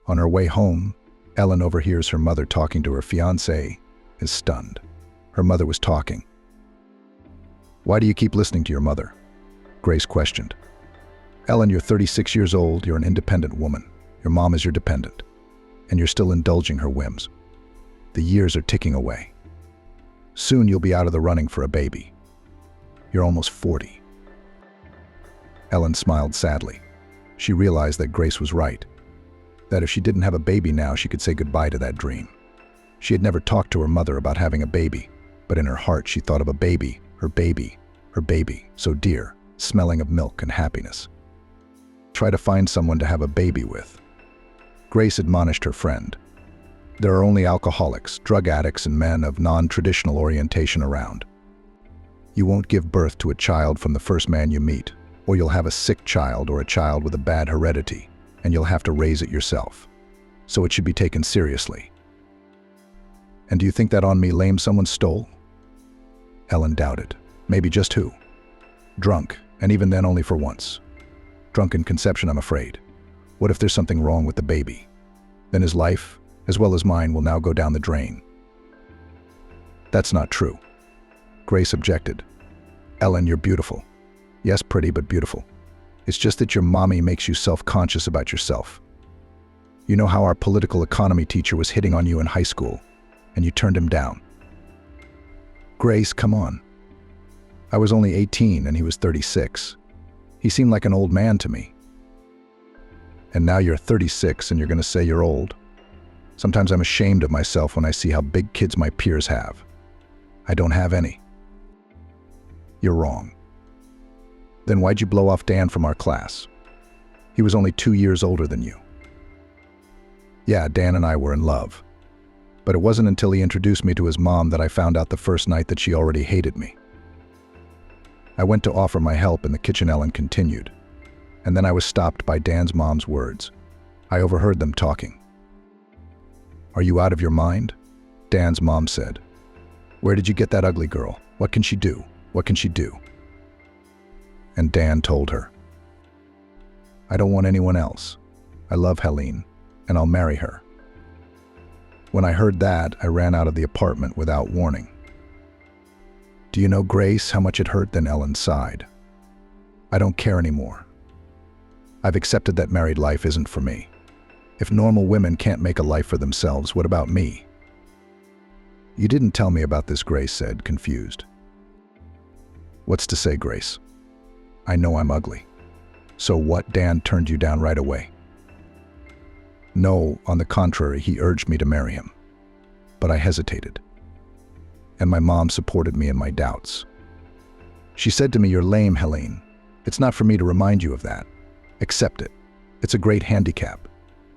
On her way home, Ellen overhears her mother talking to her fiancé, is stunned. Her mother was talking. "Why do you keep listening to your mother?" Grace questioned. "Ellen, you're 36 years old, you're an independent woman. Your mom is your dependent, and you're still indulging her whims. The years are ticking away. Soon you'll be out of the running for a baby. You're almost 40. Ellen smiled sadly. She realized that Grace was right, that if she didn't have a baby now, she could say goodbye to that dream. She had never talked to her mother about having a baby, but in her heart she thought of a baby, her baby, her baby, so dear, smelling of milk and happiness. Try to find someone to have a baby with. Grace admonished her friend. There are only alcoholics, drug addicts, and men of non-traditional orientation around. You won't give birth to a child from the first man you meet, or you'll have a sick child or a child with a bad heredity, and you'll have to raise it yourself. So it should be taken seriously. And do you think that on me lame someone stole? Ellen doubted. Maybe just who? Drunk, and even then only for once. Drunk in conception, I'm afraid. What if there's something wrong with the baby? Then his life, as well as mine, will now go down the drain. That's not true. Grace objected. Ellen, you're beautiful. Yes, pretty, but beautiful. It's just that your mommy makes you self-conscious about yourself. You know how our political economy teacher was hitting on you in high school, and you turned him down. Grace, come on. I was only 18 and he was 36. He seemed like an old man to me. And now you're 36 and you're going to say you're old? Sometimes I'm ashamed of myself when I see how big kids my peers have. I don't have any. You're wrong. Then why'd you blow off Dan from our class? He was only 2 years older than you. Yeah, Dan and I were in love. But it wasn't until he introduced me to his mom that I found out the first night that she already hated me. I went to offer my help in the kitchen, Ellen continued. And then I was stopped by Dan's mom's words. I overheard them talking. Are you out of your mind? Dan's mom said. Where did you get that ugly girl? What can she do? What can she do? And Dan told her. I don't want anyone else. I love Helene, and I'll marry her. When I heard that, I ran out of the apartment without warning. Do you know, Grace, how much it hurt? Then Ellen sighed. I don't care anymore. I've accepted that married life isn't for me. If normal women can't make a life for themselves, what about me? You didn't tell me about this, Grace said, confused. What's to say, Grace? I know I'm ugly. So what? Dan turned you down right away. No, on the contrary, he urged me to marry him. But I hesitated. And my mom supported me in my doubts. She said to me, you're lame, Helene. It's not for me to remind you of that. Accept it. It's a great handicap.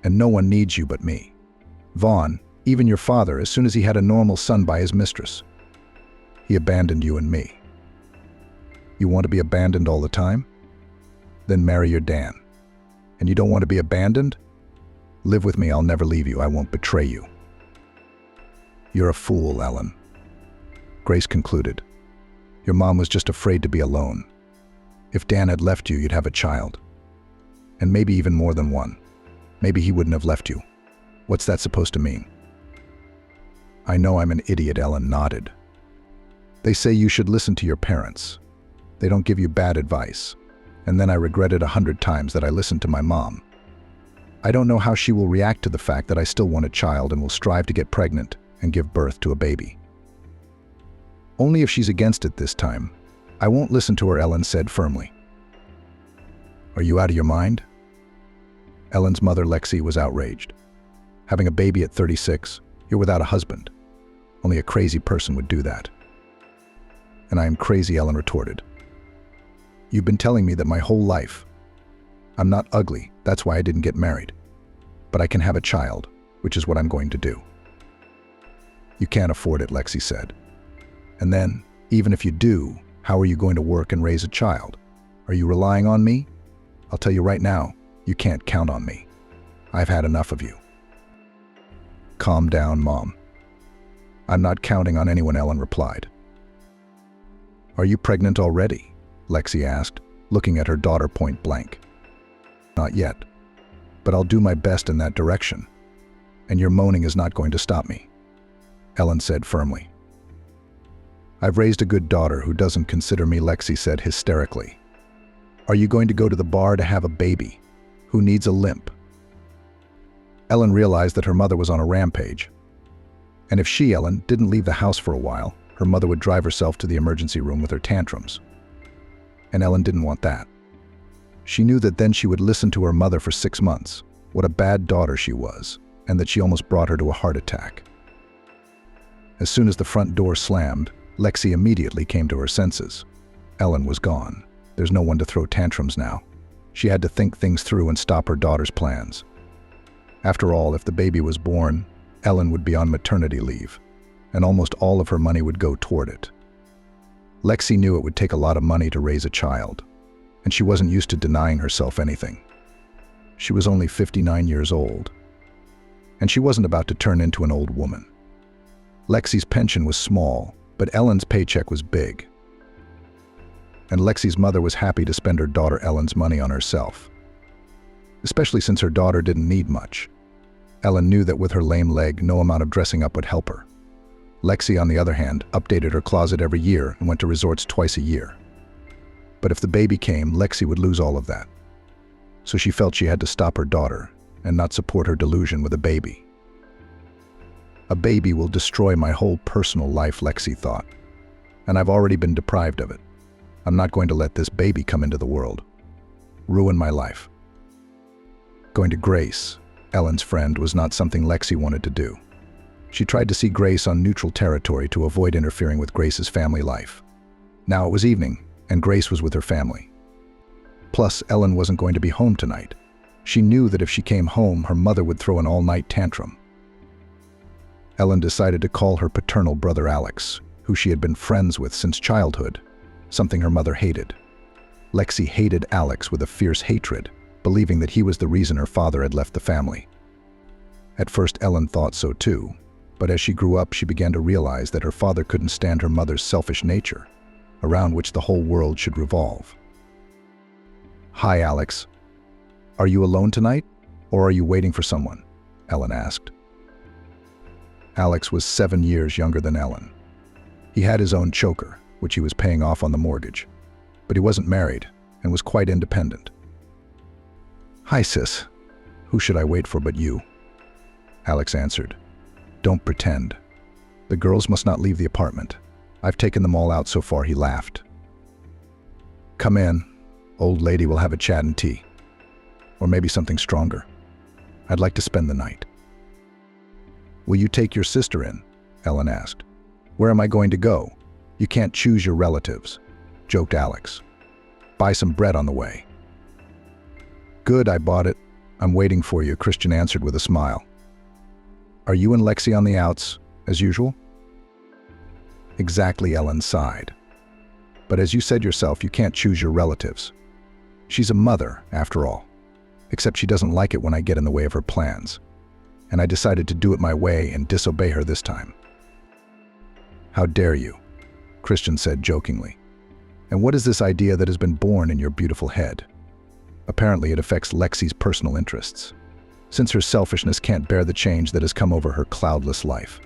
And no one needs you but me. Vaughn, even your father, as soon as he had a normal son by his mistress, he abandoned you and me. You want to be abandoned all the time? Then marry your Dan. And you don't want to be abandoned? Live with me, I'll never leave you, I won't betray you. You're a fool, Ellen. Grace concluded. Your mom was just afraid to be alone. If Dan had left you, you'd have a child. And maybe even more than one. Maybe he wouldn't have left you. What's that supposed to mean? I know I'm an idiot, Ellen nodded. They say you should listen to your parents. They don't give you bad advice. And then I regretted 100 times that I listened to my mom. I don't know how she will react to the fact that I still want a child and will strive to get pregnant and give birth to a baby. Only if she's against it this time. I won't listen to her, Ellen said firmly. Are you out of your mind? Ellen's mother, Lexi, was outraged. Having a baby at 36, you're without a husband. Only a crazy person would do that. And I am crazy, Ellen retorted. You've been telling me that my whole life. I'm not ugly, that's why I didn't get married. But I can have a child, which is what I'm going to do. You can't afford it, Lexi said. And then, even if you do, how are you going to work and raise a child? Are you relying on me? I'll tell you right now, you can't count on me. I've had enough of you. Calm down, Mom. I'm not counting on anyone, Ellen replied. Are you pregnant already? Lexi asked, looking at her daughter point blank. Not yet. but I'll do my best in that direction. And your moaning is not going to stop me," Ellen said firmly. "I've raised a good daughter who doesn't consider me," Lexi said hysterically. "Are you going to go to the bar to have a baby who needs a limp?" Ellen realized that her mother was on a rampage. And if she, Ellen, didn't leave the house for a while, her mother would drive herself to the emergency room with her tantrums. And Ellen didn't want that. She knew that then she would listen to her mother for 6 months, what a bad daughter she was, and that she almost brought her to a heart attack. As soon as the front door slammed, Lexi immediately came to her senses. Ellen was gone. There's no one to throw tantrums now. She had to think things through and stop her daughter's plans. After all, if the baby was born, Ellen would be on maternity leave, and almost all of her money would go toward it. Lexi knew it would take a lot of money to raise a child, and she wasn't used to denying herself anything. She was only 59 years old, and she wasn't about to turn into an old woman. Lexi's pension was small, but Ellen's paycheck was big. And Lexi's mother was happy to spend her daughter Ellen's money on herself, especially since her daughter didn't need much. Ellen knew that with her lame leg, no amount of dressing up would help her. Lexi, on the other hand, updated her closet every year and went to resorts twice a year. But if the baby came, Lexi would lose all of that. So she felt she had to stop her daughter and not support her delusion with a baby. "A baby will destroy my whole personal life," Lexi thought. "And I've already been deprived of it. I'm not going to let this baby come into the world, ruin my life." Going to Grace, Ellen's friend, was not something Lexi wanted to do. She tried to see Grace on neutral territory to avoid interfering with Grace's family life. Now it was evening, and Grace was with her family. Plus, Ellen wasn't going to be home tonight. She knew that if she came home, her mother would throw an all-night tantrum. Ellen decided to call her paternal brother Alex, who she had been friends with since childhood, something her mother hated. Lexi hated Alex with a fierce hatred, believing that he was the reason her father had left the family. At first, Ellen thought so too, but as she grew up, she began to realize that her father couldn't stand her mother's selfish nature, around which the whole world should revolve. "Hi, Alex. Are you alone tonight, or are you waiting for someone?" Ellen asked. Alex was 7 years younger than Ellen. He had his own choker, which he was paying off on the mortgage, but he wasn't married and was quite independent. "Hi, sis. Who should I wait for but you?" Alex answered. "Don't pretend. The girls must not leave the apartment. I've taken them all out so far," he laughed. "Come in. Old lady will have a chat and tea. Or maybe something stronger. I'd like to spend the night." "Will you take your sister in?" Ellen asked. "Where am I going to go? You can't choose your relatives," joked Alex. "Buy some bread on the way." "Good, I bought it. I'm waiting for you," Christian answered with a smile. "Are you and Lexi on the outs, as usual?" "Exactly," Ellen sighed. "But as you said yourself, you can't choose your relatives. She's a mother, after all. Except she doesn't like it when I get in the way of her plans. And I decided to do it my way and disobey her this time." "How dare you?" Christian said jokingly. "And what is this idea that has been born in your beautiful head?" Apparently it affects Lexi's personal interests, since her selfishness can't bear the change that has come over her cloudless life.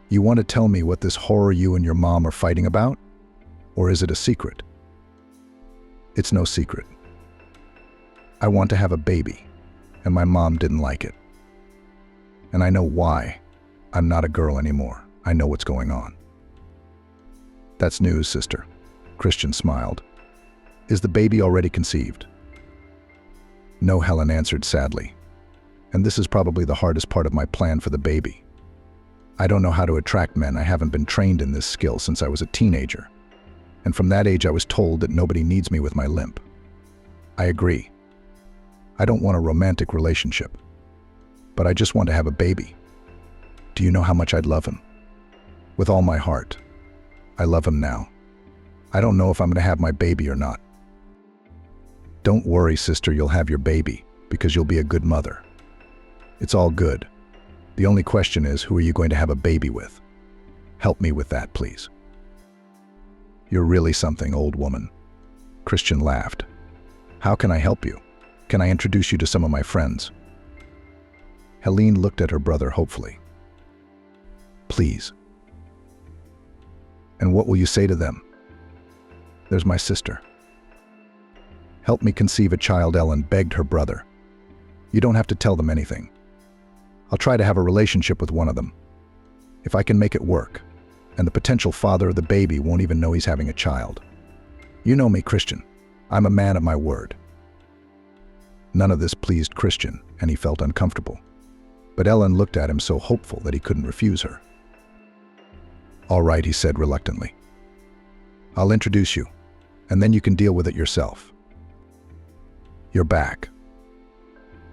"You want to tell me what this horror you and your mom are fighting about? Or is it a secret?" "It's no secret. I want to have a baby, and my mom didn't like it. And I know why. I'm not a girl anymore. I know what's going on." "That's news, sister," Christian smiled. "Is the baby already conceived?" "No," Helen answered sadly. "And this is probably the hardest part of my plan for the baby. I don't know how to attract men. I haven't been trained in this skill since I was a teenager. And from that age I was told that nobody needs me with my limp. I agree. I don't want a romantic relationship. But I just want to have a baby. Do you know how much I'd love him? With all my heart. I love him now. I don't know if I'm going to have my baby or not." "Don't worry, sister, you'll have your baby, because you'll be a good mother. It's all good. The only question is, who are you going to have a baby with? Help me with that, please." "You're really something, old woman." Christian laughed. "How can I help you? can I introduce you to some of my friends? Helene looked at her brother hopefully. Please. And what will you say to them? There's my sister. Help me conceive a child, Ellen begged her brother. You don't have to tell them anything. I'll try to have a relationship with one of them. If I can make it work, and the potential father of the baby won't even know he's having a child. You know me, Christian. I'm a man of my word. None of this pleased Christian, and he felt uncomfortable. But Ellen looked at him so hopeful that he couldn't refuse her. All right, he said reluctantly. I'll introduce you, and then you can deal with it yourself. You're back,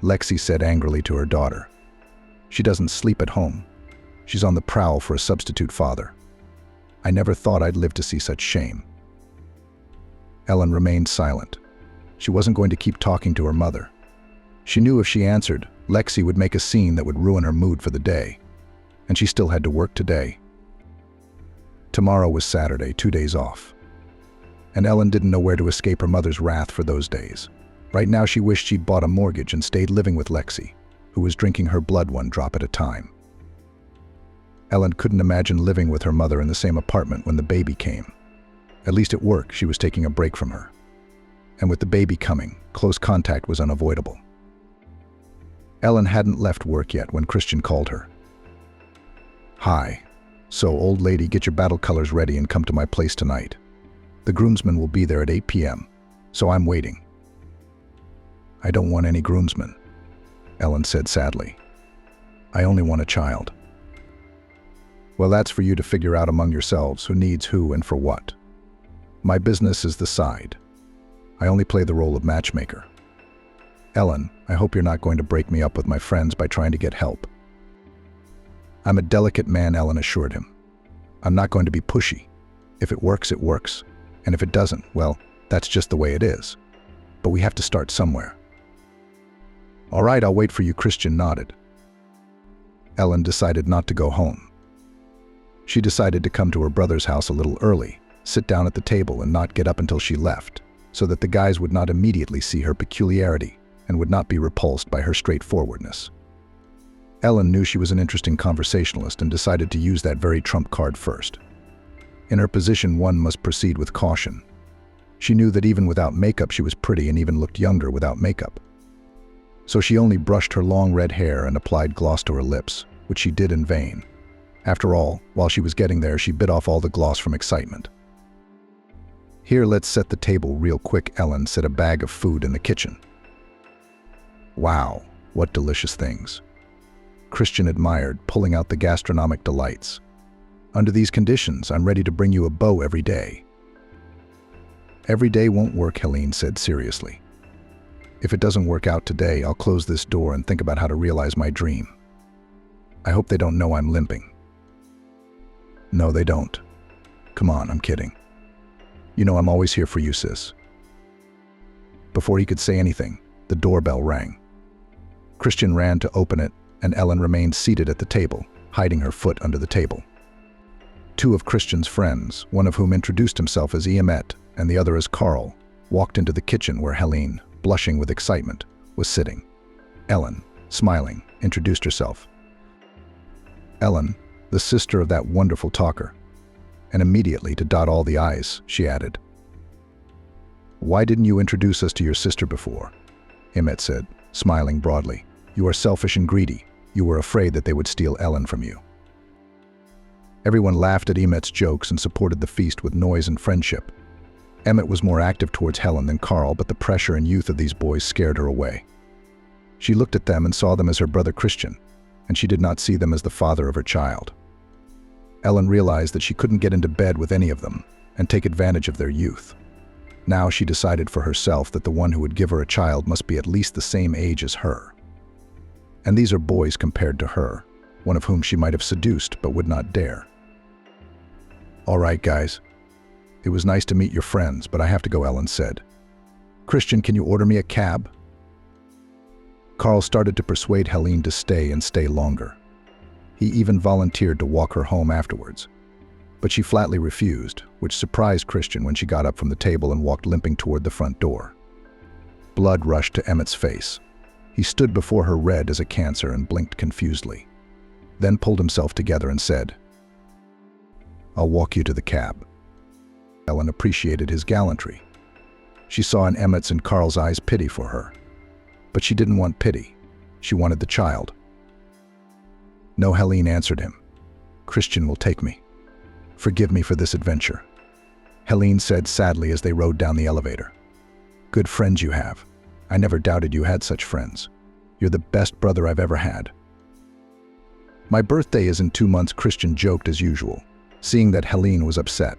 Lexi said angrily to her daughter. She doesn't sleep at home. She's on the prowl for a substitute father. I never thought I'd live to see such shame. Ellen remained silent. She wasn't going to keep talking to her mother. She knew if she answered, Lexi would make a scene that would ruin her mood for the day. And she still had to work today. Tomorrow was Saturday, 2 days off. And Ellen didn't know where to escape her mother's wrath for those days. Right now she wished she'd bought a mortgage and stayed living with Lexi, who was drinking her blood one drop at a time. Ellen couldn't imagine living with her mother in the same apartment when the baby came. At least at work, she was taking a break from her. And with the baby coming, close contact was unavoidable. Ellen hadn't left work yet when Christian called her. Hi. So, old lady, get your battle colors ready and come to my place tonight. The groomsmen will be there at 8 p.m., so I'm waiting. I don't want any groomsmen, Ellen said sadly. I only want a child. Well, that's for you to figure out among yourselves who needs who and for what. My business is the side. I only play the role of matchmaker. Ellen, I hope you're not going to break me up with my friends by trying to get help. I'm a delicate man, Ellen assured him. I'm not going to be pushy. If it works, it works. And if it doesn't, well, that's just the way it is. But we have to start somewhere. All right, I'll wait for you, Christian nodded. Ellen decided not to go home. She decided to come to her brother's house a little early, sit down at the table and not get up until she left, so that the guys would not immediately see her peculiarity and would not be repulsed by her straightforwardness. Ellen knew she was an interesting conversationalist and decided to use that very trump card first. In her position, one must proceed with caution. She knew that even without makeup she was pretty and even looked younger without makeup. So she only brushed her long red hair and applied gloss to her lips, which she did in vain. After all, while she was getting there, she bit off all the gloss from excitement. Here, let's set the table real quick, Ellen set a bag of food in the kitchen. Wow, what delicious things. Christian admired, pulling out the gastronomic delights. Under these conditions, I'm ready to bring you a beau every day. Every day won't work, Helene said seriously. If it doesn't work out today, I'll close this door and think about how to realize my dream. I hope they don't know I'm limping. No, they don't. Come on, I'm kidding. You know I'm always here for you, sis. Before he could say anything, the doorbell rang. Christian ran to open it, and Ellen remained seated at the table, hiding her foot under the table. Two of Christian's friends, one of whom introduced himself as Emmett and the other as Carl, walked into the kitchen where Helene, blushing with excitement, was sitting. Ellen, smiling, introduced herself. Ellen, the sister of that wonderful talker. And immediately, to dot all the I's, she added, Why didn't you introduce us to your sister before? Emmett said, smiling broadly. You are selfish and greedy. You were afraid that they would steal Ellen from you. Everyone laughed at Emmett's jokes and supported the feast with noise and friendship. Emmett was more active towards Helen than Carl, but the pressure and youth of these boys scared her away. She looked at them and saw them as her brother Christian, and she did not see them as the father of her child. Ellen realized that she couldn't get into bed with any of them and take advantage of their youth. Now she decided for herself that the one who would give her a child must be at least the same age as her. And these are boys compared to her, one of whom she might have seduced but would not dare. All right, guys. It was nice to meet your friends, but I have to go, Ellen said. Christian, can you order me a cab? Carl started to persuade Helene to stay and stay longer. He even volunteered to walk her home afterwards. But she flatly refused, which surprised Christian when she got up from the table and walked limping toward the front door. Blood rushed to Emmett's face. He stood before her red as a cancer and blinked confusedly, then pulled himself together and said, "I'll walk you to the cab." Ellen appreciated his gallantry. She saw in Emmett's and Carl's eyes pity for her. But she didn't want pity. She wanted the child. "No," Helene answered him. "Christian will take me. Forgive me for this adventure," Helene said sadly as they rode down the elevator. "Good friends you have. I never doubted you had such friends. You're the best brother I've ever had." "My birthday is in 2 months," Christian joked as usual, seeing that Helene was upset.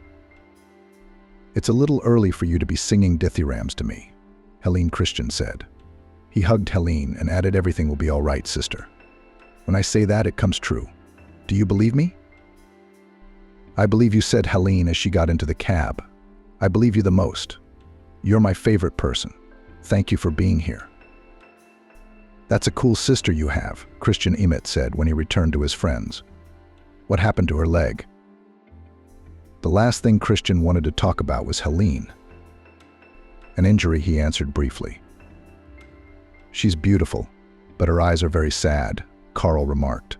"It's a little early for you to be singing dithyrambs to me," Helene Christian said. He hugged Helene and added, "Everything will be all right, sister. When I say that, it comes true. Do you believe me?" "I believe you," said Helene as she got into the cab. "I believe you the most. You're my favorite person. Thank you for being here." "That's a cool sister you have," Christian Emmett said when he returned to his friends. "What happened to her leg?" The last thing Christian wanted to talk about was Helene. "An injury," he answered briefly. "She's beautiful, but her eyes are very sad," Carl remarked.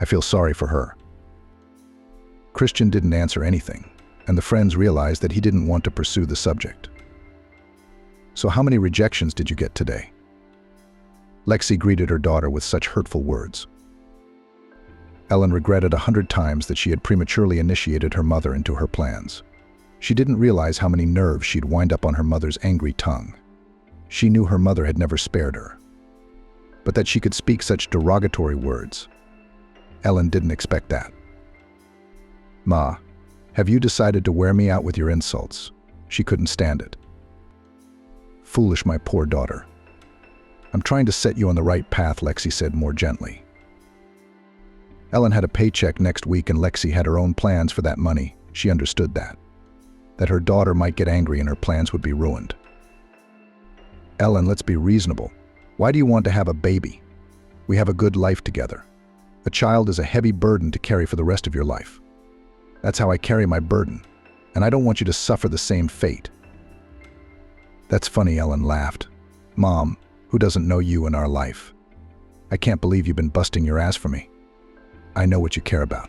"I feel sorry for her." Christian didn't answer anything, and the friends realized that he didn't want to pursue the subject. "So how many rejections did you get today?" Lexi greeted her daughter with such hurtful words. Ellen regretted 100 times that she had prematurely initiated her mother into her plans. She didn't realize how many nerves she'd wind up on her mother's angry tongue. She knew her mother had never spared her. But that she could speak such derogatory words, Ellen didn't expect that. "Ma, have you decided to wear me out with your insults?" She couldn't stand it. "Foolish, my poor daughter. I'm trying to set you on the right path," Lexi said more gently. Ellen had a paycheck next week and Lexi had her own plans for that money. She understood that her daughter might get angry and her plans would be ruined. "Ellen, let's be reasonable. Why do you want to have a baby? We have a good life together. A child is a heavy burden to carry for the rest of your life. That's how I carry my burden, and I don't want you to suffer the same fate." "That's funny," Ellen laughed. "Mom, who doesn't know you in our life? I can't believe you've been busting your ass for me. I know what you care about.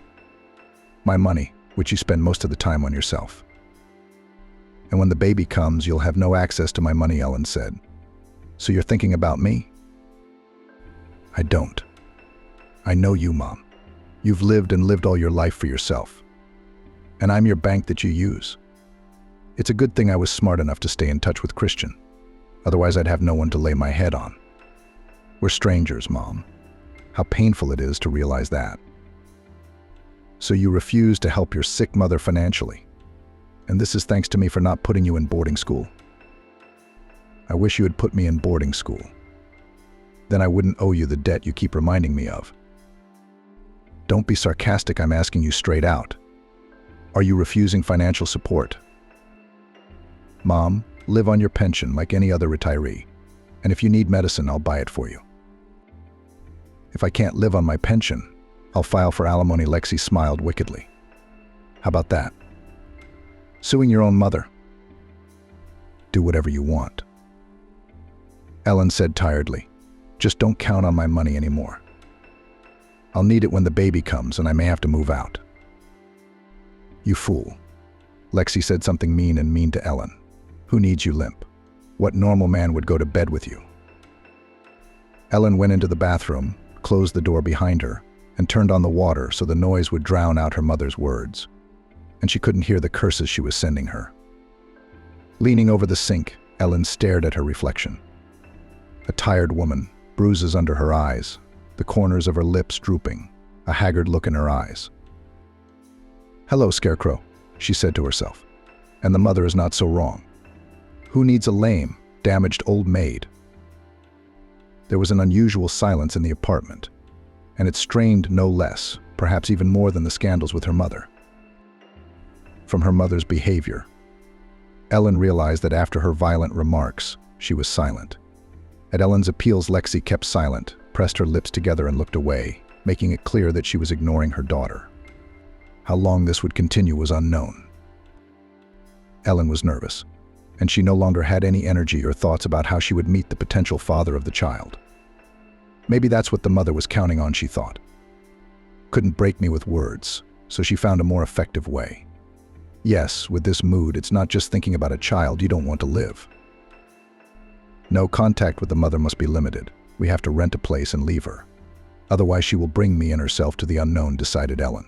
My money, which you spend most of the time on yourself. And when the baby comes, you'll have no access to my money," Ellen said. "So you're thinking about me?" "I don't. I know you, Mom. You've lived and lived all your life for yourself. And I'm your bank that you use. It's a good thing I was smart enough to stay in touch with Christian. Otherwise, I'd have no one to lay my head on. We're strangers, Mom. How painful it is to realize that. So you refuse to help your sick mother financially. And this is thanks to me for not putting you in boarding school. I wish you had put me in boarding school. Then I wouldn't owe you the debt you keep reminding me of. Don't be sarcastic, I'm asking you straight out. Are you refusing financial support? Mom, live on your pension like any other retiree. And if you need medicine, I'll buy it for you. If I can't live on my pension, I'll file for alimony. Lexi smiled wickedly. How about that? Suing your own mother? Do whatever you want. Ellen said tiredly, "Just don't count on my money anymore. I'll need it when the baby comes and I may have to move out." "You fool." Lexi said something mean to Ellen. "Who needs you limp? What normal man would go to bed with you?" Ellen went into the bathroom, closed the door behind her, and turned on the water so the noise would drown out her mother's words, and she couldn't hear the curses she was sending her. Leaning over the sink, Ellen stared at her reflection. A tired woman, bruises under her eyes, the corners of her lips drooping, a haggard look in her eyes. "Hello, Scarecrow," she said to herself, "and the mother is not so wrong. Who needs a lame, damaged old maid?" There was an unusual silence in the apartment, and it strained no less, perhaps even more than the scandals with her mother. From her mother's behavior, Ellen realized that after her violent remarks, she was silent. At Ellen's appeals, Lexi kept silent, pressed her lips together and looked away, making it clear that she was ignoring her daughter. How long this would continue was unknown. Ellen was nervous, and she no longer had any energy or thoughts about how she would meet the potential father of the child. Maybe that's what the mother was counting on, she thought. Couldn't break me with words, so she found a more effective way. Yes, with this mood, it's not just thinking about a child you don't want to live. No, contact with the mother must be limited. We have to rent a place and leave her. Otherwise, she will bring me and herself to the unknown, decided Ellen.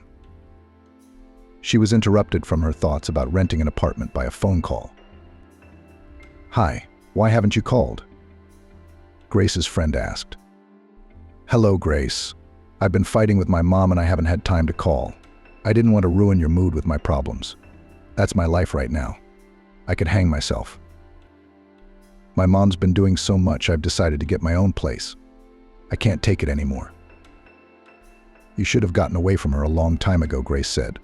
She was interrupted from her thoughts about renting an apartment by a phone call. "Hi, why haven't you called?" Grace's friend asked. "Hello, Grace. I've been fighting with my mom and I haven't had time to call. I didn't want to ruin your mood with my problems. That's my life right now. I could hang myself. My mom's been doing so much, I've decided to get my own place. I can't take it anymore." "You should have gotten away from her a long time ago," Grace said.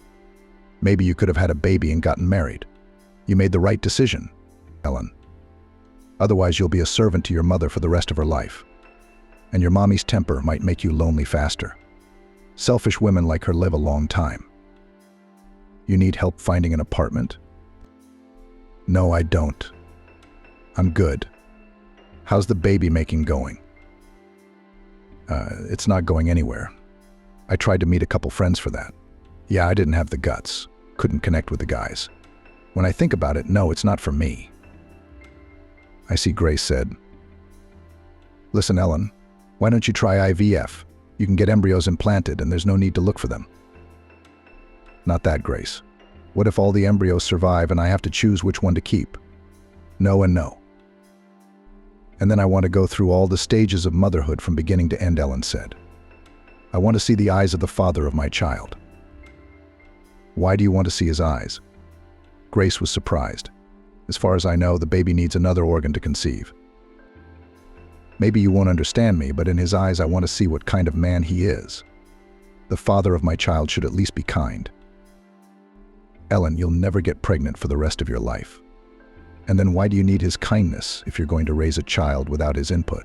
"Maybe you could have had a baby and gotten married. You made the right decision, Ellen. Otherwise, you'll be a servant to your mother for the rest of her life. And your mommy's temper might make you lonely faster. Selfish women like her live a long time. You need help finding an apartment?" "No, I don't. I'm good. How's the baby making going?" It's not going anywhere. I tried to meet a couple friends for that. Yeah, I didn't have the guts. Couldn't connect with the guys. When I think about it, no, it's not for me." "I see," Grace said. "Listen, Ellen, why don't you try IVF? You can get embryos implanted and there's no need to look for them." "Not that, Grace. What if all the embryos survive and I have to choose which one to keep? No and no. And then I want to go through all the stages of motherhood from beginning to end," Ellen said. "I want to see the eyes of the father of my child." "Why do you want to see his eyes?" Grace was surprised. "As far as I know, the baby needs another organ to conceive." "Maybe you won't understand me, but in his eyes I want to see what kind of man he is. The father of my child should at least be kind." "Ellen, you'll never get pregnant for the rest of your life. And then why do you need his kindness if you're going to raise a child without his input?"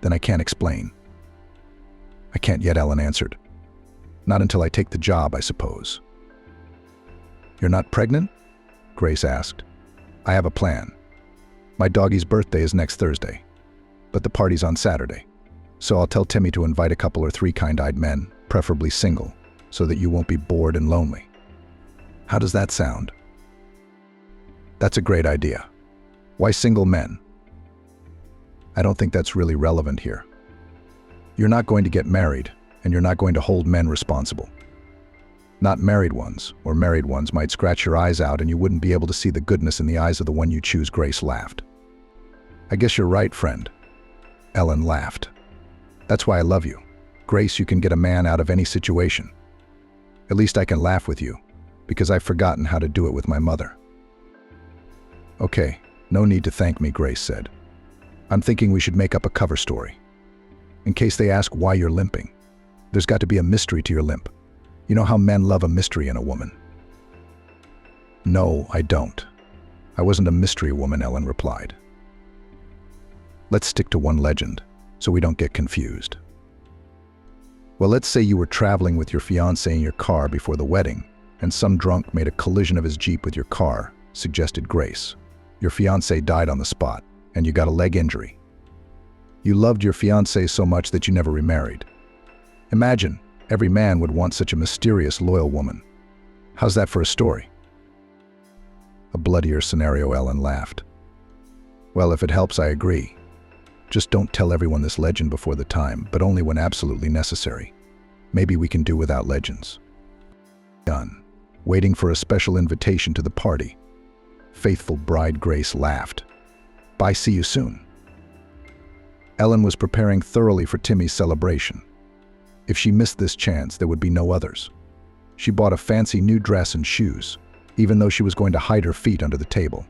"Then I can't explain." "I can't yet," Ellen answered. "Not until I take the job, I suppose." "You're not pregnant?" Grace asked. "I have a plan. My doggie's birthday is next Thursday, but the party's on Saturday. So I'll tell Timmy to invite a couple or 3 kind-eyed men, preferably single, so that you won't be bored and lonely. How does that sound?" "That's a great idea. Why single men?" "I don't think that's really relevant here. You're not going to get married, and you're not going to hold men responsible. Not married ones, or married ones might scratch your eyes out and you wouldn't be able to see the goodness in the eyes of the one you choose," Grace laughed. "I guess you're right, friend." Ellen laughed. "That's why I love you. Grace, you can get a man out of any situation. At least I can laugh with you, because I've forgotten how to do it with my mother." "Okay, no need to thank me," Grace said. "I'm thinking we should make up a cover story. In case they ask why you're limping, there's got to be a mystery to your limp. You know how men love a mystery in a woman." "No, I don't. I wasn't a mystery woman," Ellen replied. "Let's stick to one legend, so we don't get confused. Well, let's say you were traveling with your fiancé in your car before the wedding, and some drunk made a collision of his Jeep with your car," suggested Grace. "Your fiancé died on the spot, and you got a leg injury. You loved your fiancé so much that you never remarried. Imagine, every man would want such a mysterious, loyal woman. How's that for a story?" "A bloodier scenario," Ellen laughed. "Well, if it helps, I agree. Just don't tell everyone this legend before the time, but only when absolutely necessary. Maybe we can do without legends." Done. Waiting for a special invitation to the party. Faithful bride Grace laughed. "Bye, see you soon." Ellen was preparing thoroughly for Timmy's celebration. If she missed this chance, there would be no others. She bought a fancy new dress and shoes, even though she was going to hide her feet under the table.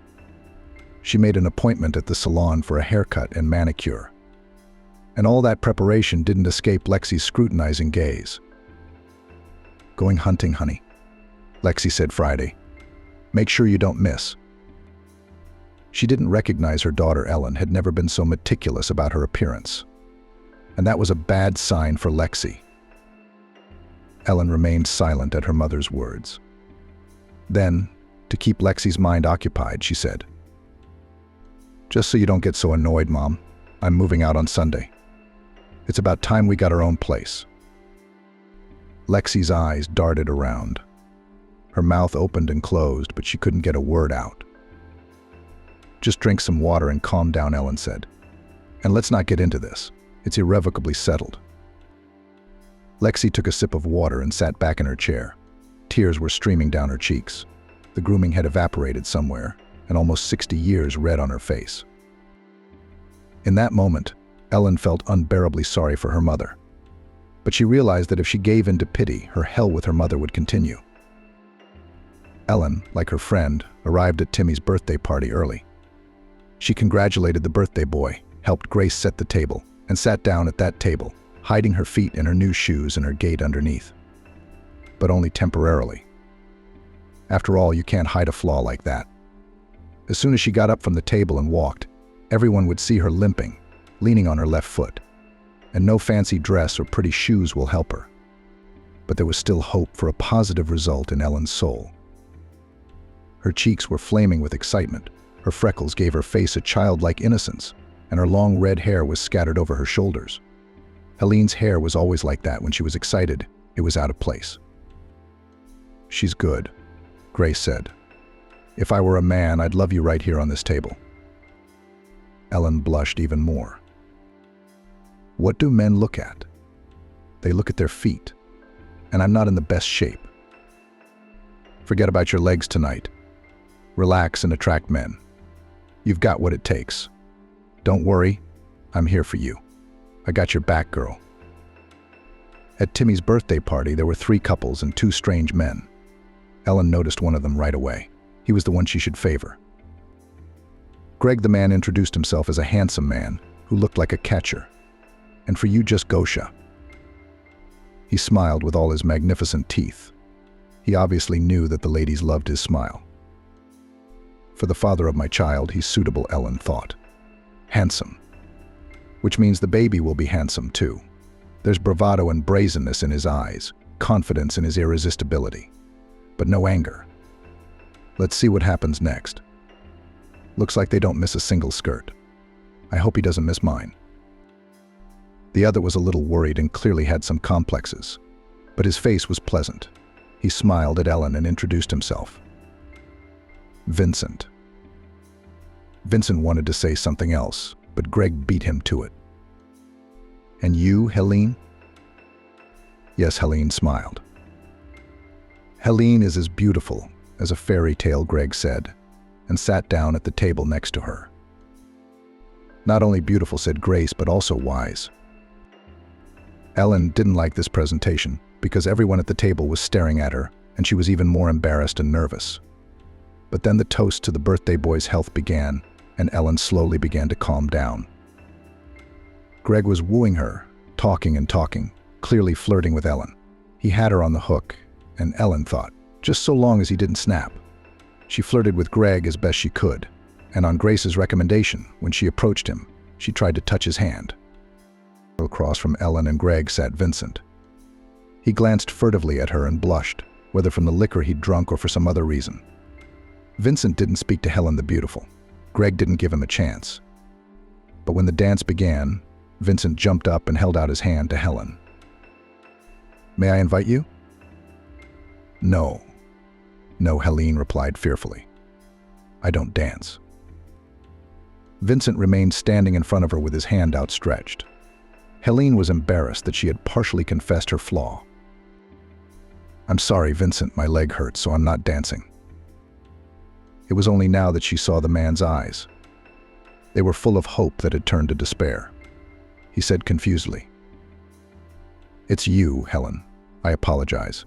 She made an appointment at the salon for a haircut and manicure. And all that preparation didn't escape Lexi's scrutinizing gaze. "Going hunting, honey," Lexi said Friday. "Make sure you don't miss." She didn't recognize her daughter Ellen had never been so meticulous about her appearance. And that was a bad sign for Lexi. Ellen remained silent at her mother's words. Then, To keep Lexi's mind occupied, she said. Just so you don't get so annoyed, Mom. I'm moving out on Sunday. It's about time we got our own place. Lexi's eyes darted around. Her mouth opened and closed, but she couldn't get a word out. Just drink some water and calm down, Ellen said. And let's not get into this. It's irrevocably settled. Lexi took a sip of water and sat back in her chair. Tears were streaming down her cheeks. The grooming had evaporated somewhere, and almost 60 years read on her face. In that moment, Ellen felt unbearably sorry for her mother. But she realized that if she gave in to pity, her hell with her mother would continue. Ellen, like her friend, arrived at Timmy's birthday party early. She congratulated the birthday boy, helped Grace set the table, and sat down at that table, hiding her feet in her new shoes and her gait underneath. But only temporarily. After all, you can't hide a flaw like that. As soon as she got up from the table and walked, everyone would see her limping, leaning on her left foot. And no fancy dress or pretty shoes will help her. But there was still hope for a positive result in Ellen's soul. Her cheeks were flaming with excitement, her freckles gave her face a childlike innocence, and her long red hair was scattered over her shoulders. Helene's hair was always like that when she was excited. It was out of place. She's good, Grace said. If I were a man, I'd love you right here on this table. Ellen blushed even more. What do men look at? They look at their feet, and I'm not in the best shape. Forget about your legs tonight. Relax and attract men. You've got what it takes. Don't worry, I'm here for you. I got your back, girl. At Timmy's birthday party, there were 3 couples and 2 strange men. Ellen noticed one of them right away. He was the one she should favor. Greg the man introduced himself as a handsome man who looked like a catcher. And for you, just Gosha. He smiled with all his magnificent teeth. He obviously knew that the ladies loved his smile. For the father of my child, he's suitable, Ellen thought. Handsome. Which means the baby will be handsome too. There's bravado and brazenness in his eyes, confidence in his irresistibility. But no anger. Let's see what happens next. Looks like they don't miss a single skirt. I hope he doesn't miss mine. The other was a little worried and clearly had some complexes, but his face was pleasant. He smiled at Ellen and introduced himself. Vincent. Vincent wanted to say something else, but Greg beat him to it. And you, Helene? Yes, Helene smiled. Helene is as beautiful as a fairy tale, Greg said, and sat down at the table next to her. Not only beautiful, said Grace, but also wise. Ellen didn't like this presentation because everyone at the table was staring at her, and she was even more embarrassed and nervous. But then the toast to the birthday boy's health began, and Ellen slowly began to calm down. Greg was wooing her, talking and talking, clearly flirting with Ellen. He had her on the hook, and Ellen thought, just so long as he didn't snap. She flirted with Greg as best she could, and on Grace's recommendation, when she approached him, she tried to touch his hand. Across from Ellen and Greg sat Vincent. He glanced furtively at her and blushed, whether from the liquor he'd drunk or for some other reason. Vincent didn't speak to Helen the Beautiful. Greg didn't give him a chance. But when the dance began, Vincent jumped up and held out his hand to Helen. May I invite you? No. No, Helene replied fearfully. I don't dance. Vincent remained standing in front of her with his hand outstretched. Helene was embarrassed that she had partially confessed her flaw. I'm sorry, Vincent, my leg hurts, so I'm not dancing. It was only now that she saw the man's eyes. They were full of hope that had turned to despair. He said confusedly, It's you, Helen. I apologize.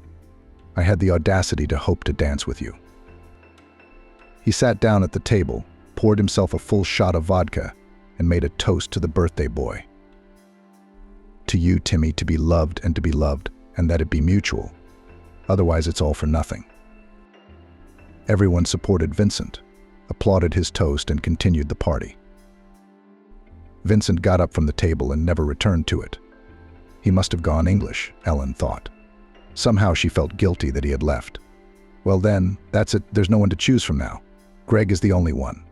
I had the audacity to hope to dance with you. He sat down at the table, poured himself a full shot of vodka, and made a toast to the birthday boy. To you, Timmy, to be loved, and that it be mutual. Otherwise, it's all for nothing. Everyone supported Vincent, applauded his toast, and continued the party. Vincent got up from the table and never returned to it. He must have gone English, Ellen thought. Somehow she felt guilty that he had left. Well then, that's it. There's no one to choose from now. Greg is the only one.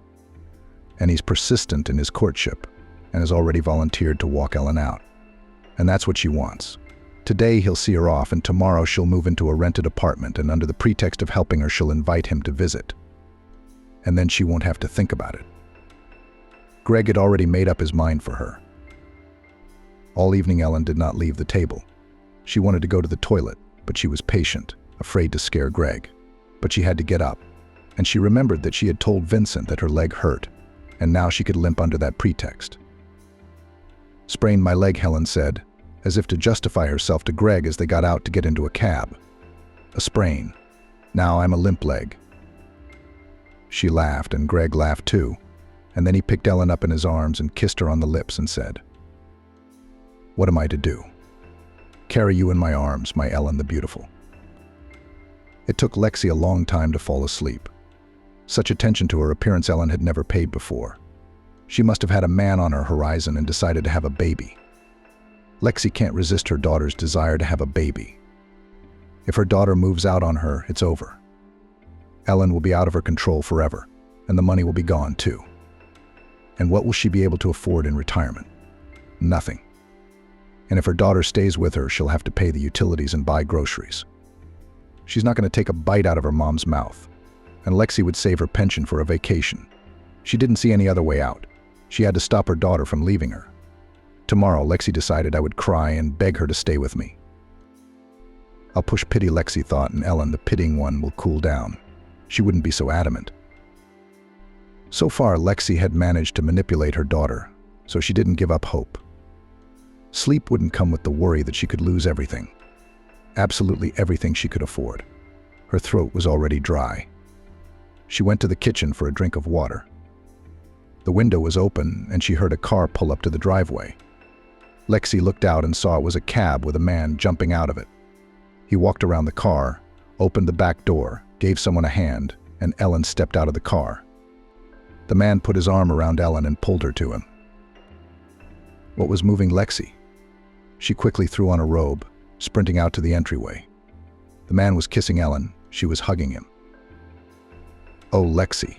And he's persistent in his courtship and has already volunteered to walk Ellen out. And that's what she wants. Today he'll see her off, and tomorrow she'll move into a rented apartment, and under the pretext of helping her, she'll invite him to visit. And then she won't have to think about it. Greg had already made up his mind for her. All evening Ellen did not leave the table. She wanted to go to the toilet, but she was patient, afraid to scare Greg. But she had to get up, and she remembered that she had told Vincent that her leg hurt, and now she could limp under that pretext. "Sprained my leg," Helen said, as if to justify herself to Greg as they got out to get into a cab. "A sprain. Now I'm a limp leg." She laughed, and Greg laughed too, and then he picked Ellen up in his arms and kissed her on the lips and said, "What am I to do? Carry you in my arms, my Ellen the beautiful." It took Lexi a long time to fall asleep. Such attention to her appearance Ellen had never paid before. She must have had a man on her horizon and decided to have a baby. Lexi can't resist her daughter's desire to have a baby. If her daughter moves out on her, it's over. Ellen will be out of her control forever, and the money will be gone too. And what will she be able to afford in retirement? Nothing. And if her daughter stays with her, she'll have to pay the utilities and buy groceries. She's not going to take a bite out of her mom's mouth, and Lexi would save her pension for a vacation. She didn't see any other way out. She had to stop her daughter from leaving her. Tomorrow, Lexi decided I would cry and beg her to stay with me. I'll push pity, Lexi thought, and Ellen, the pitying one, will cool down. She wouldn't be so adamant. So far, Lexi had managed to manipulate her daughter, so she didn't give up hope. Sleep wouldn't come with the worry that she could lose everything. Absolutely everything she could afford. Her throat was already dry. She went to the kitchen for a drink of water. The window was open, and she heard a car pull up to the driveway. Lexi looked out and saw it was a cab with a man jumping out of it. He walked around the car, opened the back door, gave someone a hand, and Ellen stepped out of the car. The man put his arm around Ellen and pulled her to him. What was moving Lexi? She quickly threw on a robe, sprinting out to the entryway. The man was kissing Ellen. She was hugging him. "Oh, Lexi,"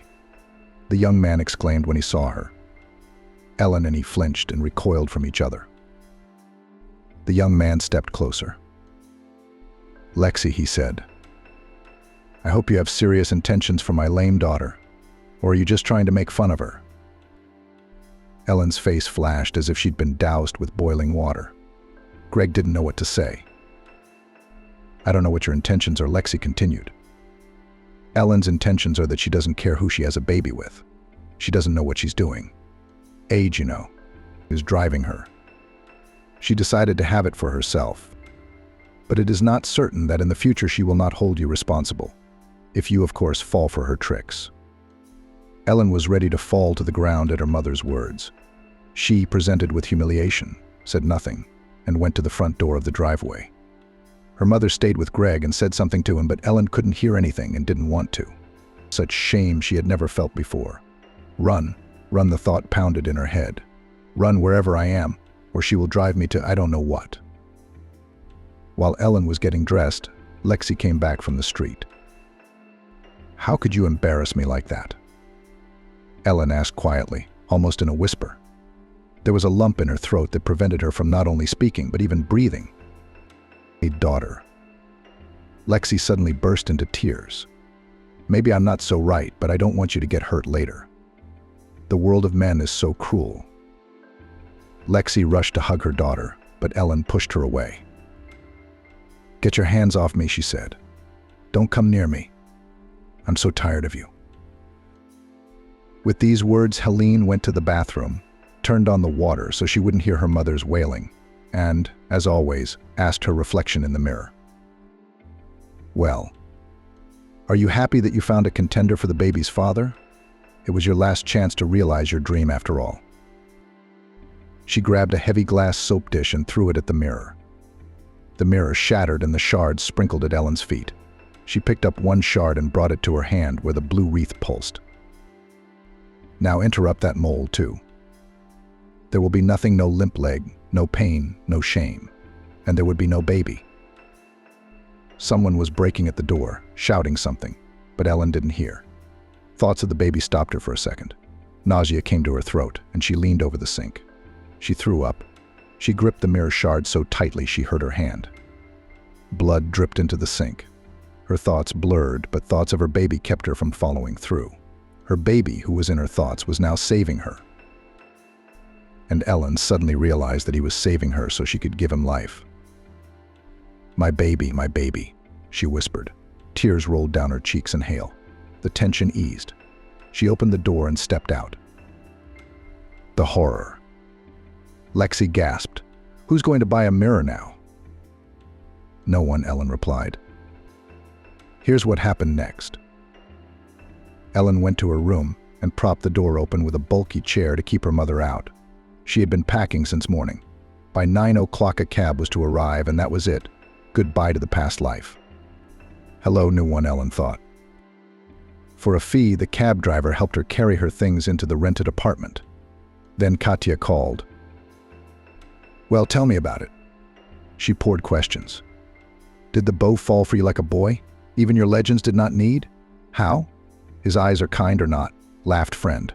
the young man exclaimed when he saw her. Ellen and he flinched and recoiled from each other. The young man stepped closer. "Lexi," he said, "I hope you have serious intentions for my lame daughter, or are you just trying to make fun of her?" Ellen's face flashed as if she'd been doused with boiling water. Greg didn't know what to say. "I don't know what your intentions are," Lexi continued. "Ellen's intentions are that she doesn't care who she has a baby with. She doesn't know what she's doing. Age, you know, is driving her. She decided to have it for herself. But it is not certain that in the future she will not hold you responsible, if you, of course, fall for her tricks." Ellen was ready to fall to the ground at her mother's words. She, presented with humiliation, said nothing and went to the front door of the driveway. Her mother stayed with Greg and said something to him, but Ellen couldn't hear anything and didn't want to. Such shame she had never felt before. Run, the thought pounded in her head. Run wherever I am, or she will drive me to I don't know what. While Ellen was getting dressed, Lexi came back from the street. "How could you embarrass me like that?" Ellen asked quietly, almost in a whisper. There was a lump in her throat that prevented her from not only speaking, but even breathing. "A daughter." Lexi suddenly burst into tears. "Maybe I'm not so right, but I don't want you to get hurt later. The world of men is so cruel." Lexi rushed to hug her daughter, but Ellen pushed her away. "Get your hands off me," she said. "Don't come near me. I'm so tired of you." With these words, Helene went to the bathroom, turned on the water so she wouldn't hear her mother's wailing, and, as always, asked her reflection in the mirror. "Well, are you happy that you found a contender for the baby's father? It was your last chance to realize your dream after all." She grabbed a heavy glass soap dish and threw it at the mirror. The mirror shattered and the shards sprinkled at Ellen's feet. She picked up one shard and brought it to her hand where the blue wreath pulsed. "Now interrupt that mole, too. There will be nothing, no limp leg, no pain, no shame, and there would be no baby." Someone was breaking at the door, shouting something, but Ellen didn't hear. Thoughts of the baby stopped her for a second. Nausea came to her throat, and she leaned over the sink. She threw up. She gripped the mirror shard so tightly she hurt her hand. Blood dripped into the sink. Her thoughts blurred, but thoughts of her baby kept her from following through. Her baby, who was in her thoughts, was now saving her. And Ellen suddenly realized that he was saving her so she could give him life. My baby, she whispered. Tears rolled down her cheeks in hail. The tension eased. She opened the door and stepped out. The horror. Lexi gasped. Who's going to buy a mirror now? No one, Ellen replied. Here's what happened next. Ellen went to her room and propped the door open with a bulky chair to keep her mother out. She had been packing since morning. By 9 o'clock a cab was to arrive, and that was it. Goodbye to the past life. Hello, new one, Ellen thought. For a fee, the cab driver helped her carry her things into the rented apartment. Then Katya called. Well, tell me about it. She poured questions. Did the bow fall for you like a boy? Even your legends did not need? How? His eyes are kind or not, laughed friend.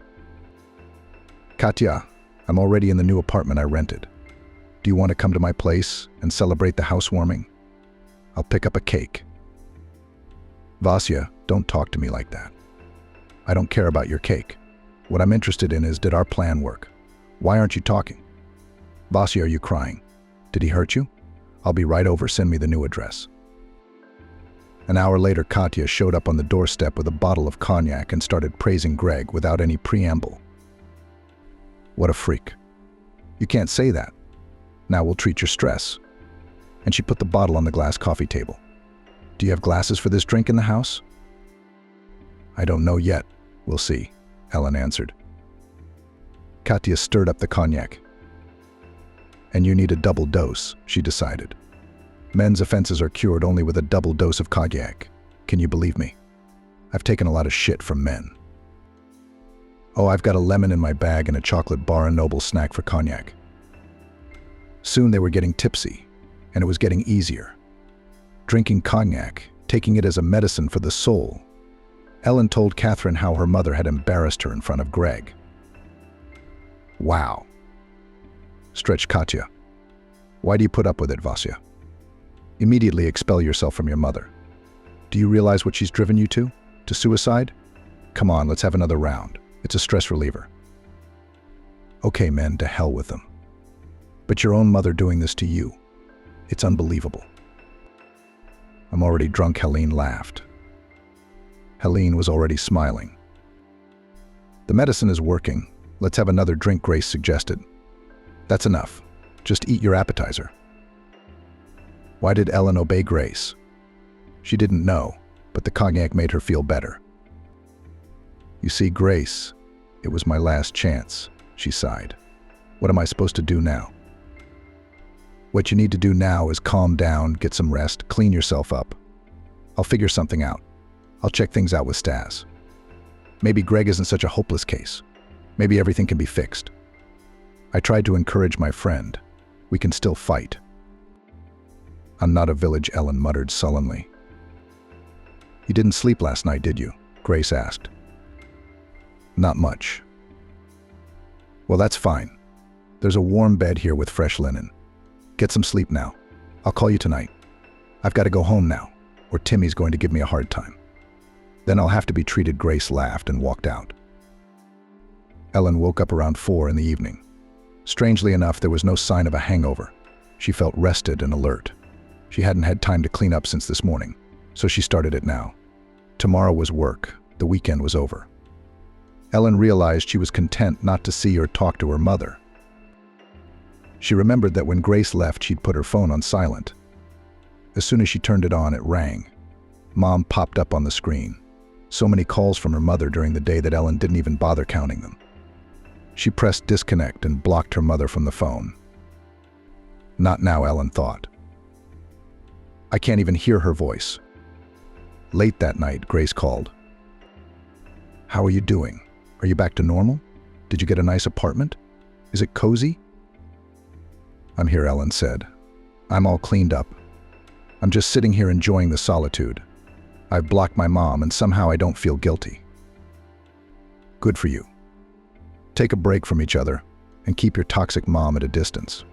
Katya, I'm already in the new apartment I rented. Do you want to come to my place and celebrate the housewarming? I'll pick up a cake. Vasya, don't talk to me like that. I don't care about your cake. What I'm interested in is, did our plan work? Why aren't you talking? Vasya, are you crying? Did he hurt you? I'll be right over, send me the new address. An hour later, Katya showed up on the doorstep with a bottle of cognac and started praising Greg without any preamble. What a freak. You can't say that. Now we'll treat your stress. And she put the bottle on the glass coffee table. Do you have glasses for this drink in the house? I don't know yet. We'll see, Ellen answered. Katya stirred up the cognac. And you need a double dose, she decided. Men's offenses are cured only with a double dose of cognac. Can you believe me? I've taken a lot of shit from men. Oh, I've got a lemon in my bag and a chocolate bar, a noble snack for cognac. Soon they were getting tipsy, and it was getting easier. Drinking cognac, taking it as a medicine for the soul. Ellen told Catherine how her mother had embarrassed her in front of Greg. Wow, stretched Katya. Why do you put up with it, Vasya? Immediately expel yourself from your mother. Do you realize what she's driven you to? To suicide? Come on, let's have another round. It's a stress reliever. Okay, men, to hell with them. But your own mother doing this to you. It's unbelievable. I'm already drunk, Helene laughed. Helene was already smiling. The medicine is working. Let's have another drink, Grace suggested. That's enough. Just eat your appetizer. Why did Ellen obey Grace? She didn't know, but the cognac made her feel better. You see, Grace, it was my last chance, she sighed. What am I supposed to do now? What you need to do now is calm down, get some rest, clean yourself up. I'll figure something out. I'll check things out with Stas. Maybe Greg isn't such a hopeless case. Maybe everything can be fixed. I tried to encourage my friend. We can still fight. I'm not a village, Ellen muttered sullenly. You didn't sleep last night, did you? Grace asked. Not much. Well, that's fine. There's a warm bed here with fresh linen. Get some sleep now. I'll call you tonight. I've got to go home now, or Timmy's going to give me a hard time. Then I'll have to be treated. Grace laughed and walked out. Ellen woke up around 4 in the evening. Strangely enough, there was no sign of a hangover. She felt rested and alert. She hadn't had time to clean up since this morning, so she started it now. Tomorrow was work. The weekend was over. Ellen realized she was content not to see or talk to her mother. She remembered that when Grace left, she'd put her phone on silent. As soon as she turned it on, it rang. Mom popped up on the screen. So many calls from her mother during the day that Ellen didn't even bother counting them. She pressed disconnect and blocked her mother from the phone. Not now, Ellen thought. I can't even hear her voice. Late that night, Grace called. How are you doing? Are you back to normal? Did you get a nice apartment? Is it cozy? I'm here, Ellen said. I'm all cleaned up. I'm just sitting here enjoying the solitude. I've blocked my mom and somehow I don't feel guilty. Good for you. Take a break from each other and keep your toxic mom at a distance.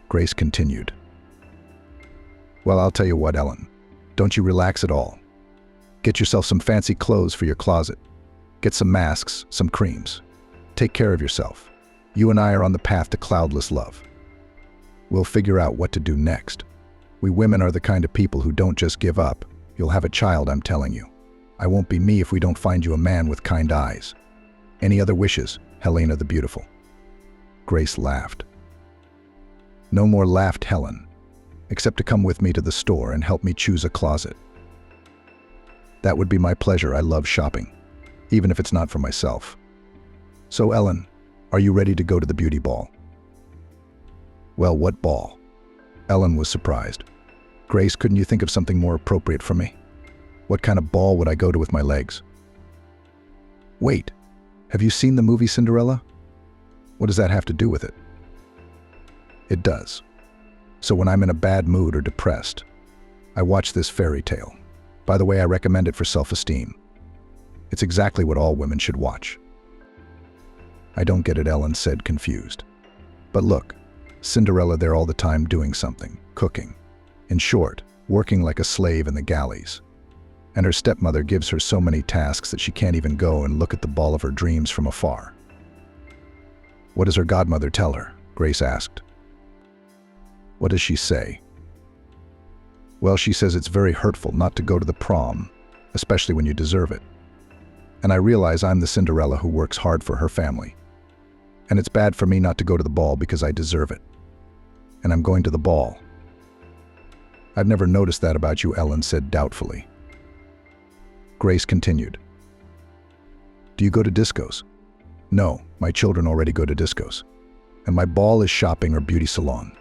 Grace continued. Well, I'll tell you what, Ellen. Don't you relax at all. Get yourself some fancy clothes for your closet. Get some masks, some creams. Take care of yourself. You and I are on the path to cloudless love. We'll figure out what to do next. We women are the kind of people who don't just give up. You'll have a child, I'm telling you. I won't be me if we don't find you a man with kind eyes. Any other wishes, Helena the Beautiful? Grace laughed. No more, laughed Helen, except to come with me to the store and help me choose a closet. That would be my pleasure. I love shopping, even if it's not for myself. So, Ellen, are you ready to go to the beauty ball? Well, what ball? Ellen was surprised. Grace, couldn't you think of something more appropriate for me? What kind of ball would I go to with my legs? Wait, have you seen the movie Cinderella? What does that have to do with it? It does. So when I'm in a bad mood or depressed, I watch this fairy tale. By the way, I recommend it for self-esteem. It's exactly what all women should watch. I don't get it, Ellen said, confused. But look, Cinderella there all the time doing something, cooking. In short, working like a slave in the galleys. And her stepmother gives her so many tasks that she can't even go and look at the ball of her dreams from afar. What does her godmother tell her? Grace asked. What does she say? Well, she says it's very hurtful not to go to the prom, especially when you deserve it. And I realize I'm the Cinderella who works hard for her family. And it's bad for me not to go to the ball because I deserve it. And I'm going to the ball. I've never noticed that about you, Ellen said doubtfully. Grace continued. Do you go to discos? No, my children already go to discos. And my ball is shopping or beauty salon.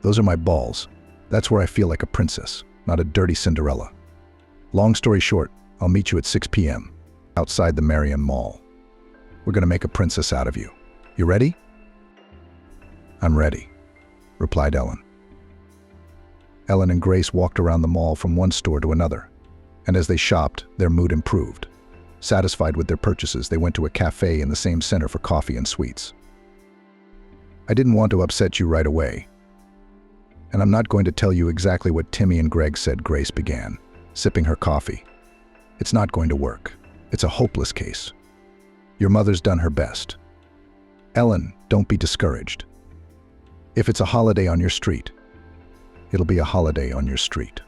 Those are my balls. That's where I feel like a princess, not a dirty Cinderella. Long story short, I'll meet you at 6 p.m. outside the Marion Mall. We're going to make a princess out of you. You ready? I'm ready, replied Ellen. Ellen and Grace walked around the mall from one store to another, and as they shopped, their mood improved. Satisfied with their purchases, they went to a cafe in the same center for coffee and sweets. I didn't want to upset you right away, and I'm not going to tell you exactly what Timmy and Greg said, Grace began, sipping her coffee. It's not going to work. It's a hopeless case. Your mother's done her best. Ellen, don't be discouraged. If it's a holiday on your street, it'll be a holiday on your street.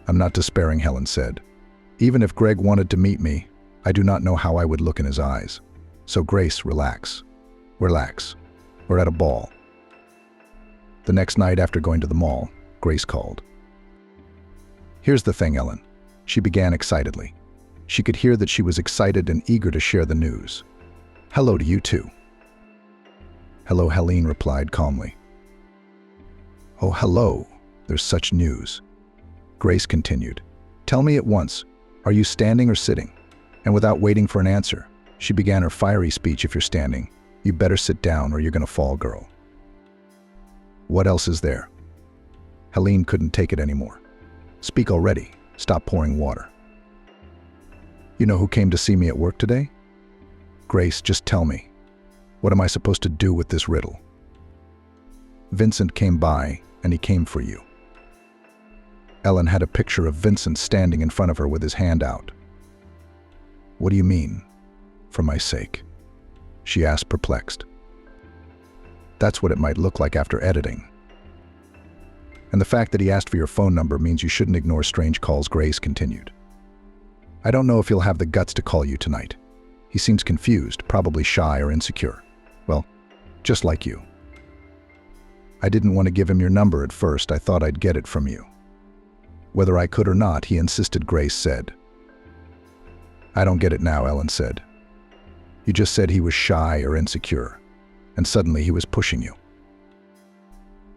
I'm not despairing, Helen said. Even if Greg wanted to meet me, I do not know how I would look in his eyes. So Grace, relax. Relax. We're at a ball. The next night after going to the mall, Grace called. Here's the thing, Ellen. She began excitedly. She could hear that she was excited and eager to share the news. Hello to you too. Hello, Helene replied calmly. Oh, hello. There's such news. Grace continued. Tell me at once, are you standing or sitting? And without waiting for an answer, she began her fiery speech. If you're standing, you better sit down or you're gonna fall, girl. What else is there? Helene couldn't take it anymore. Speak already. Stop pouring water. You know who came to see me at work today? Grace, just tell me. What am I supposed to do with this riddle? Vincent came by, and he came for you. Ellen had a picture of Vincent standing in front of her with his hand out. What do you mean, for my sake? She asked, perplexed. That's what it might look like after editing. And the fact that he asked for your phone number means you shouldn't ignore strange calls, Grace continued. I don't know if he'll have the guts to call you tonight. He seems confused, probably shy or insecure. Well, just like you. I didn't want to give him your number at first. I thought I'd get it from you. Whether I could or not, he insisted, Grace said. I don't get it now, Ellen said. You just said he was shy or insecure, and suddenly he was pushing you.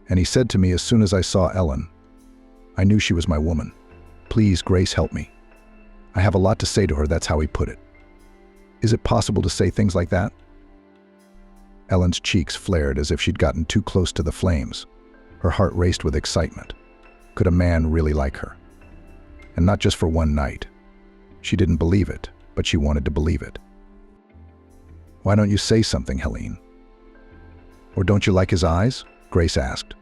And he said to me as soon as I saw Ellen, I knew she was my woman. Please, Grace, help me. I have a lot to say to her, that's how he put it. Is it possible to say things like that? Ellen's cheeks flared as if she'd gotten too close to the flames. Her heart raced with excitement. Could a man really like her? And not just for one night. She didn't believe it, but she wanted to believe it. "Why don't you say something, Helene?" "Or don't you like his eyes?" Grace asked.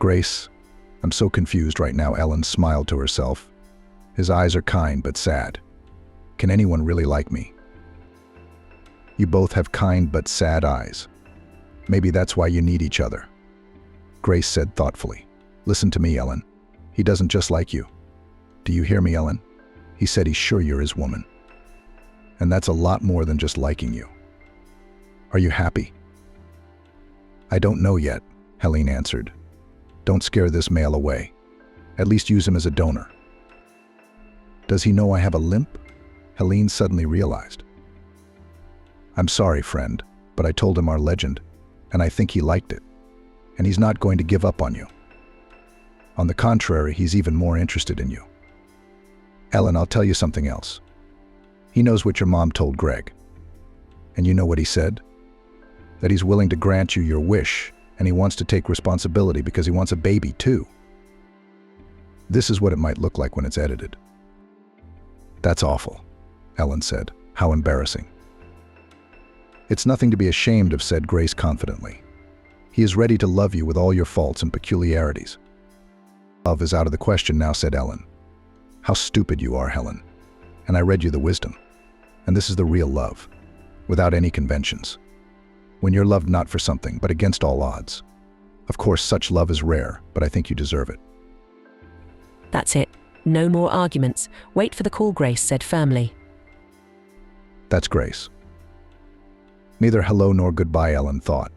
"Grace, I'm so confused right now," Ellen smiled to herself. "His eyes are kind but sad. Can anyone really like me?" "You both have kind but sad eyes. Maybe that's why you need each other," Grace said thoughtfully. "Listen to me, Ellen. He doesn't just like you. Do you hear me, Ellen? He said he's sure you're his woman. And that's a lot more than just liking you. Are you happy?" "I don't know yet," Helene answered. "Don't scare this male away. At least use him as a donor." "Does he know I have a limp?" Helene suddenly realized. "I'm sorry, friend, but I told him our legend, and I think he liked it. And he's not going to give up on you. On the contrary, he's even more interested in you. Ellen, I'll tell you something else. He knows what your mom told Greg. And you know what he said? That he's willing to grant you your wish, and he wants to take responsibility because he wants a baby too. This is what it might look like when it's edited." "That's awful," Ellen said. "How embarrassing." "It's nothing to be ashamed of," said Grace confidently. "He is ready to love you with all your faults and peculiarities." "Love is out of the question now," said Ellen. "How stupid you are, Helen. And I read you the wisdom. And this is the real love, without any conventions. When you're loved not for something, but against all odds. Of course, such love is rare, but I think you deserve it." "That's it. No more arguments. Wait for the call," Grace said firmly. That's Grace. Neither hello nor goodbye, Ellen thought.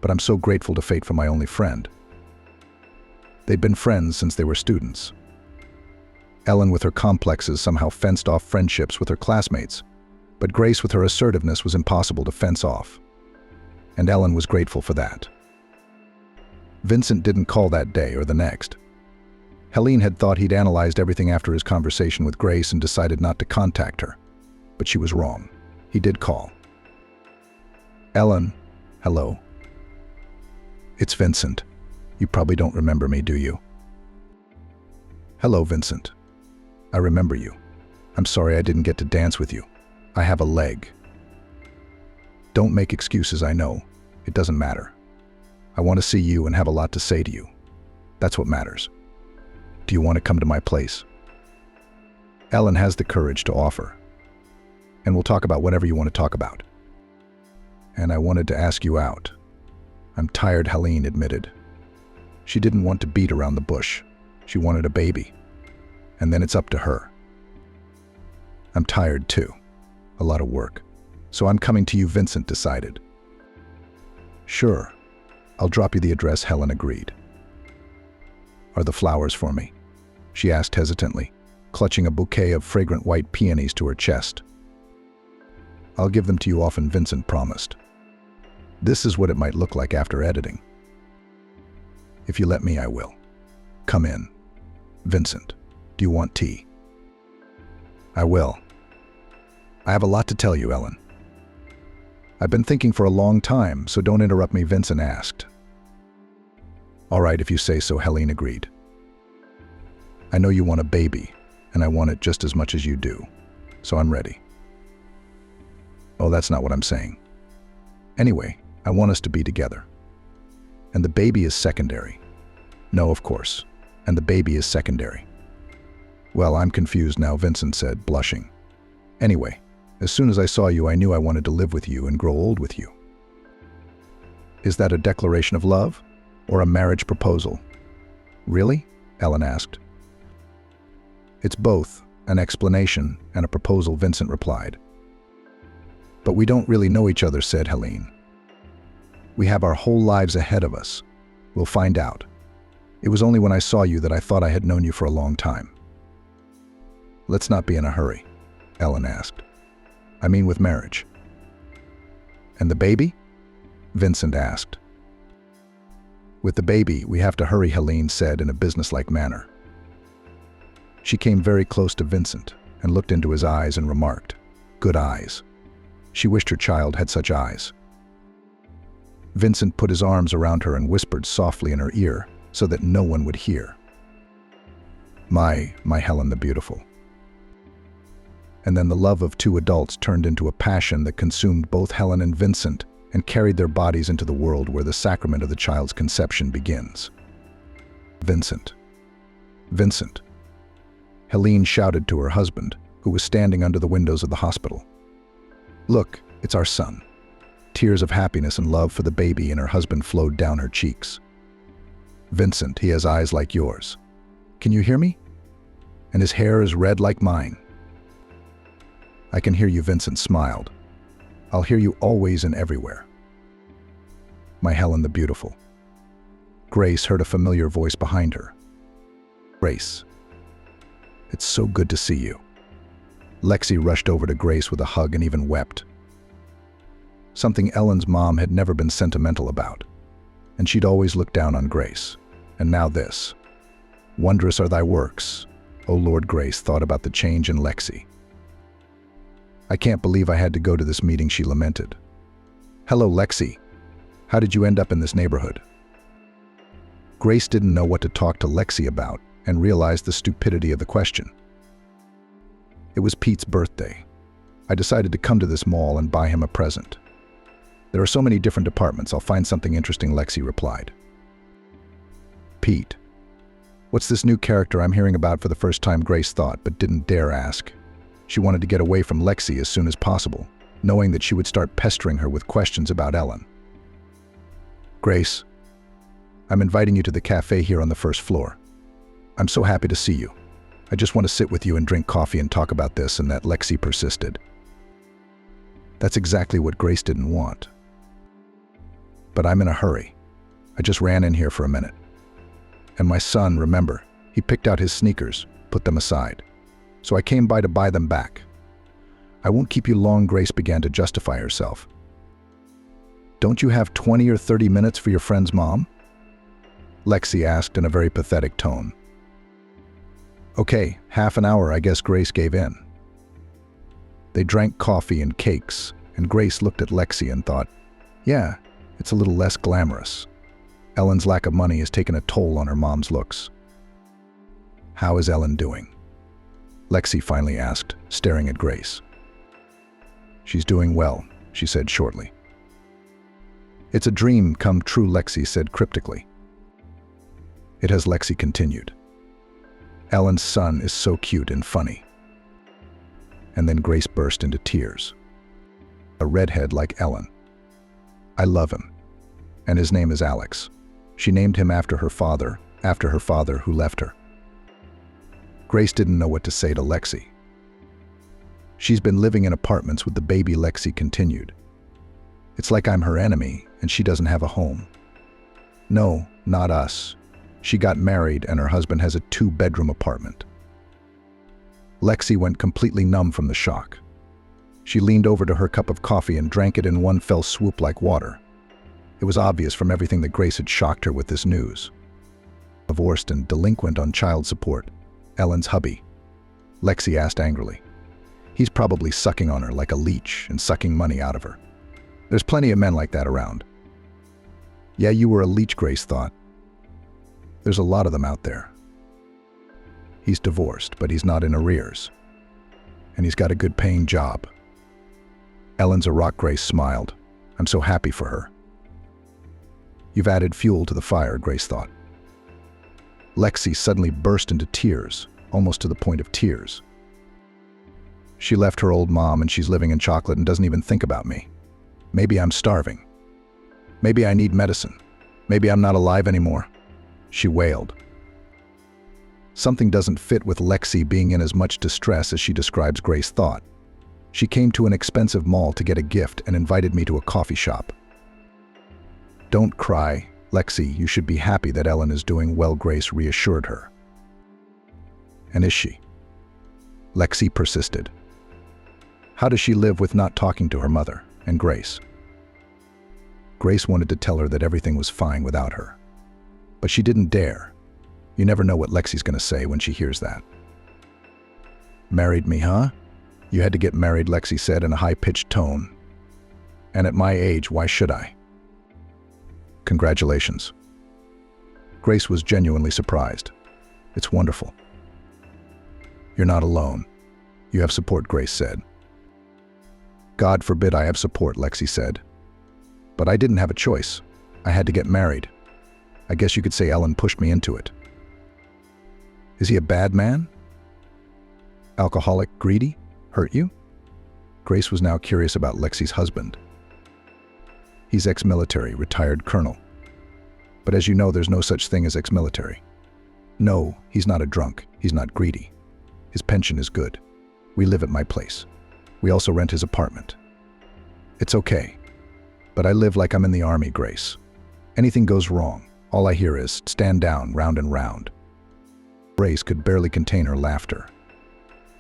But I'm so grateful to fate for my only friend. They'd been friends since they were students. Ellen, with her complexes, somehow fenced off friendships with her classmates, but Grace, with her assertiveness, was impossible to fence off. And Ellen was grateful for that. Vincent didn't call that day or the next. Helene had thought he'd analyzed everything after his conversation with Grace and decided not to contact her. But she was wrong. He did call. "Ellen, hello. It's Vincent. You probably don't remember me, do you?" "Hello, Vincent. I remember you. I'm sorry I didn't get to dance with you. I have a leg." "Don't make excuses, I know. It doesn't matter. I want to see you and have a lot to say to you. That's what matters. Do you want to come to my place?" Ellen has the courage to offer. "And we'll talk about whatever you want to talk about." "And I wanted to ask you out." "I'm tired," Helene admitted. She didn't want to beat around the bush. She wanted a baby. And then it's up to her. "I'm tired too. A lot of work. So I'm coming to you," Vincent decided. "Sure. I'll drop you the address," Helen agreed. "Are the flowers for me?" she asked hesitantly, clutching a bouquet of fragrant white peonies to her chest. "I'll give them to you often," Vincent promised. "This is what it might look like after editing." "If you let me, I will. Come in. Vincent, do you want tea?" "I will. I have a lot to tell you, Ellen." "I've been thinking for a long time, so don't interrupt me," Vincent asked. "All right, if you say so," Helene agreed. "I know you want a baby, and I want it just as much as you do, so I'm ready." "Oh, that's not what I'm saying. Anyway, I want us to be together. And the baby is secondary." "No, of course. And the baby is secondary." "Well, I'm confused now," Vincent said, blushing. "Anyway, as soon as I saw you, I knew I wanted to live with you and grow old with you." "Is that a declaration of love? Or a marriage proposal?" "Really?" Ellen asked. "It's both an explanation and a proposal," Vincent replied. "But we don't really know each other," said Helene. "We have our whole lives ahead of us. We'll find out. It was only when I saw you that I thought I had known you for a long time." "Let's not be in a hurry," Ellen asked. "I mean with marriage." "And the baby?" Vincent asked. "With the baby, we have to hurry," Helene said in a businesslike manner. She came very close to Vincent and looked into his eyes and remarked, "Good eyes." She wished her child had such eyes. Vincent put his arms around her and whispered softly in her ear so that no one would hear. My Helen the beautiful. And then the love of two adults turned into a passion that consumed both Helen and Vincent and carried their bodies into the world where the sacrament of the child's conception begins. Vincent. Vincent. Helene shouted to her husband, who was standing under the windows of the hospital. Look, it's our son. Tears of happiness and love for the baby and her husband flowed down her cheeks. Vincent, he has eyes like yours. Can you hear me? And his hair is red like mine. I can hear you, Vincent smiled. I'll hear you always and everywhere. My Helen the beautiful. Grace heard a familiar voice behind her. Grace. It's so good to see you. Lexi rushed over to Grace with a hug and even wept. Something Ellen's mom had never been sentimental about, and she'd always looked down on Grace. And now this. Wondrous are thy works, O Lord. Grace thought about the change in Lexi. I can't believe I had to go to this meeting, she lamented. Hello, Lexi. How did you end up in this neighborhood? Grace didn't know what to talk to Lexi about and realized the stupidity of the question. It was Pete's birthday. I decided to come to this mall and buy him a present. There are so many different departments, I'll find something interesting, Lexi replied. Pete. What's this new character I'm hearing about for the first time? Grace thought, but didn't dare ask. She wanted to get away from Lexi as soon as possible, knowing that she would start pestering her with questions about Ellen. Grace, I'm inviting you to the cafe here on the first floor. I'm so happy to see you. I just want to sit with you and drink coffee and talk about this and that. Lexi persisted. That's exactly what Grace didn't want. But I'm in a hurry. I just ran in here for a minute. And my son, remember, he picked out his sneakers, put them aside. So I came by to buy them back. I won't keep you long. Grace began to justify herself. Don't you have 20 or 30 minutes for your friend's mom? Lexi asked in a very pathetic tone. Okay, half an hour, I guess. Grace gave in. They drank coffee and cakes, and Grace looked at Lexi and thought, yeah, it's a little less glamorous. Ellen's lack of money has taken a toll on her mom's looks. How is Ellen doing? Lexi finally asked, staring at Grace. She's doing well, she said shortly. It's a dream come true, Lexi said cryptically. It has. Lexi continued. Ellen's son is so cute and funny. And then Grace burst into tears. A redhead like Ellen. I love him. And his name is Alex. She named him after her father who left her. Grace didn't know what to say to Lexi. She's been living in apartments with the baby, Lexi continued. It's like I'm her enemy and she doesn't have a home. No, not us. She got married and her husband has a 2-bedroom apartment. Lexi went completely numb from the shock. She leaned over to her cup of coffee and drank it in one fell swoop like water. It was obvious from everything that Grace had shocked her with this news. Divorced and delinquent on child support. Ellen's hubby. Lexi asked angrily. He's probably sucking on her like a leech and sucking money out of her. There's plenty of men like that around. Yeah, you were a leech, Grace thought. There's a lot of them out there. He's divorced, but he's not in arrears. And he's got a good paying job. Ellen's a rock. Grace smiled. I'm so happy for her. You've added fuel to the fire, Grace thought. Lexi suddenly burst into tears, almost to the point of tears. She left her old mom and she's living in chocolate and doesn't even think about me. Maybe I'm starving. Maybe I need medicine. Maybe I'm not alive anymore. She wailed. Something doesn't fit with Lexi being in as much distress as she describes, Grace thought. She came to an expensive mall to get a gift and invited me to a coffee shop. Don't cry, Lexi, you should be happy that Ellen is doing well, Grace reassured her. And is she? Lexi persisted. How does she live with not talking to her mother and Grace? Grace wanted to tell her that everything was fine without her. But she didn't dare. You never know what Lexi's going to say when she hears that. Married me, huh? You had to get married, Lexi said in a high-pitched tone. And at my age, why should I? Congratulations. Grace was genuinely surprised. It's wonderful. You're not alone. You have support, Grace said. God forbid I have support, Lexi said. But I didn't have a choice. I had to get married. I guess you could say Ellen pushed me into it. Is he a bad man? Alcoholic, greedy? Hurt you? Grace was now curious about Lexi's husband. He's ex-military, retired colonel. But as you know, there's no such thing as ex-military. No, he's not a drunk. He's not greedy. His pension is good. We live at my place. We also rent his apartment. It's okay. But I live like I'm in the army, Grace. Anything goes wrong, all I hear is, stand down, round and round. Grace could barely contain her laughter.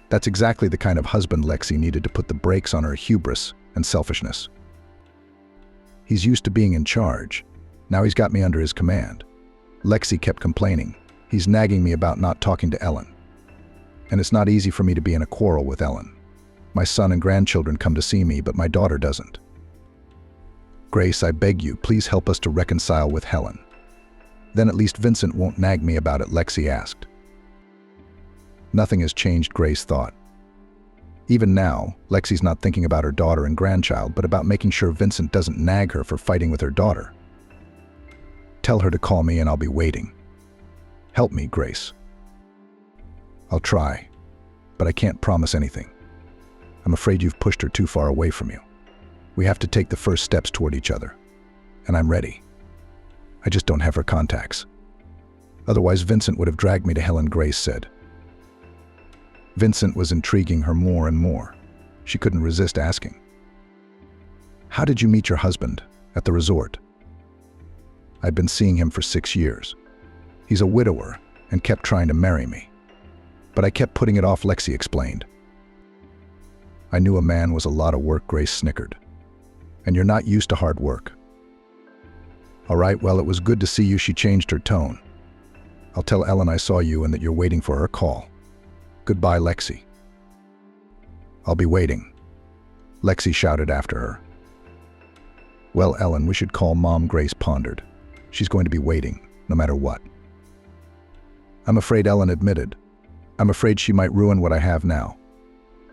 That's exactly the kind of husband Lexi needed to put the brakes on her hubris and selfishness. He's used to being in charge. Now he's got me under his command. Lexi kept complaining. He's nagging me about not talking to Ellen. And it's not easy for me to be in a quarrel with Ellen. My son and grandchildren come to see me, but my daughter doesn't. Grace, I beg you, please help us to reconcile with Helen. Then at least Vincent won't nag me about it, Lexi asked. Nothing has changed, Grace thought. Even now, Lexi's not thinking about her daughter and grandchild, but about making sure Vincent doesn't nag her for fighting with her daughter. Tell her to call me and I'll be waiting. Help me, Grace. I'll try, but I can't promise anything. I'm afraid you've pushed her too far away from you. We have to take the first steps toward each other, and I'm ready. I just don't have her contacts. Otherwise, Vincent would have dragged me to Helen, Grace said. Vincent was intriguing her more and more. She couldn't resist asking. How did you meet your husband? At the resort. I'd been seeing him for 6 years. He's a widower and kept trying to marry me. But I kept putting it off, Lexi explained. I knew a man was a lot of work, Grace snickered. And you're not used to hard work. All right, well, it was good to see you, she changed her tone. I'll tell Ellen I saw you and that you're waiting for her call. Goodbye, Lexi. I'll be waiting, Lexi shouted after her. Well, Ellen, we should call Mom, Grace pondered. She's going to be waiting, no matter what. I'm afraid, Ellen admitted. I'm afraid she might ruin what I have now.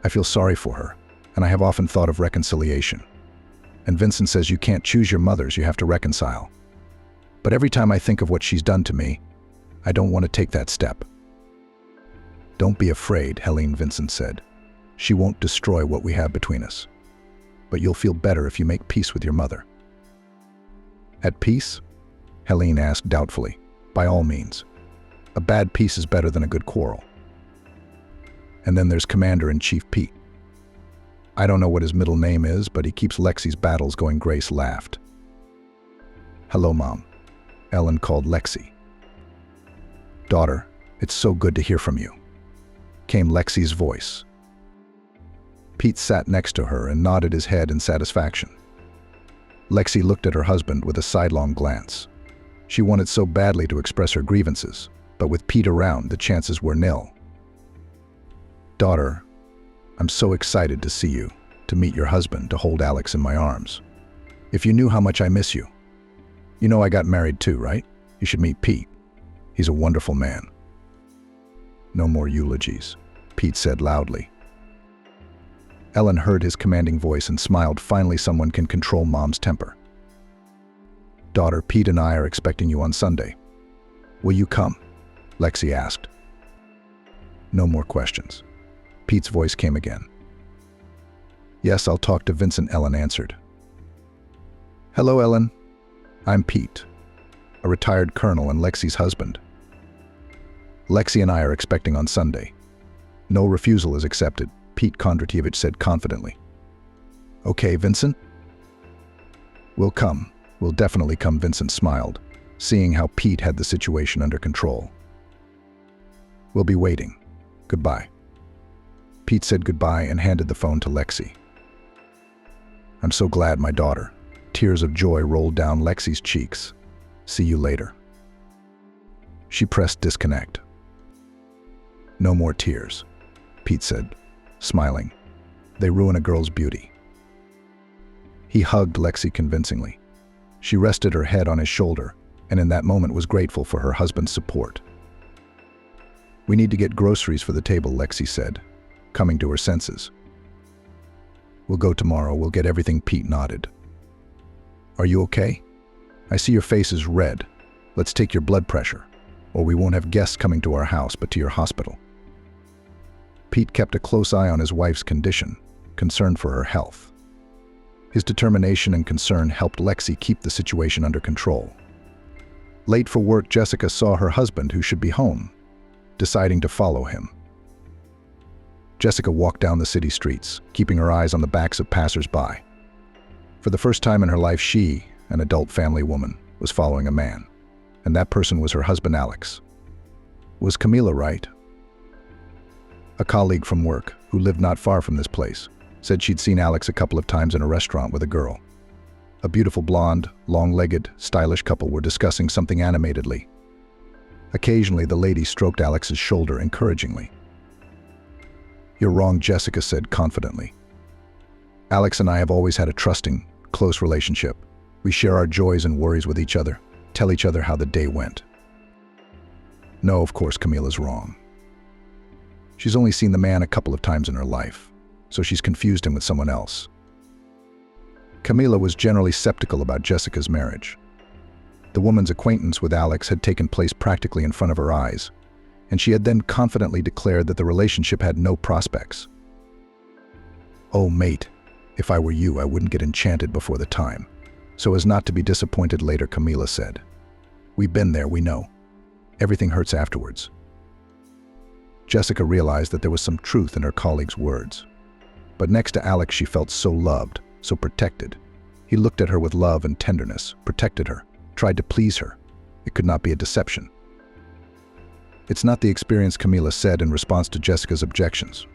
I feel sorry for her, and I have often thought of reconciliation. And Vincent says you can't choose your mothers, you have to reconcile. But every time I think of what she's done to me, I don't want to take that step. Don't be afraid, Helene, Vincent said. She won't destroy what we have between us. But you'll feel better if you make peace with your mother. At peace? Helene asked doubtfully. By all means. A bad peace is better than a good quarrel. And then there's Commander-in-Chief Pete. I don't know what his middle name is, but he keeps Lexi's battles going, Grace laughed. Hello, Mom. Ellen called Lexi. Daughter, it's so good to hear from you, came Lexi's voice. Pete sat next to her and nodded his head in satisfaction. Lexi looked at her husband with a sidelong glance. She wanted so badly to express her grievances, but with Pete around, the chances were nil. Daughter, I'm so excited to see you, to meet your husband, to hold Alex in my arms. If you knew how much I miss you. You know I got married too, right? You should meet Pete. He's a wonderful man. No more eulogies, Pete said loudly. Ellen heard his commanding voice and smiled. Finally, someone can control Mom's temper. Daughter, Pete and I are expecting you on Sunday. Will you come? Lexi asked. No more questions. Pete's voice came again. Yes, I'll talk to Vincent, Ellen answered. Hello, Ellen. I'm Pete, a retired colonel and Lexi's husband. Lexi and I are expecting on Sunday. No refusal is accepted, Pete Kondratievich said confidently. Okay, Vincent? We'll come. We'll definitely come, Vincent smiled, seeing how Pete had the situation under control. We'll be waiting. Goodbye. Pete said goodbye and handed the phone to Lexi. I'm so glad, my daughter. Tears of joy rolled down Lexi's cheeks. See you later. She pressed disconnect. No more tears, Pete said, smiling. They ruin a girl's beauty. He hugged Lexi convincingly. She rested her head on his shoulder, and in that moment was grateful for her husband's support. "We need to get groceries for the table," Lexi said, coming to her senses. "We'll go tomorrow. We'll get everything," Pete nodded. "Are you okay? I see your face is red. Let's take your blood pressure, or we won't have guests coming to our house but to your hospital." Pete kept a close eye on his wife's condition, concerned for her health. His determination and concern helped Lexi keep the situation under control. Late for work, Jessica saw her husband, who should be home, deciding to follow him. Jessica walked down the city streets, keeping her eyes on the backs of passers-by. For the first time in her life, she, an adult family woman, was following a man, and that person was her husband, Alex. Was Camila right? A colleague from work, who lived not far from this place, said she'd seen Alex a couple of times in a restaurant with a girl. A beautiful blonde, long-legged, stylish couple were discussing something animatedly. Occasionally, the lady stroked Alex's shoulder encouragingly. "You're wrong," Jessica said confidently. "Alex and I have always had a trusting, close relationship. We share our joys and worries with each other, tell each other how the day went." No, of course, Camila's wrong. She's only seen the man a couple of times in her life, so she's confused him with someone else. Camila was generally skeptical about Jessica's marriage. The woman's acquaintance with Alex had taken place practically in front of her eyes, and she had then confidently declared that the relationship had no prospects. "Oh, mate, if I were you, I wouldn't get enchanted before the time, so as not to be disappointed later," Camila said. "We've been there, we know. Everything hurts afterwards." Jessica realized that there was some truth in her colleague's words. But next to Alex, she felt so loved, so protected. He looked at her with love and tenderness, protected her, tried to please her. It could not be a deception. "It's not the experience," Camila said in response to Jessica's objections.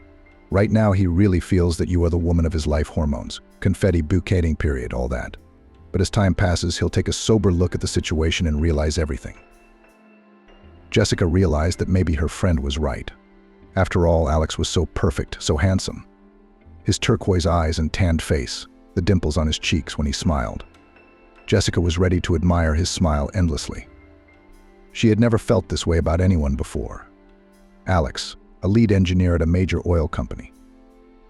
"Right now, he really feels that you are the woman of his life, hormones, confetti, bouqueting, period, all that. But as time passes, he'll take a sober look at the situation and realize everything." Jessica realized that maybe her friend was right. After all, Alex was so perfect, so handsome. His turquoise eyes and tanned face, the dimples on his cheeks when he smiled. Jessica was ready to admire his smile endlessly. She had never felt this way about anyone before. Alex, a lead engineer at a major oil company.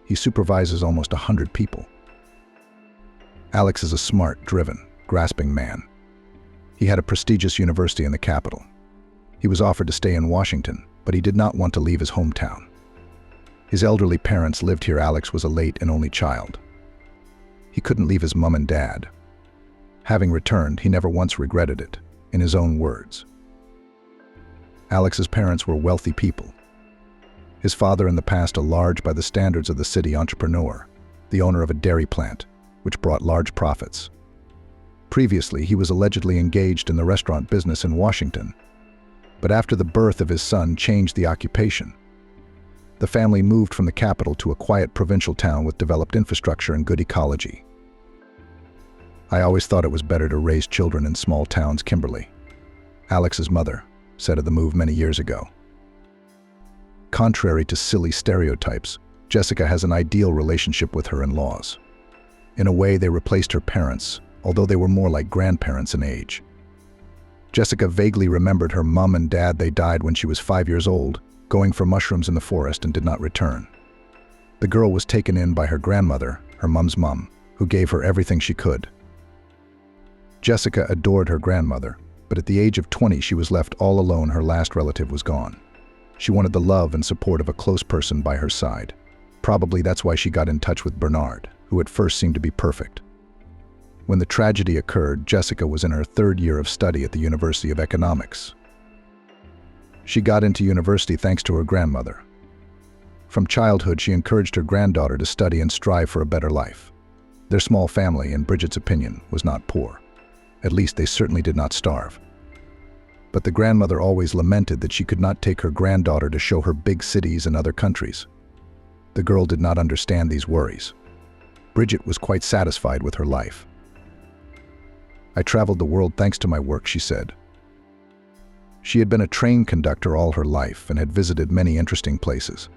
He supervises almost 100 people. Alex is a smart, driven, grasping man. He had a prestigious university in the capital. He was offered to stay in Washington, but he did not want to leave his hometown. His elderly parents lived here. Alex was a late and only child. He couldn't leave his mom and dad. Having returned, he never once regretted it, in his own words. Alex's parents were wealthy people. His father, in the past a large by the standards of the city entrepreneur, the owner of a dairy plant, which brought large profits. Previously, he was allegedly engaged in the restaurant business in Washington, but after the birth of his son changed the occupation. The family moved from the capital to a quiet provincial town with developed infrastructure and good ecology. "I always thought it was better to raise children in small towns," Kimberly, Alex's mother, said of the move many years ago. Contrary to silly stereotypes, Jessica has an ideal relationship with her in-laws. In a way, they replaced her parents, although they were more like grandparents in age. Jessica vaguely remembered her mom and dad. They died when she was 5 years old, going for mushrooms in the forest, and did not return. The girl was taken in by her grandmother, her mom's mom, who gave her everything she could. Jessica adored her grandmother, but at the age of 20 she was left all alone. Her last relative was gone. She wanted the love and support of a close person by her side. Probably that's why she got in touch with Bernard, who at first seemed to be perfect. When the tragedy occurred, Jessica was in her 3rd year of study at the University of Economics. She got into university thanks to her grandmother. From childhood, she encouraged her granddaughter to study and strive for a better life. Their small family, in Bridget's opinion, was not poor. At least they certainly did not starve. But the grandmother always lamented that she could not take her granddaughter to show her big cities and other countries. The girl did not understand these worries. Bridget was quite satisfied with her life. "I traveled the world thanks to my work," she said. She had been a train conductor all her life and had visited many interesting places.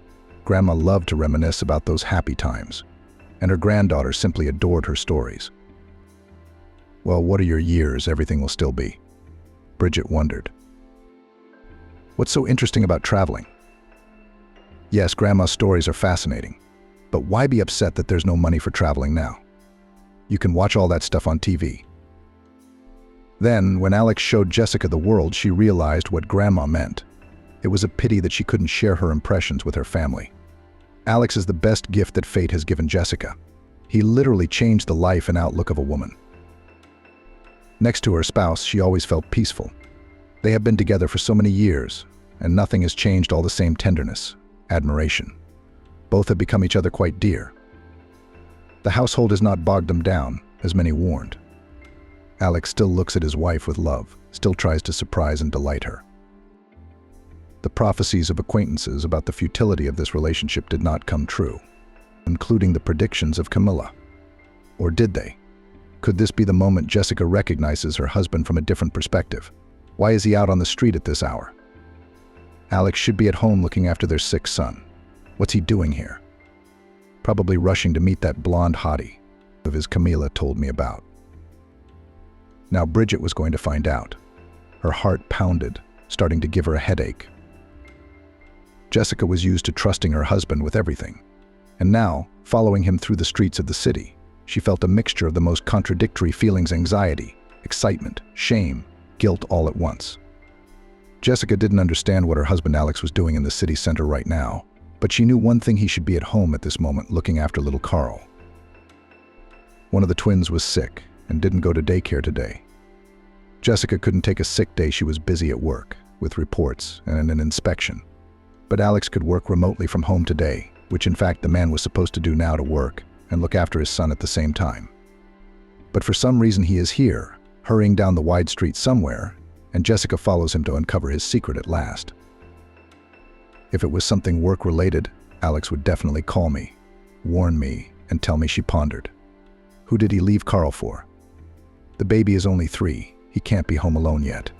Grandma loved to reminisce about those happy times, and her granddaughter simply adored her stories. Well, what are your years? Everything will still be. Bridget wondered. What's so interesting about traveling? Yes, Grandma's stories are fascinating, but why be upset that there's no money for traveling now? You can watch all that stuff on TV. Then, when Alex showed Jessica the world, she realized what Grandma meant. It was a pity that she couldn't share her impressions with her family. Alex is the best gift that fate has given Jessica. He literally changed the life and outlook of a woman. Next to her spouse, she always felt peaceful. They have been together for so many years, and nothing has changed all the same tenderness, admiration. Both have become each other quite dear. The household has not bogged them down, as many warned. Alex still looks at his wife with love, still tries to surprise and delight her. The prophecies of acquaintances about the futility of this relationship did not come true, including the predictions of Camilla. Or did they? Could this be the moment Jessica recognizes her husband from a different perspective? Why is he out on the street at this hour? Alex should be at home looking after their sick son. What's he doing here? Probably rushing to meet that blonde hottie of his Camilla told me about. Now Bridget was going to find out. Her heart pounded, starting to give her a headache. Jessica was used to trusting her husband with everything, and now, following him through the streets of the city, she felt a mixture of the most contradictory feelings: anxiety, excitement, shame, guilt all at once. Jessica didn't understand what her husband Alex was doing in the city center right now, but she knew one thing: he should be at home at this moment looking after little Carl. One of the twins was sick and didn't go to daycare today. Jessica couldn't take a sick day. She was busy at work, with reports and an inspection. But Alex could work remotely from home today, which in fact the man was supposed to do now, to work and look after his son at the same time. But for some reason he is here, hurrying down the wide street somewhere, and Jessica follows him to uncover his secret at last. If it was something work-related, Alex would definitely call me, warn me, and tell me, she pondered. Who did he leave Carl for? The baby is only 3. He can't be home alone yet.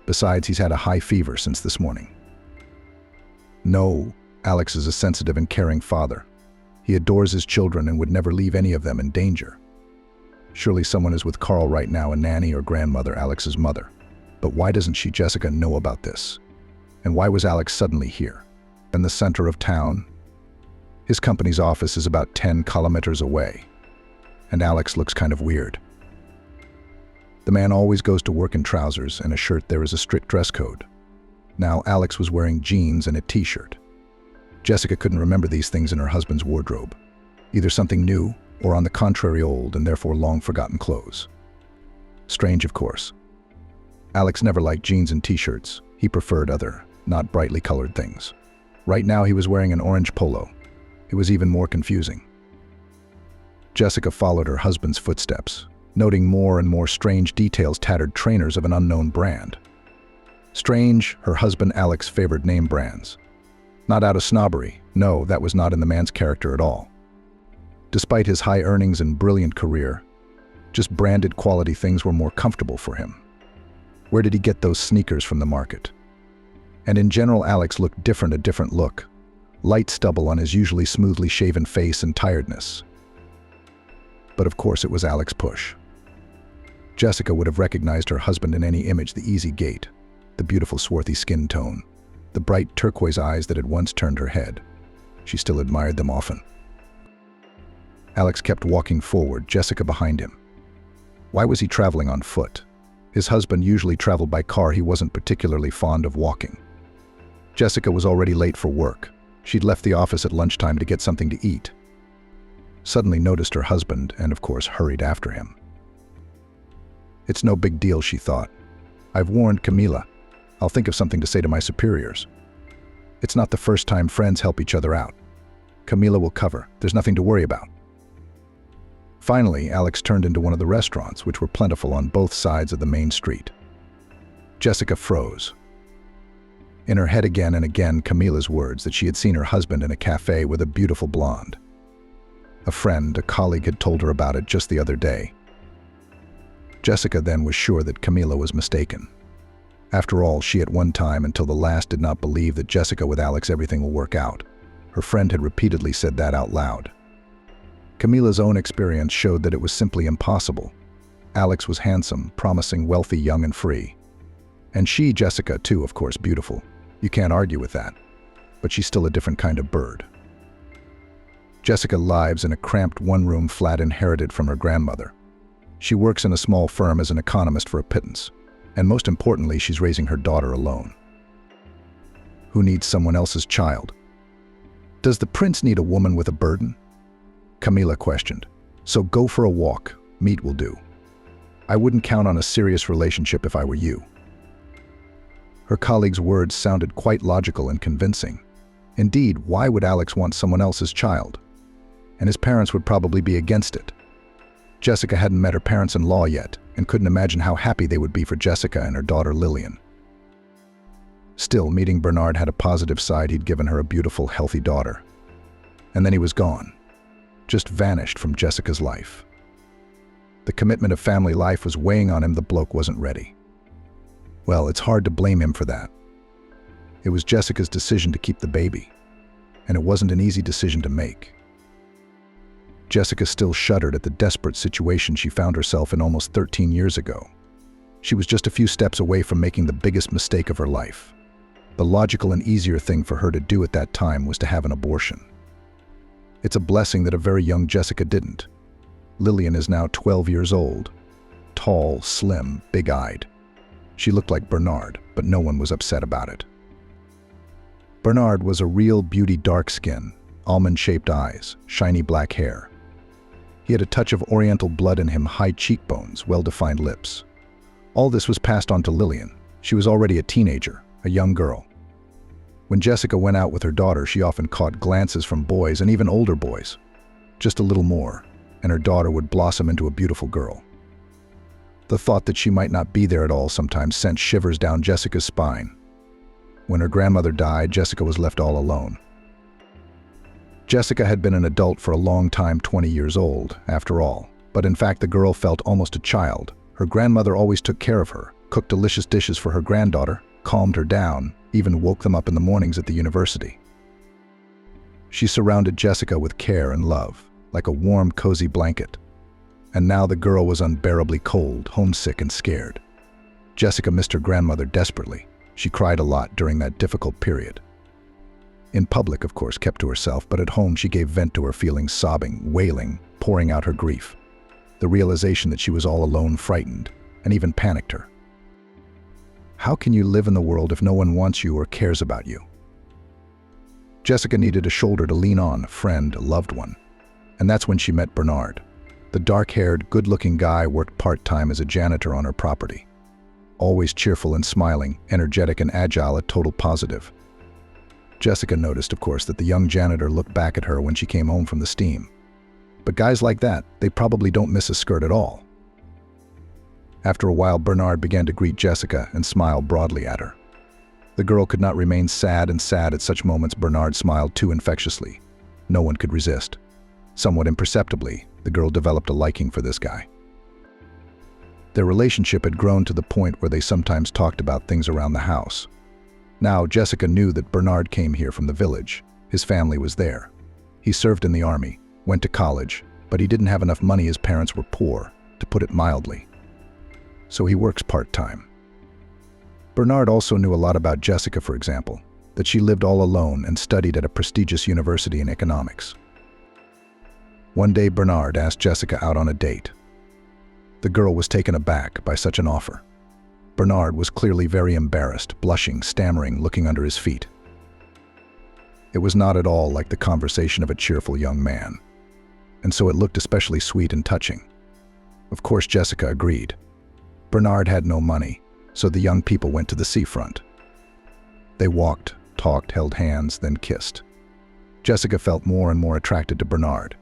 Besides, he's had a high fever since this morning. No, Alex is a sensitive and caring father. He adores his children and would never leave any of them in danger. Surely someone is with Carl right now, a nanny or grandmother, Alex's mother. But why doesn't she, Jessica, know about this? And why was Alex suddenly here, in the center of town? His company's office is about 10 kilometers away, and Alex looks kind of weird. The man always goes to work in trousers and a shirt. There is a strict dress code. Now Alex was wearing jeans and a t-shirt. Jessica couldn't remember these things in her husband's wardrobe. Either something new, or on the contrary old and therefore long forgotten clothes. Strange, of course. Alex never liked jeans and t-shirts. He preferred other, not brightly colored things. Right now he was wearing an orange polo. It was even more confusing. Jessica followed her husband's footsteps, noting more and more strange details: tattered trainers of an unknown brand. Strange, her husband Alex favored name brands. Not out of snobbery, no, that was not in the man's character at all. Despite his high earnings and brilliant career, just branded quality things were more comfortable for him. Where did he get those sneakers from the market? And in general, Alex looked different, a different look. Light stubble on his usually smoothly shaven face and tiredness. But of course it was Alex Push. Jessica would have recognized her husband in any image: the easy gait, the beautiful swarthy skin tone, the bright turquoise eyes that had once turned her head. She still admired them often. Alex kept walking forward, Jessica behind him. Why was he traveling on foot? His husband usually traveled by car. He wasn't particularly fond of walking. Jessica was already late for work. She'd left the office at lunchtime to get something to eat. Suddenly noticed her husband and, of course, hurried after him. It's no big deal, she thought. I've warned Camilla. I'll think of something to say to my superiors. It's not the first time friends help each other out. Camilla will cover. There's nothing to worry about. Finally, Alex turned into one of the restaurants, which were plentiful on both sides of the main street. Jessica froze. In her head again and again Camilla's words that she had seen her husband in a cafe with a beautiful blonde. A friend, a colleague, had told her about it just the other day. Jessica then was sure that Camilla was mistaken. After all, she at one time until the last did not believe that Jessica with Alex everything will work out. Her friend had repeatedly said that out loud. Camilla's own experience showed that it was simply impossible. Alex was handsome, promising, wealthy, young and free. And she, Jessica, too, of course, beautiful. You can't argue with that. But she's still a different kind of bird. Jessica lives in a cramped one-room flat inherited from her grandmother. She works in a small firm as an economist for a pittance. And most importantly, she's raising her daughter alone. Who needs someone else's child? Does the prince need a woman with a burden? Camila questioned. So go for a walk. Meat will do. I wouldn't count on a serious relationship if I were you. Her colleague's words sounded quite logical and convincing. Indeed, why would Alex want someone else's child? And his parents would probably be against it. Jessica hadn't met her parents-in-law yet and couldn't imagine how happy they would be for Jessica and her daughter Lillian. Still, meeting Bernard had a positive side. He'd given her a beautiful, healthy daughter. And then he was gone. Just vanished from Jessica's life. The commitment of family life was weighing on him. The bloke wasn't ready. Well, it's hard to blame him for that. It was Jessica's decision to keep the baby, and it wasn't an easy decision to make. Jessica still shuddered at the desperate situation she found herself in almost 13 years ago. She was just a few steps away from making the biggest mistake of her life. The logical and easier thing for her to do at that time was to have an abortion. It's a blessing that a very young Jessica didn't. Lillian is now 12 years old. Tall, slim, big-eyed. She looked like Bernard, but no one was upset about it. Bernard was a real beauty, dark skin, almond-shaped eyes, shiny black hair. He had a touch of Oriental blood in him, high cheekbones, well-defined lips. All this was passed on to Lillian. She was already a teenager, a young girl. When Jessica went out with her daughter, she often caught glances from boys and even older boys. Just a little more, and her daughter would blossom into a beautiful girl. The thought that she might not be there at all sometimes sent shivers down Jessica's spine. When her grandmother died, Jessica was left all alone. Jessica had been an adult for a long time, 20 years old, after all. But in fact, the girl felt almost a child. Her grandmother always took care of her, cooked delicious dishes for her granddaughter, calmed her down, even woke them up in the mornings at the university. She surrounded Jessica with care and love, like a warm, cozy blanket. And now the girl was unbearably cold, homesick, and scared. Jessica missed her grandmother desperately. She cried a lot during that difficult period. In public, of course, kept to herself, but at home she gave vent to her feelings, sobbing, wailing, pouring out her grief. The realization that she was all alone frightened, and even panicked her. How can you live in the world if no one wants you or cares about you? Jessica needed a shoulder to lean on, a friend, a loved one. And that's when she met Bernard. The dark-haired, good-looking guy worked part-time as a janitor on her property. Always cheerful and smiling, energetic and agile, a total positive. Jessica noticed, of course, that the young janitor looked back at her when she came home from the steam. But guys like that, they probably don't miss a skirt at all. After a while, Bernard began to greet Jessica and smile broadly at her. The girl could not remain sad, and sad at such moments Bernard smiled too infectiously. No one could resist. Somewhat imperceptibly, the girl developed a liking for this guy. Their relationship had grown to the point where they sometimes talked about things around the house. Now, Jessica knew that Bernard came here from the village. His family was there. He served in the army, went to college, but he didn't have enough money. His parents were poor, to put it mildly. So he works part-time. Bernard also knew a lot about Jessica, for example, that she lived all alone and studied at a prestigious university in economics. One day, Bernard asked Jessica out on a date. The girl was taken aback by such an offer. Bernard was clearly very embarrassed, blushing, stammering, looking under his feet. It was not at all like the conversation of a cheerful young man, and so it looked especially sweet and touching. Of course, Jessica agreed. Bernard had no money, so the young people went to the seafront. They walked, talked, held hands, then kissed. Jessica felt more and more attracted to Bernard.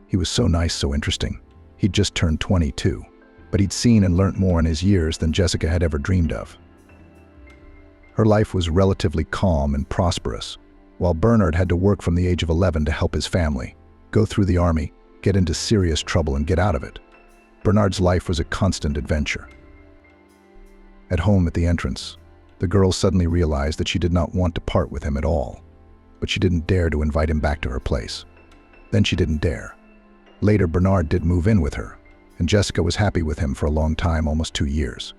He was so nice, so interesting. He'd just turned 22, but he'd seen and learnt more in his years than Jessica had ever dreamed of. Her life was relatively calm and prosperous, while Bernard had to work from the age of 11 to help his family, go through the army, get into serious trouble and get out of it. Bernard's life was a constant adventure. At home at the entrance, the girl suddenly realized that she did not want to part with him at all, but she didn't dare to invite him back to her place. Then she didn't dare. Later, Bernard did move in with her, and Jessica was happy with him for a long time, almost 2 years.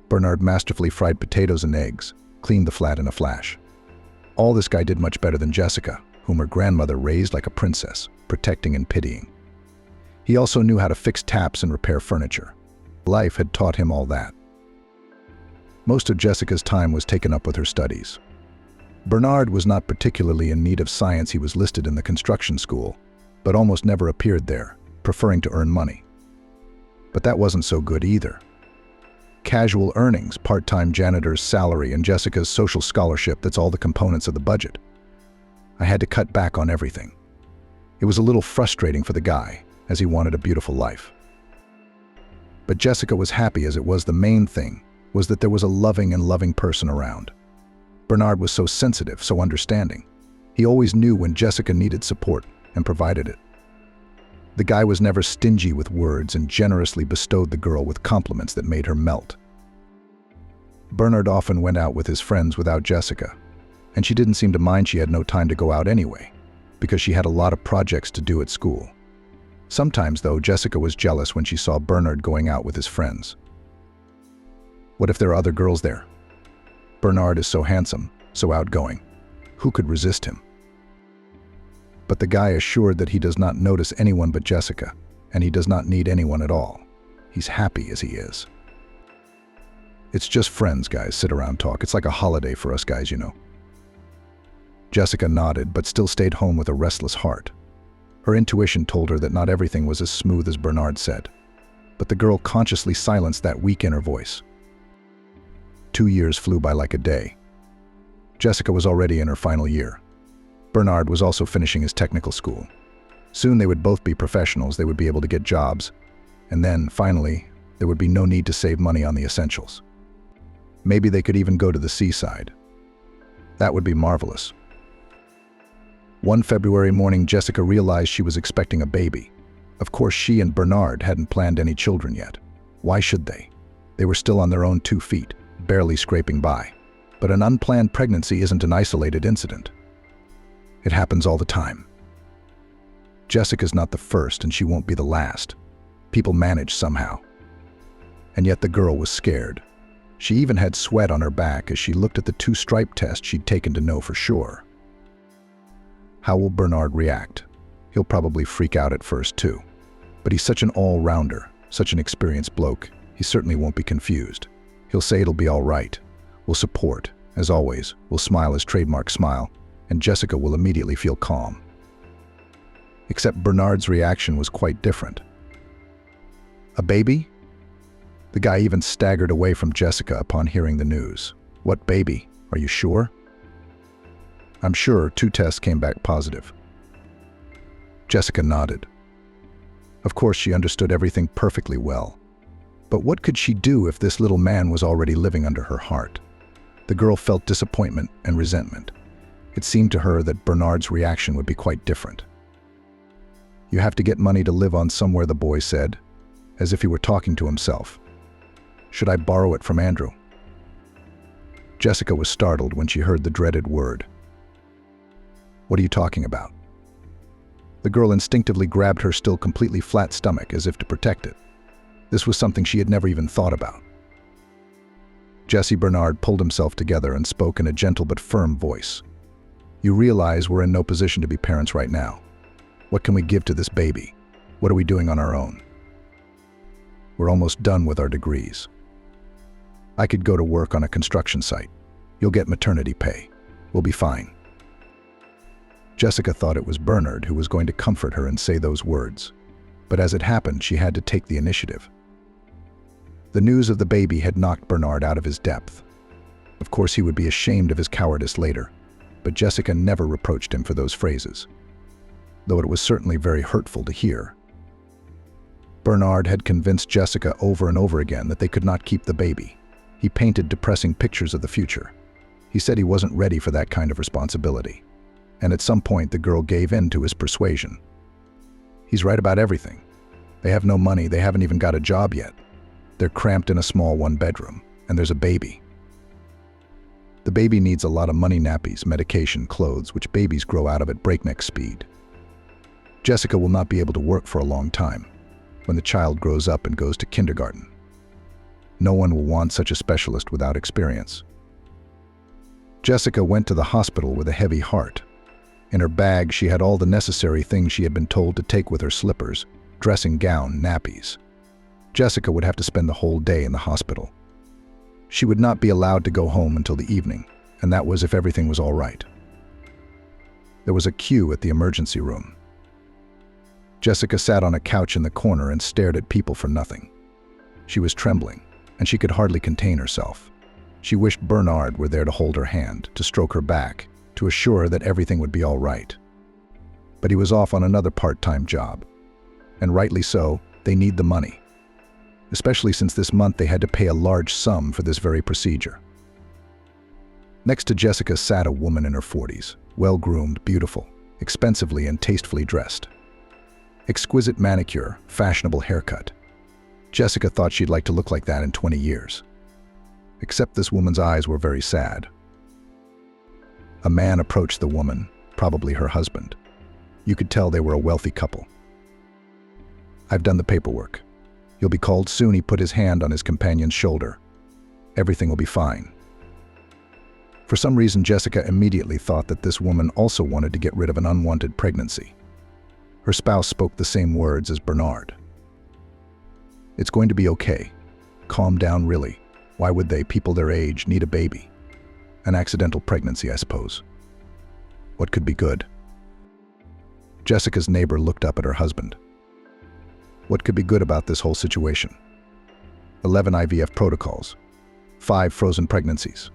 Bernard masterfully fried potatoes and eggs, cleaned the flat in a flash. All this guy did much better than Jessica, whom her grandmother raised like a princess, protecting and pitying. He also knew how to fix taps and repair furniture. Life had taught him all that. Most of Jessica's time was taken up with her studies. Bernard was not particularly in need of science. He was listed in the construction school, but almost never appeared there, preferring to earn money. But that wasn't so good either. Casual earnings, part-time janitor's salary, and Jessica's social scholarship, that's all the components of the budget. I had to cut back on everything. It was a little frustrating for the guy, as he wanted a beautiful life. But Jessica was happy, as it was the main thing, was that there was a loving person around. Bernard was so sensitive, so understanding. He always knew when Jessica needed support and provided it. The guy was never stingy with words and generously bestowed the girl with compliments that made her melt. Bernard often went out with his friends without Jessica, and she didn't seem to mind. She had no time to go out anyway, because she had a lot of projects to do at school. Sometimes, though, Jessica was jealous when she saw Bernard going out with his friends. What if there are other girls there? Bernard is so handsome, so outgoing. Who could resist him? But the guy assured that he does not notice anyone but Jessica, and he does not need anyone at all. He's happy as he is. It's just friends, guys, sit around, talk. It's like a holiday for us guys, you know. Jessica nodded, but still stayed home with a restless heart. Her intuition told her that not everything was as smooth as Bernard said, but the girl consciously silenced that weak inner voice. 2 years flew by like a day. Jessica was already in her final year. Bernard was also finishing his technical school. Soon they would both be professionals, they would be able to get jobs, and then, finally, there would be no need to save money on the essentials. Maybe they could even go to the seaside. That would be marvelous. One February morning, Jessica realized she was expecting a baby. Of course, she and Bernard hadn't planned any children yet. Why should they? They were still on their own 2 feet, barely scraping by. But an unplanned pregnancy isn't an isolated incident. It happens all the time. Jessica's not the first, and she won't be the last. People manage somehow. And yet the girl was scared. She even had sweat on her back as she looked at the 2-stripe test she'd taken to know for sure. How will Bernard react? He'll probably freak out at first too. But he's such an all-rounder, such an experienced bloke, he certainly won't be confused. He'll say it'll be all right. We'll support, as always. We'll smile his trademark smile, and Jessica will immediately feel calm. Except Bernard's reaction was quite different. A baby? The guy even staggered away from Jessica upon hearing the news. What baby? Are you sure? I'm sure. 2 tests came back positive. Jessica nodded. Of course, she understood everything perfectly well. But what could she do if this little man was already living under her heart? The girl felt disappointment and resentment. It seemed to her that Bernard's reaction would be quite different. You have to get money to live on somewhere, the boy said, as if he were talking to himself. Should I borrow it from Andrew? Jessica was startled when she heard the dreaded word. What are you talking about? The girl instinctively grabbed her still completely flat stomach as if to protect it. This was something she had never even thought about. Bernard pulled himself together and spoke in a gentle but firm voice. You realize we're in no position to be parents right now. What can we give to this baby? What are we doing on our own? We're almost done with our degrees. I could go to work on a construction site. You'll get maternity pay. We'll be fine. Jessica thought it was Bernard who was going to comfort her and say those words. But as it happened, she had to take the initiative. The news of the baby had knocked Bernard out of his depth. Of course, he would be ashamed of his cowardice later, but Jessica never reproached him for those phrases, though it was certainly very hurtful to hear. Bernard had convinced Jessica over and over again that they could not keep the baby. He painted depressing pictures of the future. He said he wasn't ready for that kind of responsibility. And at some point, the girl gave in to his persuasion. He's right about everything. They have no money, they haven't even got a job yet. They're cramped in a small 1-bedroom, and there's a baby. The baby needs a lot of money, nappies, medication, clothes, which babies grow out of at breakneck speed. Jessica will not be able to work for a long time. when the child grows up and goes to kindergarten. No one will want such a specialist without experience. Jessica went to the hospital with a heavy heart. In her bag, she had all the necessary things she had been told to take with her: slippers, dressing gown, nappies. Jessica would have to spend the whole day in the hospital. She would not be allowed to go home until the evening, and that was if everything was all right. There was a queue at the emergency room. Jessica sat on a couch in the corner and stared at people for nothing. She was trembling, and she could hardly contain herself. She wished Bernard were there to hold her hand, to stroke her back, to assure her that everything would be all right. But he was off on another part-time job. And rightly so, they need the money. Especially since this month they had to pay a large sum for this very procedure. Next to Jessica sat a woman in her 40s, well-groomed, beautiful, expensively and tastefully dressed. Exquisite manicure, fashionable haircut. Jessica thought she'd like to look like that in 20 years. Except this woman's eyes were very sad. A man approached the woman, probably her husband. You could tell they were a wealthy couple. "I've done the paperwork. You'll be called soon." He put his hand on his companion's shoulder. "Everything will be fine." For some reason, Jessica immediately thought that this woman also wanted to get rid of an unwanted pregnancy. Her spouse spoke the same words as Bernard. "It's going to be okay. Calm down, really. Why would they? People their age need a baby. An accidental pregnancy, I suppose. What could be good?" Jessica's neighbor looked up at her husband. What could be good about this whole situation? 11 IVF protocols. 5 frozen pregnancies.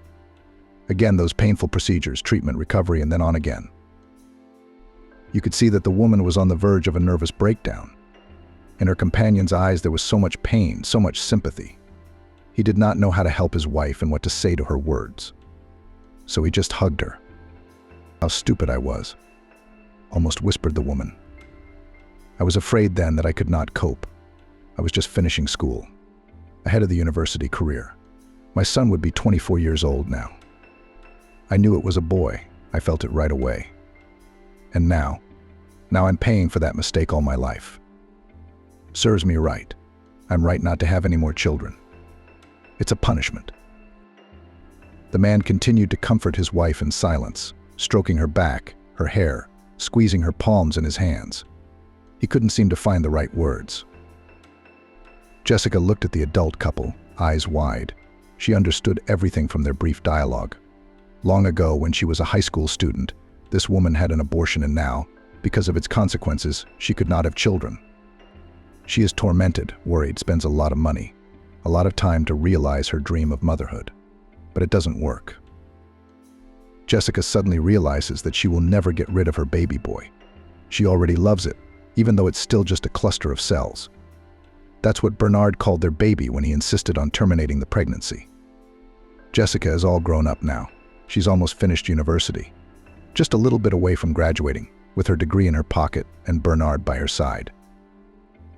Again, those painful procedures, treatment, recovery, and then on again. You could see that the woman was on the verge of a nervous breakdown. In her companion's eyes there was so much pain, so much sympathy. He did not know how to help his wife and what to say to her words. So he just hugged her. "How stupid I was," almost whispered the woman. "I was afraid then that I could not cope. I was just finishing school, ahead of the university career. My son would be 24 years old now. I knew it was a boy. I felt it right away. And now I'm paying for that mistake all my life. Serves me right. I'm right not to have any more children. It's a punishment." The man continued to comfort his wife in silence, stroking her back, her hair, squeezing her palms in his hands. He couldn't seem to find the right words. Jessica looked at the adult couple, eyes wide. She understood everything from their brief dialogue. Long ago, when she was a high school student, this woman had an abortion, and now, because of its consequences, she could not have children. She is tormented, worried, spends a lot of money, a lot of time to realize her dream of motherhood. But it doesn't work. Jessica suddenly realizes that she will never get rid of her baby boy. She already loves it, even though it's still just a cluster of cells. That's what Bernard called their baby when he insisted on terminating the pregnancy. Jessica is all grown up now. She's almost finished university. Just a little bit away from graduating, with her degree in her pocket and Bernard by her side.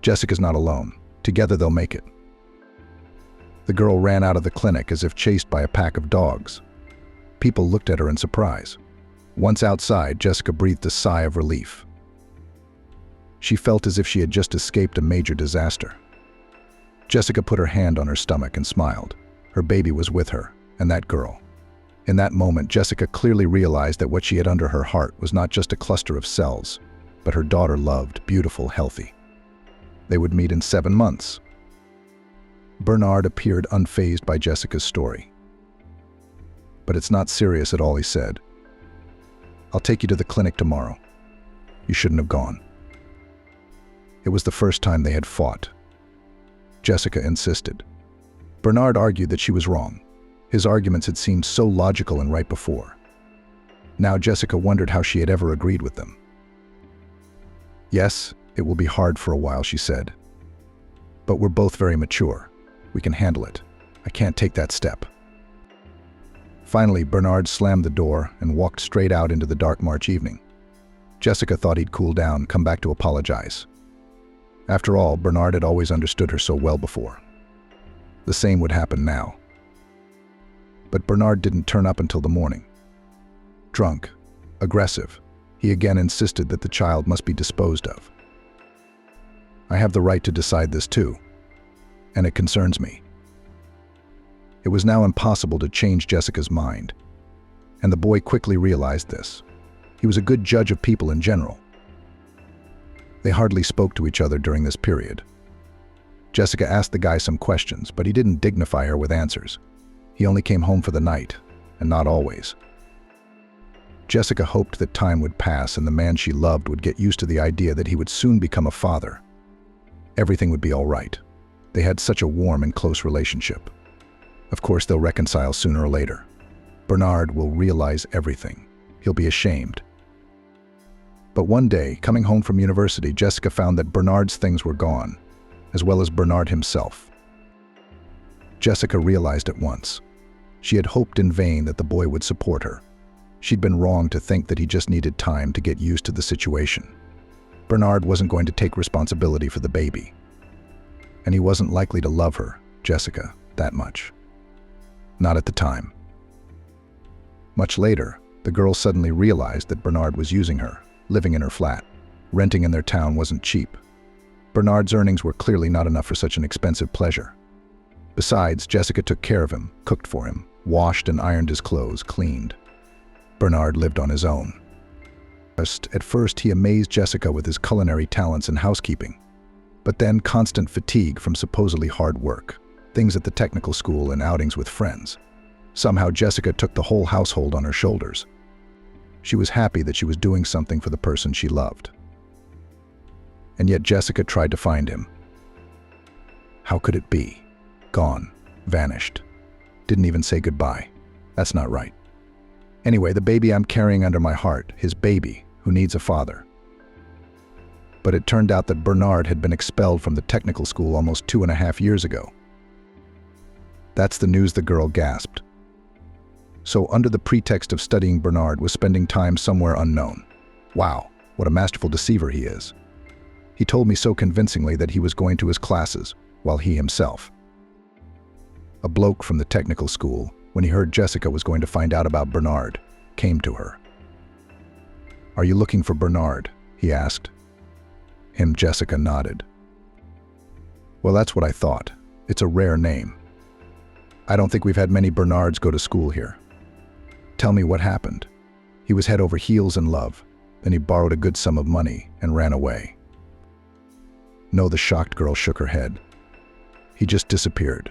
Jessica's not alone. Together they'll make it. The girl ran out of the clinic as if chased by a pack of dogs. People looked at her in surprise. Once outside, Jessica breathed a sigh of relief. She felt as if she had just escaped a major disaster. Jessica put her hand on her stomach and smiled. Her baby was with her, and that girl. In that moment, Jessica clearly realized that what she had under her heart was not just a cluster of cells, but her daughter, loved, beautiful, healthy. They would meet in 7 months. Bernard appeared unfazed by Jessica's story. "But it's not serious at all," he said. "I'll take you to the clinic tomorrow. You shouldn't have gone." It was the first time they had fought. Jessica insisted. Bernard argued that she was wrong. His arguments had seemed so logical and right before. Now Jessica wondered how she had ever agreed with them. "Yes, it will be hard for a while," she said. "But we're both very mature. We can handle it. I can't take that step." Finally, Bernard slammed the door and walked straight out into the dark March evening. Jessica thought he'd cool down, come back to apologize. After all, Bernard had always understood her so well before. The same would happen now. But Bernard didn't turn up until the morning. Drunk, aggressive, he again insisted that the child must be disposed of. I have the right to decide this too, and it concerns me. It was now impossible to change Jessica's mind, and the boy quickly realized this. He was a good judge of people in general. They hardly spoke to each other during this period. Jessica asked the guy some questions, but he didn't dignify her with answers. He only came home for the night, and not always. Jessica hoped that time would pass and the man she loved would get used to the idea that he would soon become a father. Everything would be all right. They had such a warm and close relationship. Of course, they'll reconcile sooner or later. Bernard will realize everything. He'll be ashamed. But one day, coming home from university, Jessica found that Bernard's things were gone, as well as Bernard himself. Jessica realized at once. She had hoped in vain that the boy would support her. She'd been wrong to think that he just needed time to get used to the situation. Bernard wasn't going to take responsibility for the baby. And he wasn't likely to love her, Jessica, that much. Not at the time. Much later, the girl suddenly realized that Bernard was using her, living in her flat. Renting in their town wasn't cheap. Bernard's earnings were clearly not enough for such an expensive pleasure. Besides, Jessica took care of him, cooked for him, washed and ironed his clothes, cleaned. Bernard lived on his own. At first, he amazed Jessica with his culinary talents and housekeeping. But then constant fatigue from supposedly hard work, things at the technical school and outings with friends. Somehow Jessica took the whole household on her shoulders. She was happy that she was doing something for the person she loved. And yet Jessica tried to find him. How could it be? Gone. Vanished. Didn't even say goodbye. That's not right. Anyway, the baby I'm carrying under my heart, his baby, who needs a father. But it turned out that Bernard had been expelled from the technical school almost 2.5 years ago. That's the news the girl gasped. So under the pretext of studying, Bernard was spending time somewhere unknown. Wow, what a masterful deceiver he is. He told me so convincingly that he was going to his classes, while he himself. A bloke from the technical school, when he heard Jessica was going to find out about Bernard, came to her. "Are you looking for Bernard?" he asked. Jessica nodded. "Well, that's what I thought. It's a rare name. I don't think we've had many Bernards go to school here. Tell me what happened." He was head over heels in love. Then he borrowed a good sum of money and ran away. No, the shocked girl shook her head. He just disappeared.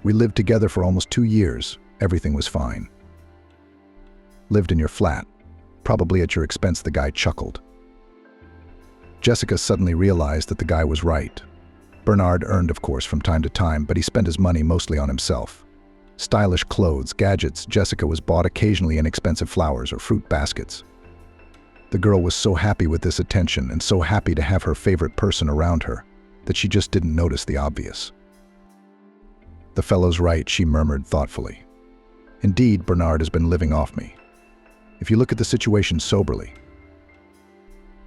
We lived together for almost 2 years. Everything was fine. "Lived in your flat. Probably at your expense," the guy chuckled. Jessica suddenly realized that the guy was right. Bernard earned, of course, from time to time, but he spent his money mostly on himself. Stylish clothes, gadgets, Jessica was bought occasionally inexpensive flowers or fruit baskets. The girl was so happy with this attention and so happy to have her favorite person around her that she just didn't notice the obvious. "The fellow's right," she murmured thoughtfully. "Indeed, Bernard has been living off me. If you look at the situation soberly."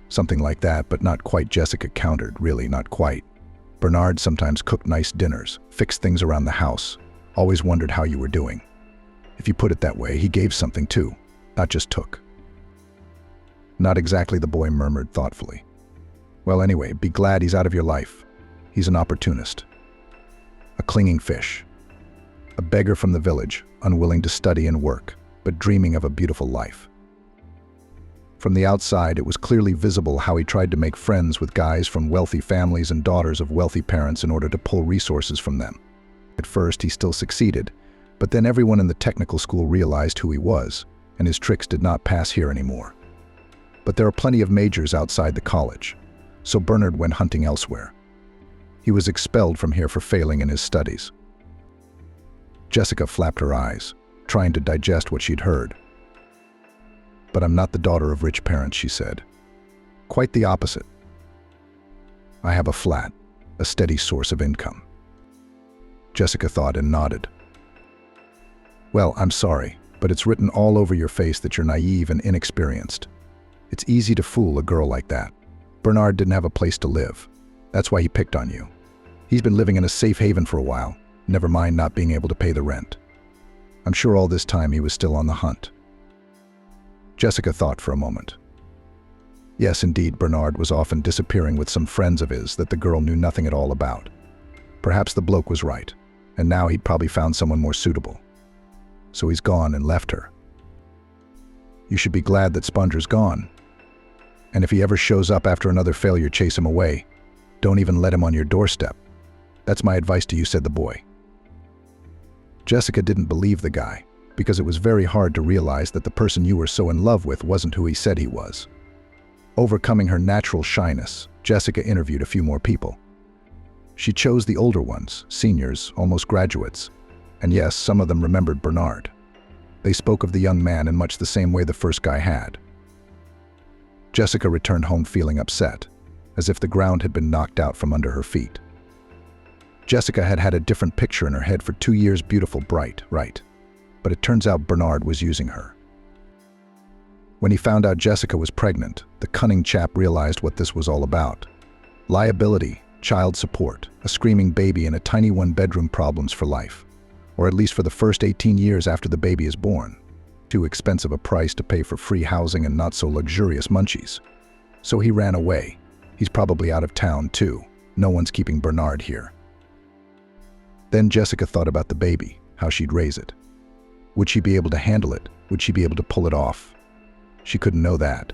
"Something like that, but not quite," Jessica countered. "Really, not quite. Bernard sometimes cooked nice dinners, fixed things around the house, always wondered how you were doing. If you put it that way, he gave something too, not just took." "Not exactly," the boy murmured thoughtfully. "Well, anyway, be glad he's out of your life. He's an opportunist. A clinging fish. A beggar from the village, unwilling to study and work, but dreaming of a beautiful life." From the outside, it was clearly visible how he tried to make friends with guys from wealthy families and daughters of wealthy parents in order to pull resources from them. At first, he still succeeded, but then everyone in the technical school realized who he was, and his tricks did not pass here anymore. But there are plenty of majors outside the college, so Bernard went hunting elsewhere. He was expelled from here for failing in his studies. Jessica flapped her eyes, trying to digest what she'd heard. "But I'm not the daughter of rich parents," she said. "Quite the opposite. I have a flat, a steady source of income." Jessica thought and nodded. "Well, I'm sorry, but it's written all over your face that you're naive and inexperienced. It's easy to fool a girl like that. Bernard didn't have a place to live. That's why he picked on you. He's been living in a safe haven for a while, never mind not being able to pay the rent. I'm sure all this time he was still on the hunt." Jessica thought for a moment. Yes, indeed, Bernard was often disappearing with some friends of his that the girl knew nothing at all about. Perhaps the bloke was right, and now he'd probably found someone more suitable. So he's gone and left her. You should be glad that Sponger's gone. And if he ever shows up after another failure, chase him away. Don't even let him on your doorstep. That's my advice to you, said the boy. Jessica didn't believe the guy, because it was very hard to realize that the person you were so in love with wasn't who he said he was. Overcoming her natural shyness, Jessica interviewed a few more people. She chose the older ones, seniors, almost graduates. And yes, some of them remembered Bernard. They spoke of the young man in much the same way the first guy had. Jessica returned home feeling upset, as if the ground had been knocked out from under her feet. Jessica had had a different picture in her head for 2 years, beautiful, bright, right? But it turns out Bernard was using her. When he found out Jessica was pregnant, the cunning chap realized what this was all about. Liability, child support, a screaming baby, and a tiny one-bedroom, problems for life. Or at least for the first 18 years after the baby is born. Too expensive a price to pay for free housing and not so luxurious munchies. So he ran away. He's probably out of town too. No one's keeping Bernard here. Then Jessica thought about the baby, how she'd raise it. Would she be able to handle it? Would she be able to pull it off? She couldn't know that.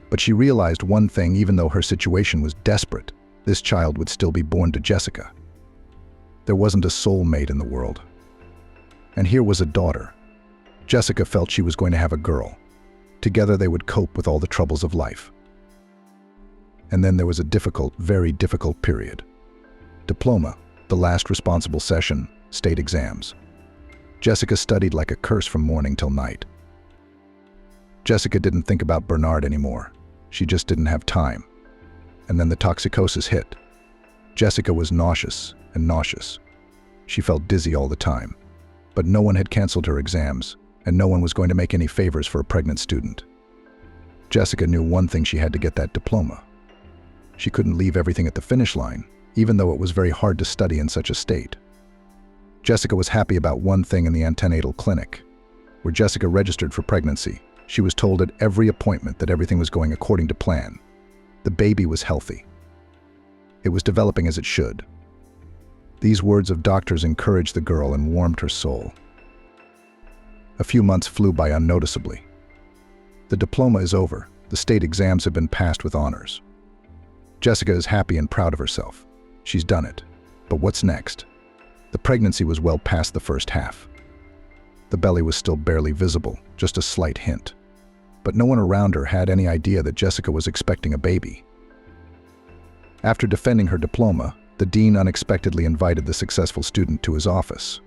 But she realized one thing: even though her situation was desperate, this child would still be born to Jessica. There wasn't a soulmate in the world. And here was a daughter. Jessica felt she was going to have a girl. Together they would cope with all the troubles of life. And then there was a difficult, very difficult period. Diploma, the last responsible session, state exams. Jessica studied like a curse from morning till night. Jessica didn't think about Bernard anymore. She just didn't have time. And then the toxicosis hit. Jessica was nauseous and nauseous. She felt dizzy all the time. But no one had canceled her exams, and no one was going to make any favors for a pregnant student. Jessica knew one thing: she had to get that diploma. She couldn't leave everything at the finish line, even though it was very hard to study in such a state. Jessica was happy about one thing: in the antenatal clinic, where Jessica registered for pregnancy. She was told at every appointment that everything was going according to plan. The baby was healthy. It was developing as it should. These words of doctors encouraged the girl and warmed her soul. A few months flew by unnoticeably. The diploma is over. The state exams have been passed with honors. Jessica is happy and proud of herself. She's done it. But what's next? The pregnancy was well past the first half. The belly was still barely visible, just a slight hint. But no one around her had any idea that Jessica was expecting a baby. After defending her diploma, the dean unexpectedly invited the successful student to his office.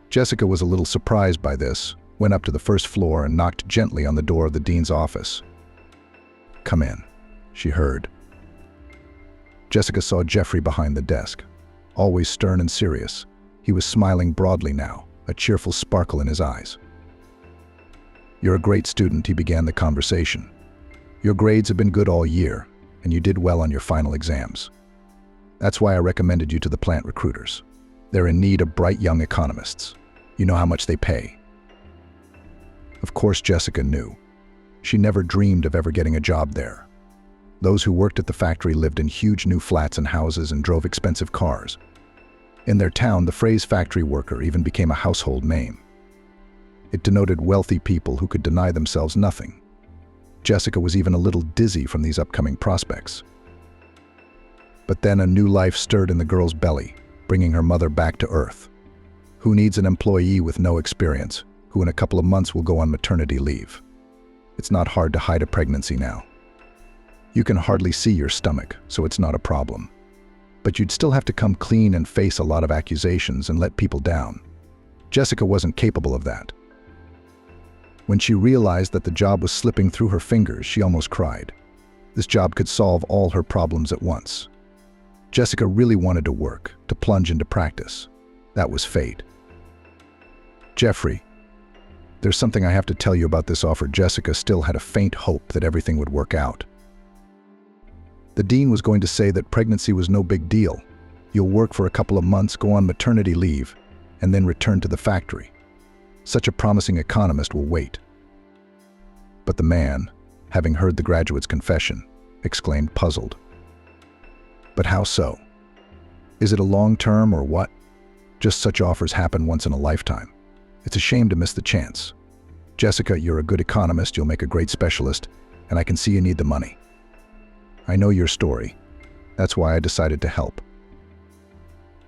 Jessica was a little surprised by this, went up to the first floor and knocked gently on the door of the dean's office. "Come in," she heard. Jessica saw Jeffrey behind the desk. Always stern and serious, he was smiling broadly now, a cheerful sparkle in his eyes. "You're a great student," he began the conversation. "Your grades have been good all year, and you did well on your final exams. That's why I recommended you to the plant recruiters. They're in need of bright young economists. You know how much they pay." Of course, Jessica knew. She never dreamed of ever getting a job there. Those who worked at the factory lived in huge new flats and houses and drove expensive cars. In their town, the phrase factory worker even became a household name. It denoted wealthy people who could deny themselves nothing. Jessica was even a little dizzy from these upcoming prospects. But then a new life stirred in the girl's belly, bringing her mother back to earth. Who needs an employee with no experience, who in a couple of months will go on maternity leave? It's not hard to hide a pregnancy now. You can hardly see your stomach, so it's not a problem. But you'd still have to come clean and face a lot of accusations and let people down. Jessica wasn't capable of that. When she realized that the job was slipping through her fingers, she almost cried. This job could solve all her problems at once. Jessica really wanted to work, to plunge into practice. That was fate. "Jeffrey, there's something I have to tell you about this offer." Jessica still had a faint hope that everything would work out. The dean was going to say that pregnancy was no big deal. You'll work for a couple of months, go on maternity leave, and then return to the factory. Such a promising economist will wait. But the man having heard the graduate's confession, exclaimed puzzled. But how so? Is it a long-term or what? Just such offers happen once in a lifetime. It's a shame to miss the chance. Jessica, you're a good economist, you'll make a great specialist, and I can see you need the money. I know your story. That's why I decided to help.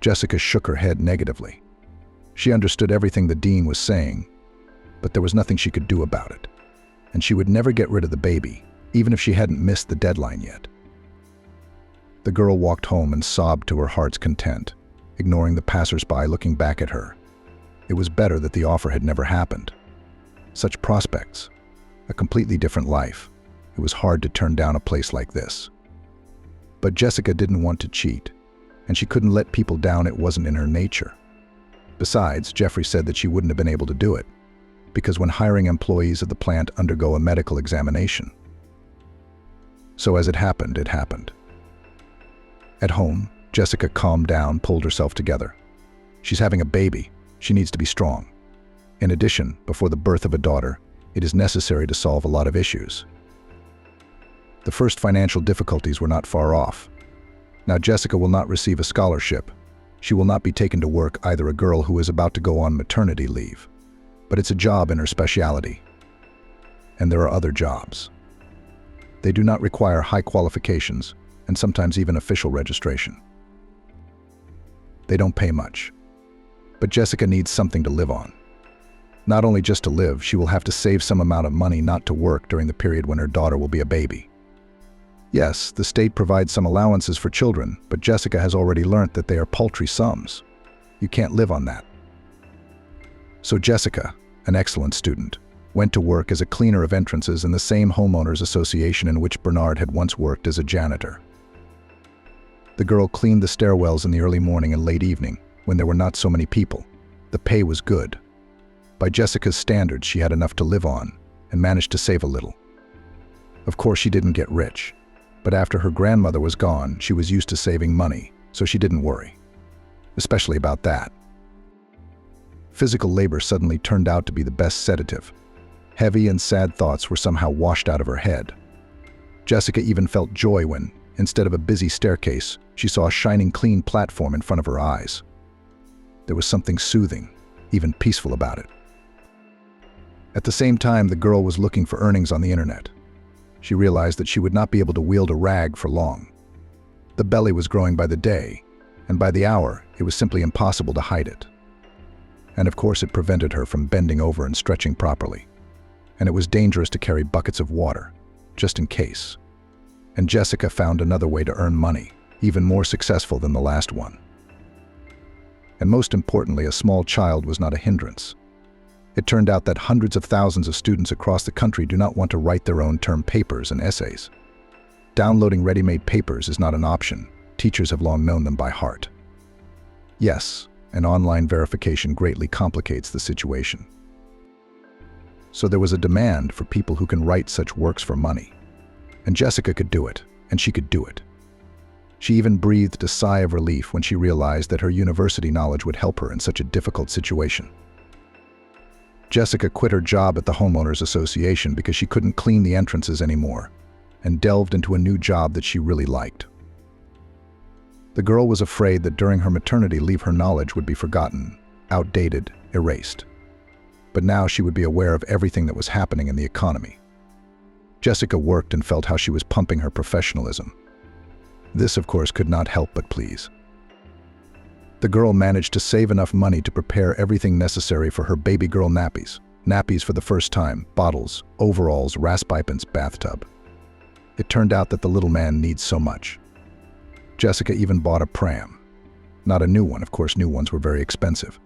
Jessica shook her head negatively. She understood everything the dean was saying, but there was nothing she could do about it. And she would never get rid of the baby, even if she hadn't missed the deadline yet. The girl walked home and sobbed to her heart's content, ignoring the passers-by looking back at her. It was better that the offer had never happened. Such prospects, a completely different life. It was hard to turn down a place like this. But Jessica didn't want to cheat, and she couldn't let people down. It wasn't in her nature. Besides, Jeffrey said that she wouldn't have been able to do it, because when hiring employees of the plant undergo a medical examination. So as it happened, it happened. At home, Jessica calmed down, pulled herself together. She's having a baby. She needs to be strong. In addition, before the birth of a daughter, it is necessary to solve a lot of issues. The first financial difficulties were not far off. Now Jessica will not receive a scholarship. She will not be taken to work, either a girl who is about to go on maternity leave. But it's a job in her specialty. And there are other jobs. They do not require high qualifications, and sometimes even official registration. They don't pay much. But Jessica needs something to live on. Not only just to live, she will have to save some amount of money not to work during the period when her daughter will be a baby. Yes, the state provides some allowances for children, but Jessica has already learnt that they are paltry sums. You can't live on that. So Jessica, an excellent student, went to work as a cleaner of entrances in the same homeowners association in which Bernard had once worked as a janitor. The girl cleaned the stairwells in the early morning and late evening, when there were not so many people. The pay was good. By Jessica's standards, she had enough to live on and managed to save a little. Of course, she didn't get rich, but after her grandmother was gone, she was used to saving money, so she didn't worry, especially about that. Physical labor suddenly turned out to be the best sedative. Heavy and sad thoughts were somehow washed out of her head. Jessica even felt joy when, instead of a busy staircase, she saw a shining clean platform in front of her eyes. There was something soothing, even peaceful about it. At the same time, the girl was looking for earnings on the internet. She realized that she would not be able to wield a rag for long. The belly was growing by the day, and by the hour, it was simply impossible to hide it. And of course, it prevented her from bending over and stretching properly. And it was dangerous to carry buckets of water, just in case. And Jessica found another way to earn money, even more successful than the last one. And most importantly, a small child was not a hindrance. It turned out that hundreds of thousands of students across the country do not want to write their own term papers and essays. Downloading ready-made papers is not an option. Teachers have long known them by heart. Yes, an online verification greatly complicates the situation. So there was a demand for people who can write such works for money. And Jessica could do it, and she could do it. She even breathed a sigh of relief when she realized that her university knowledge would help her in such a difficult situation. Jessica quit her job at the homeowners association because she couldn't clean the entrances anymore, and delved into a new job that she really liked. The girl was afraid that during her maternity leave her knowledge would be forgotten, outdated, erased. But now she would be aware of everything that was happening in the economy. Jessica worked and felt how she was pumping her professionalism. This, of course, could not help but please. The girl managed to save enough money to prepare everything necessary for her baby girl nappies. Nappies for the first time, bottles, overalls, raspipens, bathtub. It turned out that the little man needs so much. Jessica even bought a pram. Not a new one, of course, new ones were very expensive.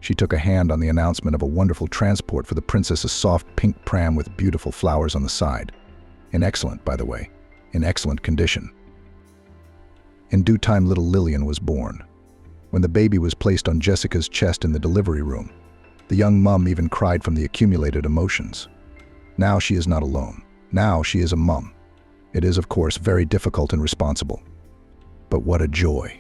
She took a hand on the announcement of a wonderful transport for the princess, a soft pink pram with beautiful flowers on the side. In excellent, by the way, in excellent condition. In due time, little Lillian was born. When the baby was placed on Jessica's chest in the delivery room, the young mum even cried from the accumulated emotions. Now she is not alone. Now she is a mum. It is, of course, very difficult and responsible. But what a joy.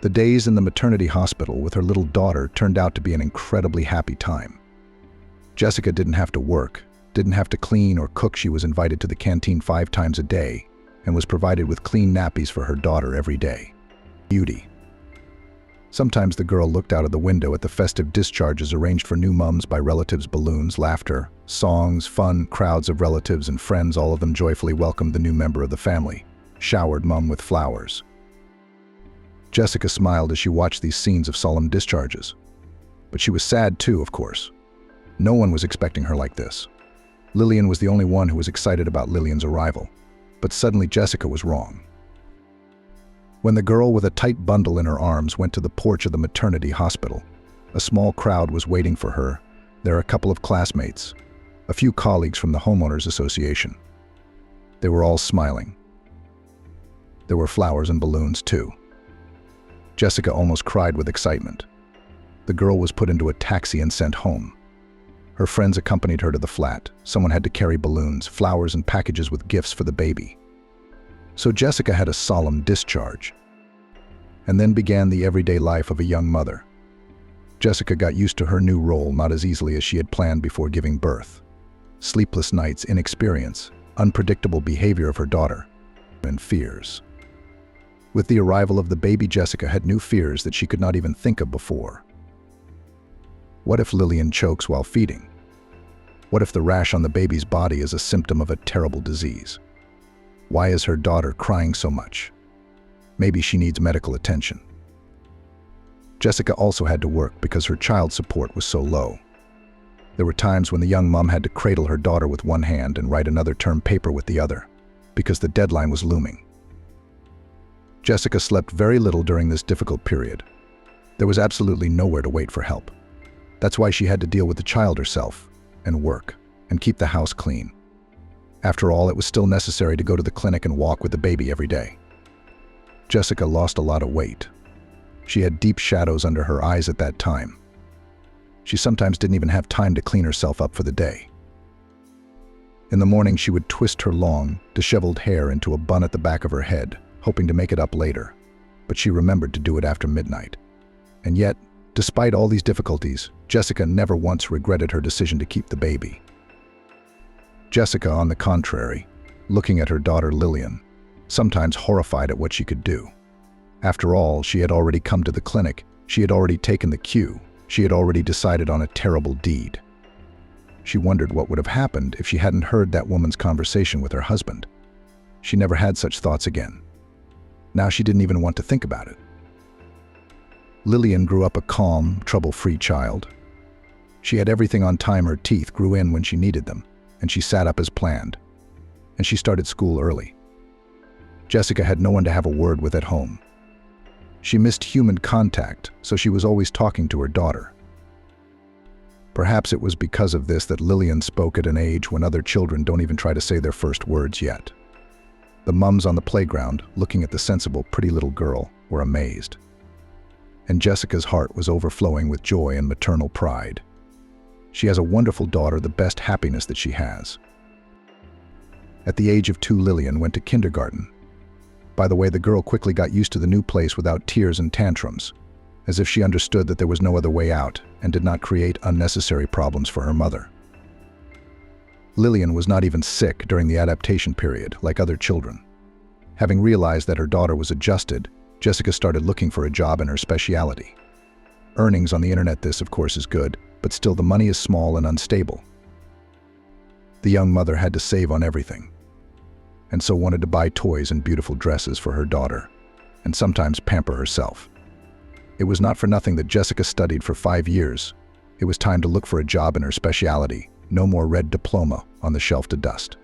The days in the maternity hospital with her little daughter turned out to be an incredibly happy time. Jessica didn't have to work, didn't have to clean or cook. She was invited to the canteen 5 times a day and was provided with clean nappies for her daughter every day. Beauty. Sometimes the girl looked out of the window at the festive discharges arranged for new mums by relatives, balloons, laughter, songs, fun, crowds of relatives and friends, all of them joyfully welcomed the new member of the family, showered mum with flowers. Jessica smiled as she watched these scenes of solemn discharges. But she was sad too, of course. No one was expecting her like this. Lillian was the only one who was excited about Lillian's arrival. But suddenly Jessica was wrong. When the girl with a tight bundle in her arms went to the porch of the maternity hospital, a small crowd was waiting for her. There were a couple of classmates, a few colleagues from the homeowners association. They were all smiling. There were flowers and balloons too. Jessica almost cried with excitement. The girl was put into a taxi and sent home. Her friends accompanied her to the flat. Someone had to carry balloons, flowers, and packages with gifts for the baby. So Jessica had a solemn discharge. And then began the everyday life of a young mother. Jessica got used to her new role not as easily as she had planned before giving birth. Sleepless nights, inexperience, unpredictable behavior of her daughter, and fears. With the arrival of the baby, Jessica had new fears that she could not even think of before. What if Lillian chokes while feeding? What if the rash on the baby's body is a symptom of a terrible disease? Why is her daughter crying so much? Maybe she needs medical attention. Jessica also had to work because her child support was so low. There were times when the young mom had to cradle her daughter with one hand and write another term paper with the other, because the deadline was looming. Jessica slept very little during this difficult period. There was absolutely nowhere to wait for help. That's why she had to deal with the child herself, and work, and keep the house clean. After all, it was still necessary to go to the clinic and walk with the baby every day. Jessica lost a lot of weight. She had deep shadows under her eyes at that time. She sometimes didn't even have time to clean herself up for the day. In the morning, she would twist her long, disheveled hair into a bun at the back of her head, hoping to make it up later, but she remembered to do it after midnight. And yet, despite all these difficulties, Jessica never once regretted her decision to keep the baby. Jessica, on the contrary, looking at her daughter Lillian, sometimes horrified at what she could do. After all, she had already come to the clinic, she had already taken the cue, she had already decided on a terrible deed. She wondered what would have happened if she hadn't heard that woman's conversation with her husband. She never had such thoughts again. Now she didn't even want to think about it. Lillian grew up a calm, trouble-free child. She had everything on time. Her teeth grew in when she needed them, and she sat up as planned. And she started school early. Jessica had no one to have a word with at home. She missed human contact, so she was always talking to her daughter. Perhaps it was because of this that Lillian spoke at an age when other children don't even try to say their first words yet. The mums on the playground, looking at the sensible, pretty little girl, were amazed. And Jessica's heart was overflowing with joy and maternal pride. She has a wonderful daughter, the best happiness that she has. At the age of 2, Lillian went to kindergarten. By the way, the girl quickly got used to the new place without tears and tantrums, as if she understood that there was no other way out and did not create unnecessary problems for her mother. Lillian was not even sick during the adaptation period, like other children. Having realized that her daughter was adjusted, Jessica started looking for a job in her specialty. Earnings on the internet, this of course is good, but still the money is small and unstable. The young mother had to save on everything, and so wanted to buy toys and beautiful dresses for her daughter, and sometimes pamper herself. It was not for nothing that Jessica studied for 5 years. It was time to look for a job in her specialty, no more red diploma on the shelf to dust.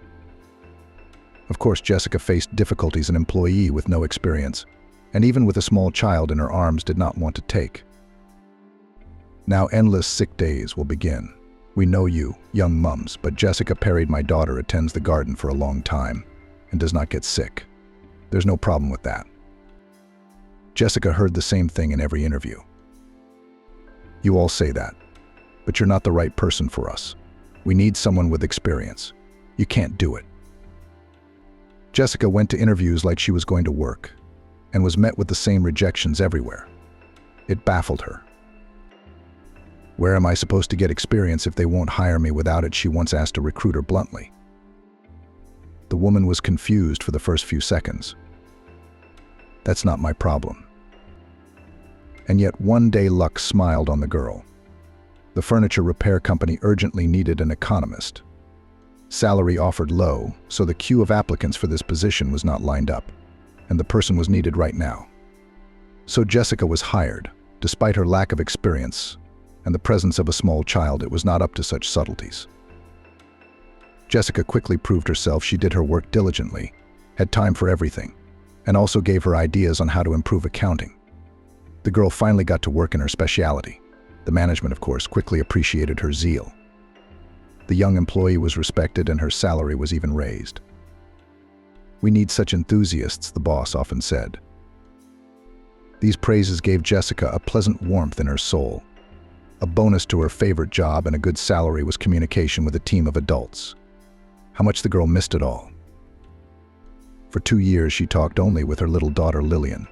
Of course, Jessica faced difficulties. An employee with no experience, and even with a small child in her arms, did not want to take. Now endless sick days will begin. We know you, young mums, but Jessica Perry, my daughter, attends the garden for a long time and does not get sick. There's no problem with that. Jessica heard the same thing in every interview. You all say that, but you're not the right person for us. We need someone with experience. You can't do it. Jessica went to interviews like she was going to work and was met with the same rejections everywhere. It baffled her. Where am I supposed to get experience if they won't hire me without it? She once asked a recruiter bluntly. The woman was confused for the first few seconds. That's not my problem. And yet one day luck smiled on the girl. The furniture repair company urgently needed an economist. Salary offered low, so the queue of applicants for this position was not lined up, and the person was needed right now. So Jessica was hired, despite her lack of experience and the presence of a small child. It was not up to such subtleties. Jessica quickly proved herself. She did her work diligently, had time for everything, and also gave her ideas on how to improve accounting. The girl finally got to work in her specialty. The management, of course, quickly appreciated her zeal. The young employee was respected and her salary was even raised. "We need such enthusiasts," the boss often said. These praises gave Jessica a pleasant warmth in her soul. A bonus to her favorite job and a good salary was communication with a team of adults. How much the girl missed it all. For 2 years she talked only with her little daughter Lillian.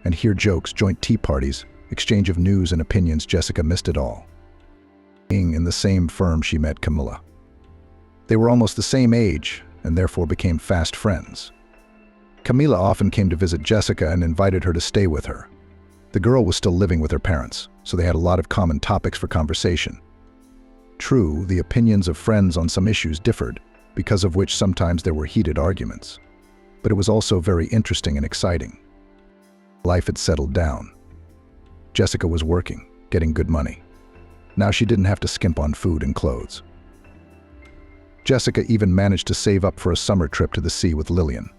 And hear jokes, joint tea parties, exchange of news and opinions. Jessica missed it all. In the same firm she met Camilla. They were almost the same age and therefore became fast friends. Camilla often came to visit Jessica and invited her to stay with her. The girl was still living with her parents, so they had a lot of common topics for conversation. True, the opinions of friends on some issues differed, because of which sometimes there were heated arguments. But it was also very interesting and exciting. Life had settled down. Jessica was working, getting good money. Now she didn't have to skimp on food and clothes. Jessica even managed to save up for a summer trip to the sea with Lillian.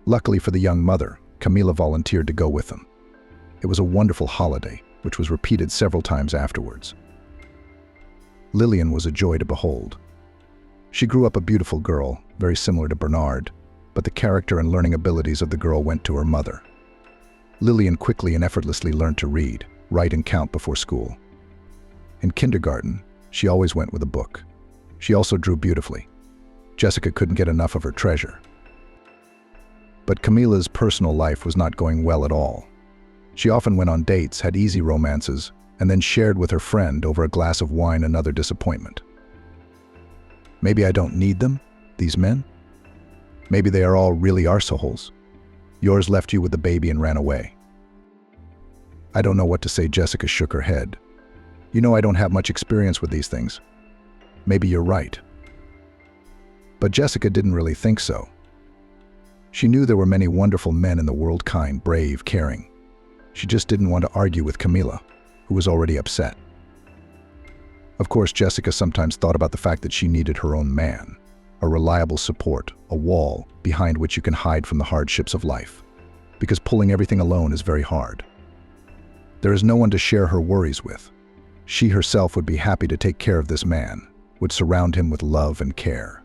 Luckily for the young mother, Camilla volunteered to go with them. It was a wonderful holiday, which was repeated several times afterwards. Lillian was a joy to behold. She grew up a beautiful girl, very similar to Bernard, but the character and learning abilities of the girl went to her mother. Lillian quickly and effortlessly learned to read, write, and count before school. In kindergarten, she always went with a book. She also drew beautifully. Jessica couldn't get enough of her treasure. But Camilla's personal life was not going well at all. She often went on dates, had easy romances, and then shared with her friend over a glass of wine another disappointment. Maybe I don't need them, these men? Maybe they are all really arseholes. Yours left you with the baby and ran away. I don't know what to say. Jessica shook her head. You know I don't have much experience with these things. Maybe you're right. But Jessica didn't really think so. She knew there were many wonderful men in the world, kind, brave, caring. She just didn't want to argue with Camilla, who was already upset. Of course, Jessica sometimes thought about the fact that she needed her own man, a reliable support, a wall behind which you can hide from the hardships of life, because pulling everything alone is very hard. There is no one to share her worries with. She herself would be happy to take care of this man, would surround him with love and care.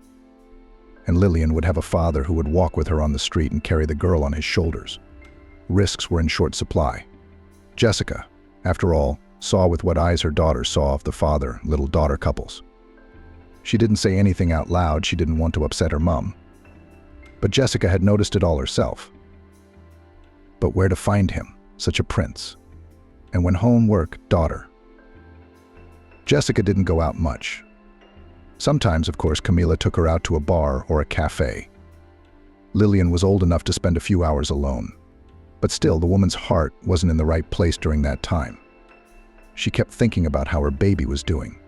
And Lillian would have a father who would walk with her on the street and carry the girl on his shoulders. Risks were in short supply. Jessica, after all, saw with what eyes her daughter saw of the father-little-daughter couples. She didn't say anything out loud. She didn't want to upset her mom. But Jessica had noticed it all herself. But where to find him, such a prince? And when homework, daughter. Jessica didn't go out much. Sometimes, of course, Camilla took her out to a bar or a cafe. Lillian was old enough to spend a few hours alone. But still, the woman's heart wasn't in the right place during that time. She kept thinking about how her baby was doing.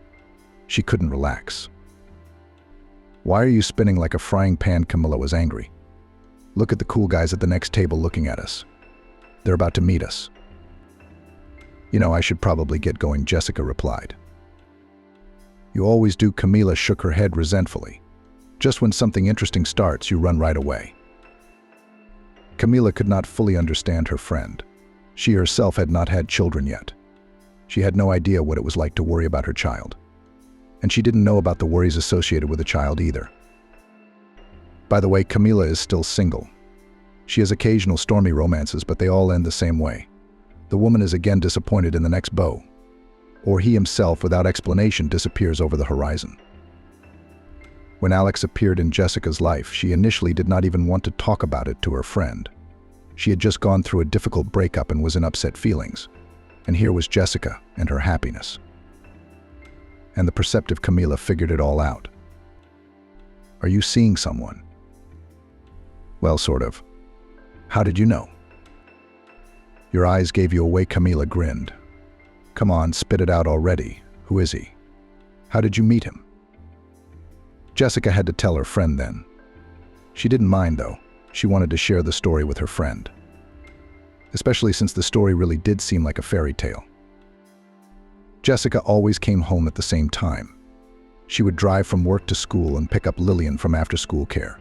She couldn't relax. Why are you spinning like a frying pan? Camilla was angry. Look at the cool guys at the next table looking at us. They're about to meet us. You know, I should probably get going, Jessica replied. You always do. Camilla shook her head resentfully. Just when something interesting starts, you run right away. Camilla could not fully understand her friend. She herself had not had children yet. She had no idea what it was like to worry about her child. And she didn't know about the worries associated with a child either. By the way, Camilla is still single. She has occasional stormy romances, but they all end the same way. The woman is again disappointed in the next beau. Or he himself, without explanation, disappears over the horizon. When Alex appeared in Jessica's life, she initially did not even want to talk about it to her friend. She had just gone through a difficult breakup and was in upset feelings. And here was Jessica and her happiness. and the perceptive Camila figured it all out. Are you seeing someone? Well, sort of. How did you know? Your eyes gave you away, Camila grinned. Come on, spit it out already. Who is he? How did you meet him? Jessica had to tell her friend then. She didn't mind though. She wanted to share the story with her friend. Especially since the story really did seem like a fairy tale. Jessica always came home at the same time. She would drive from work to school and pick up Lillian from after-school care.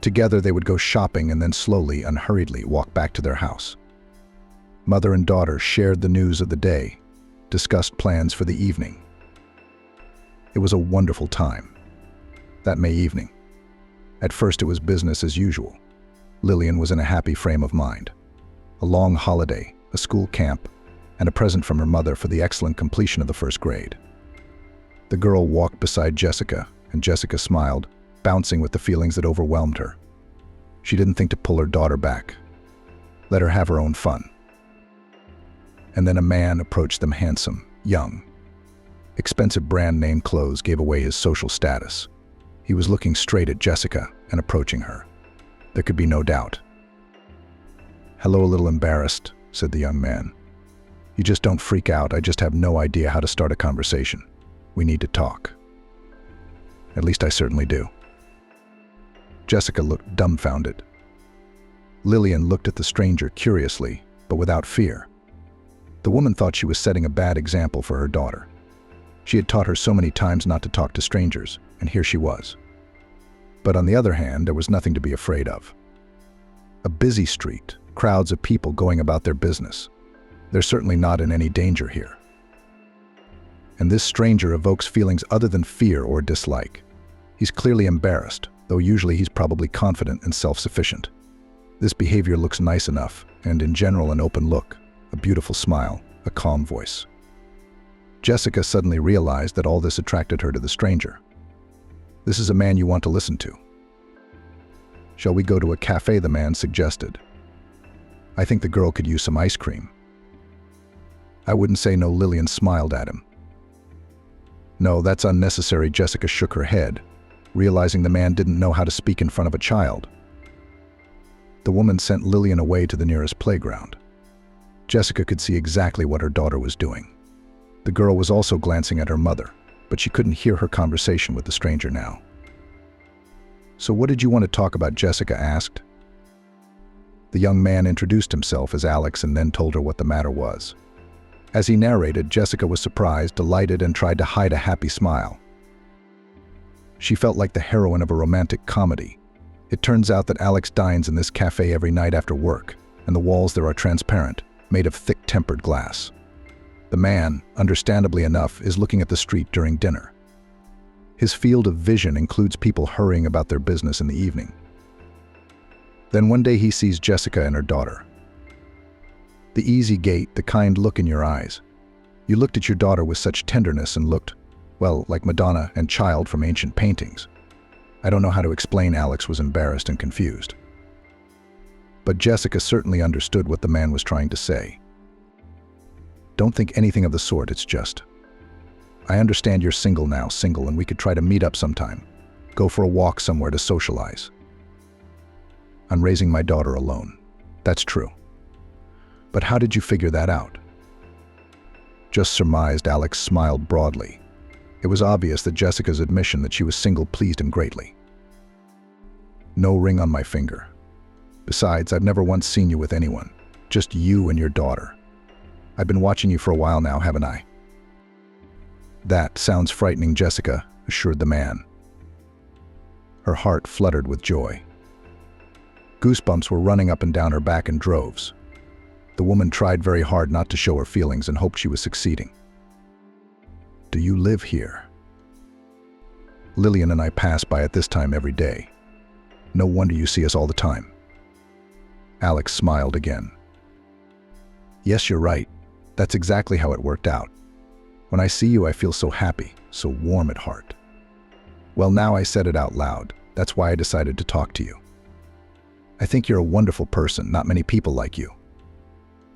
Together they would go shopping and then slowly, unhurriedly walk back to their house. Mother and daughter shared the news of the day, discussed plans for the evening. It was a wonderful time. That May evening. At first it was business as usual. Lillian was in a happy frame of mind. A long holiday, a school camp, and a present from her mother for the excellent completion of the first grade. The girl walked beside Jessica, and Jessica smiled, bouncing with the feelings that overwhelmed her. She didn't think to pull her daughter back. Let her have her own fun. And then a man approached them, handsome, young. Expensive brand name clothes gave away his social status. He was looking straight at Jessica and approaching her. There could be no doubt. Hello, a little embarrassed, said the young man. You just don't freak out, I just have no idea how to start a conversation. We need to talk. At least I certainly do. Jessica looked dumbfounded. Lillian looked at the stranger curiously, but without fear. The woman thought she was setting a bad example for her daughter. She had taught her so many times not to talk to strangers, and here she was. But on the other hand, there was nothing to be afraid of. A busy street, crowds of people going about their business. They're certainly not in any danger here. And this stranger evokes feelings other than fear or dislike. He's clearly embarrassed, though usually he's probably confident and self-sufficient. This behavior looks nice enough, and in general an open look, a beautiful smile, a calm voice. Jessica suddenly realized that all this attracted her to the stranger. This is a man you want to listen to. Shall we go to a cafe, the man suggested. I think the girl could use some ice cream. I wouldn't say no, Lillian smiled at him. No, that's unnecessary, Jessica shook her head, realizing the man didn't know how to speak in front of a child. The woman sent Lillian away to the nearest playground. Jessica could see exactly what her daughter was doing. The girl was also glancing at her mother, but she couldn't hear her conversation with the stranger now. So what did you want to talk about? Jessica asked. The young man introduced himself as Alex and then told her what the matter was. As he narrated, Jessica was surprised, delighted, and tried to hide a happy smile. She felt like the heroine of a romantic comedy. It turns out that Alex dines in this cafe every night after work, and the walls there are transparent, made of thick tempered glass. The man, understandably enough, is looking at the street during dinner. His field of vision includes people hurrying about their business in the evening. Then one day he sees Jessica and her daughter. The easy gait, the kind look in your eyes. You looked at your daughter with such tenderness and looked, well, like Madonna and Child from ancient paintings. I don't know how to explain. Alex was embarrassed and confused. But Jessica certainly understood what the man was trying to say. Don't think anything of the sort, it's just, I understand you're single now, and we could try to meet up sometime. Go for a walk somewhere to socialize. I'm raising my daughter alone. That's true. But how did you figure that out? Just surmised. Alex smiled broadly. It was obvious that Jessica's admission that she was single pleased him greatly. No ring on my finger. Besides, I've never once seen you with anyone. Just you and your daughter. I've been watching you for a while now, haven't I? That sounds frightening, Jessica assured the man. Her heart fluttered with joy. Goosebumps were running up and down her back in droves. The woman tried very hard not to show her feelings and hoped she was succeeding. Do you live here? Lillian and I pass by at this time every day. No wonder you see us all the time. Alex smiled again. Yes, you're right. That's exactly how it worked out. When I see you, I feel so happy, so warm at heart. Well, now I said it out loud. That's why I decided to talk to you. I think you're a wonderful person, not many people like you.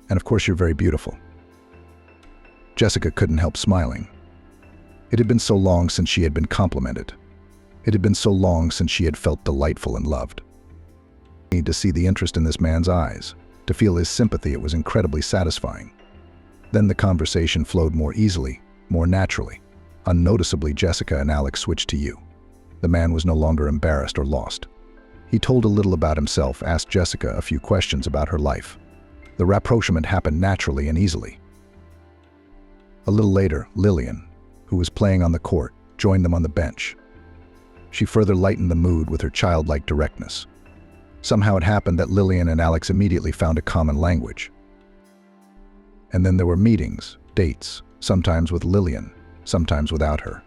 And of course, you're very beautiful. Jessica couldn't help smiling. It had been so long since she had been complimented. It had been so long since she had felt delightful and loved. To see the interest in this man's eyes, to feel his sympathy, it was incredibly satisfying. Then the conversation flowed more easily, more naturally. Unnoticeably, Jessica and Alex switched to you. The man was no longer embarrassed or lost. He told a little about himself, asked Jessica a few questions about her life. The rapprochement happened naturally and easily. A little later, Lillian, who was playing on the court, joined them on the bench. She further lightened the mood with her childlike directness. Somehow it happened that Lillian and Alex immediately found a common language. And then there were meetings, dates, sometimes with Lillian, sometimes without her.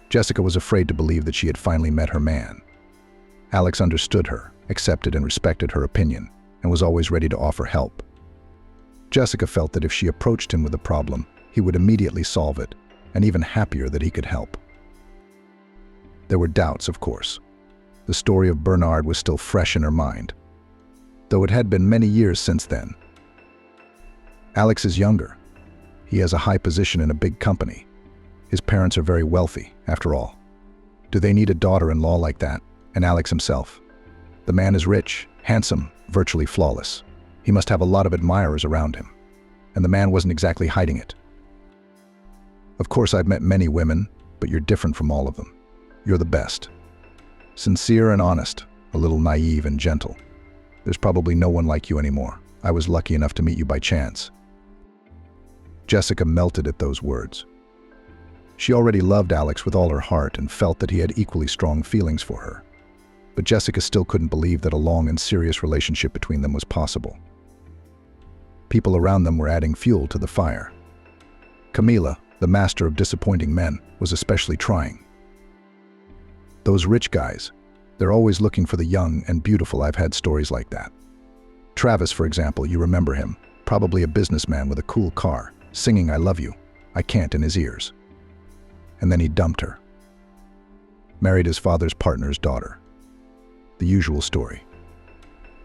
Jessica was afraid to believe that she had finally met her man. Alex understood her, accepted and respected her opinion, and was always ready to offer help. Jessica felt that if she approached him with a problem, he would immediately solve it, and even happier that he could help. There were doubts, of course. The story of Bernard was still fresh in her mind, though it had been many years since then. Alex is younger. He has a high position in a big company. His parents are very wealthy, after all. Do they need a daughter-in-law like that? And Alex himself? The man is rich, handsome, virtually flawless. He must have a lot of admirers around him. And the man wasn't exactly hiding it. Of course, I've met many women, but you're different from all of them. You're the best. Sincere and honest, a little naive and gentle. There's probably no one like you anymore. I was lucky enough to meet you by chance. Jessica melted at those words. She already loved Alex with all her heart and felt that he had equally strong feelings for her. But Jessica still couldn't believe that a long and serious relationship between them was possible. People around them were adding fuel to the fire. Camila, the master of disappointing men, was especially trying. Those rich guys, they're always looking for the young and beautiful. I've had stories like that. Travis, for example, you remember him, probably a businessman with a cool car, singing "I love you, I can't" in his ears. And then he dumped her. Married his father's partner's daughter. The usual story.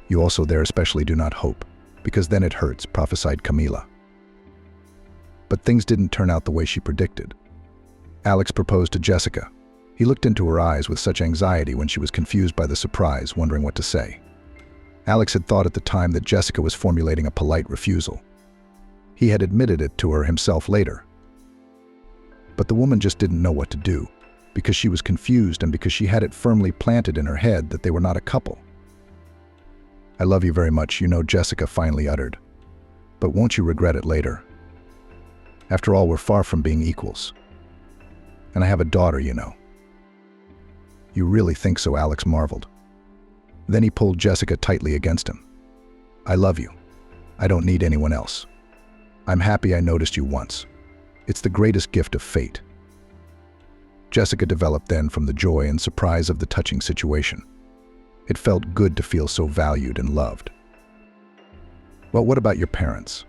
You also there especially do not hope, because then it hurts, prophesied Camila. But things didn't turn out the way she predicted. Alex proposed to Jessica. He looked into her eyes with such anxiety when she was confused by the surprise, wondering what to say. Alex had thought at the time that Jessica was formulating a polite refusal. He had admitted it to her himself later. But the woman just didn't know what to do, because she was confused and because she had it firmly planted in her head that they were not a couple. "I love you very much, you know," Jessica finally uttered. "But won't you regret it later? After all, we're far from being equals. And I have a daughter, you know." "You really think so?" Alex marveled. Then he pulled Jessica tightly against him. "I love you. I don't need anyone else. I'm happy I noticed you once. It's the greatest gift of fate." Jessica developed then from the joy and surprise of the touching situation. It felt good to feel so valued and loved. "Well, what about your parents?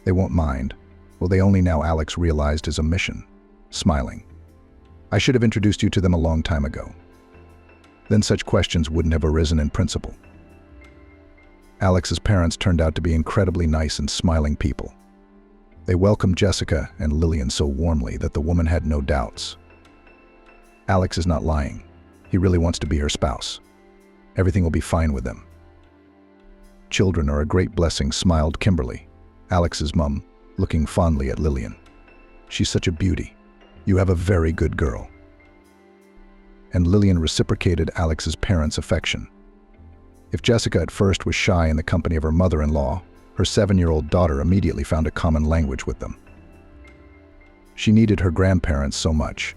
They won't mind." "Well, they only," now Alex realized his omission, smiling. "I should have introduced you to them a long time ago. Then such questions wouldn't have arisen in principle." Alex's parents turned out to be incredibly nice and smiling people. They welcomed Jessica and Lillian so warmly that the woman had no doubts. Alex is not lying. He really wants to be her spouse. Everything will be fine with them. "Children are a great blessing," smiled Kimberly, Alex's mum, looking fondly at Lillian. "She's such a beauty. You have a very good girl." And Lillian reciprocated Alex's parents' affection. If Jessica at first was shy in the company of her mother-in-law, her 7-year-old daughter immediately found a common language with them. She needed her grandparents so much.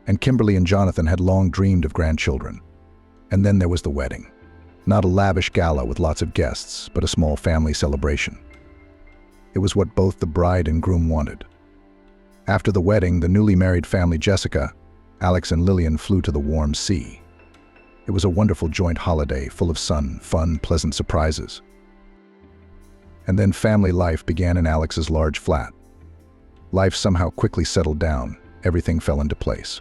And Kimberly and Jonathan had long dreamed of grandchildren. And then there was the wedding. Not a lavish gala with lots of guests, but a small family celebration. It was what both the bride and groom wanted. After the wedding, the newly married family Jessica, Alex and Lillian flew to the warm sea. It was a wonderful joint holiday full of sun, fun, pleasant surprises. And then family life began in Alex's large flat. Life somehow quickly settled down. Everything fell into place.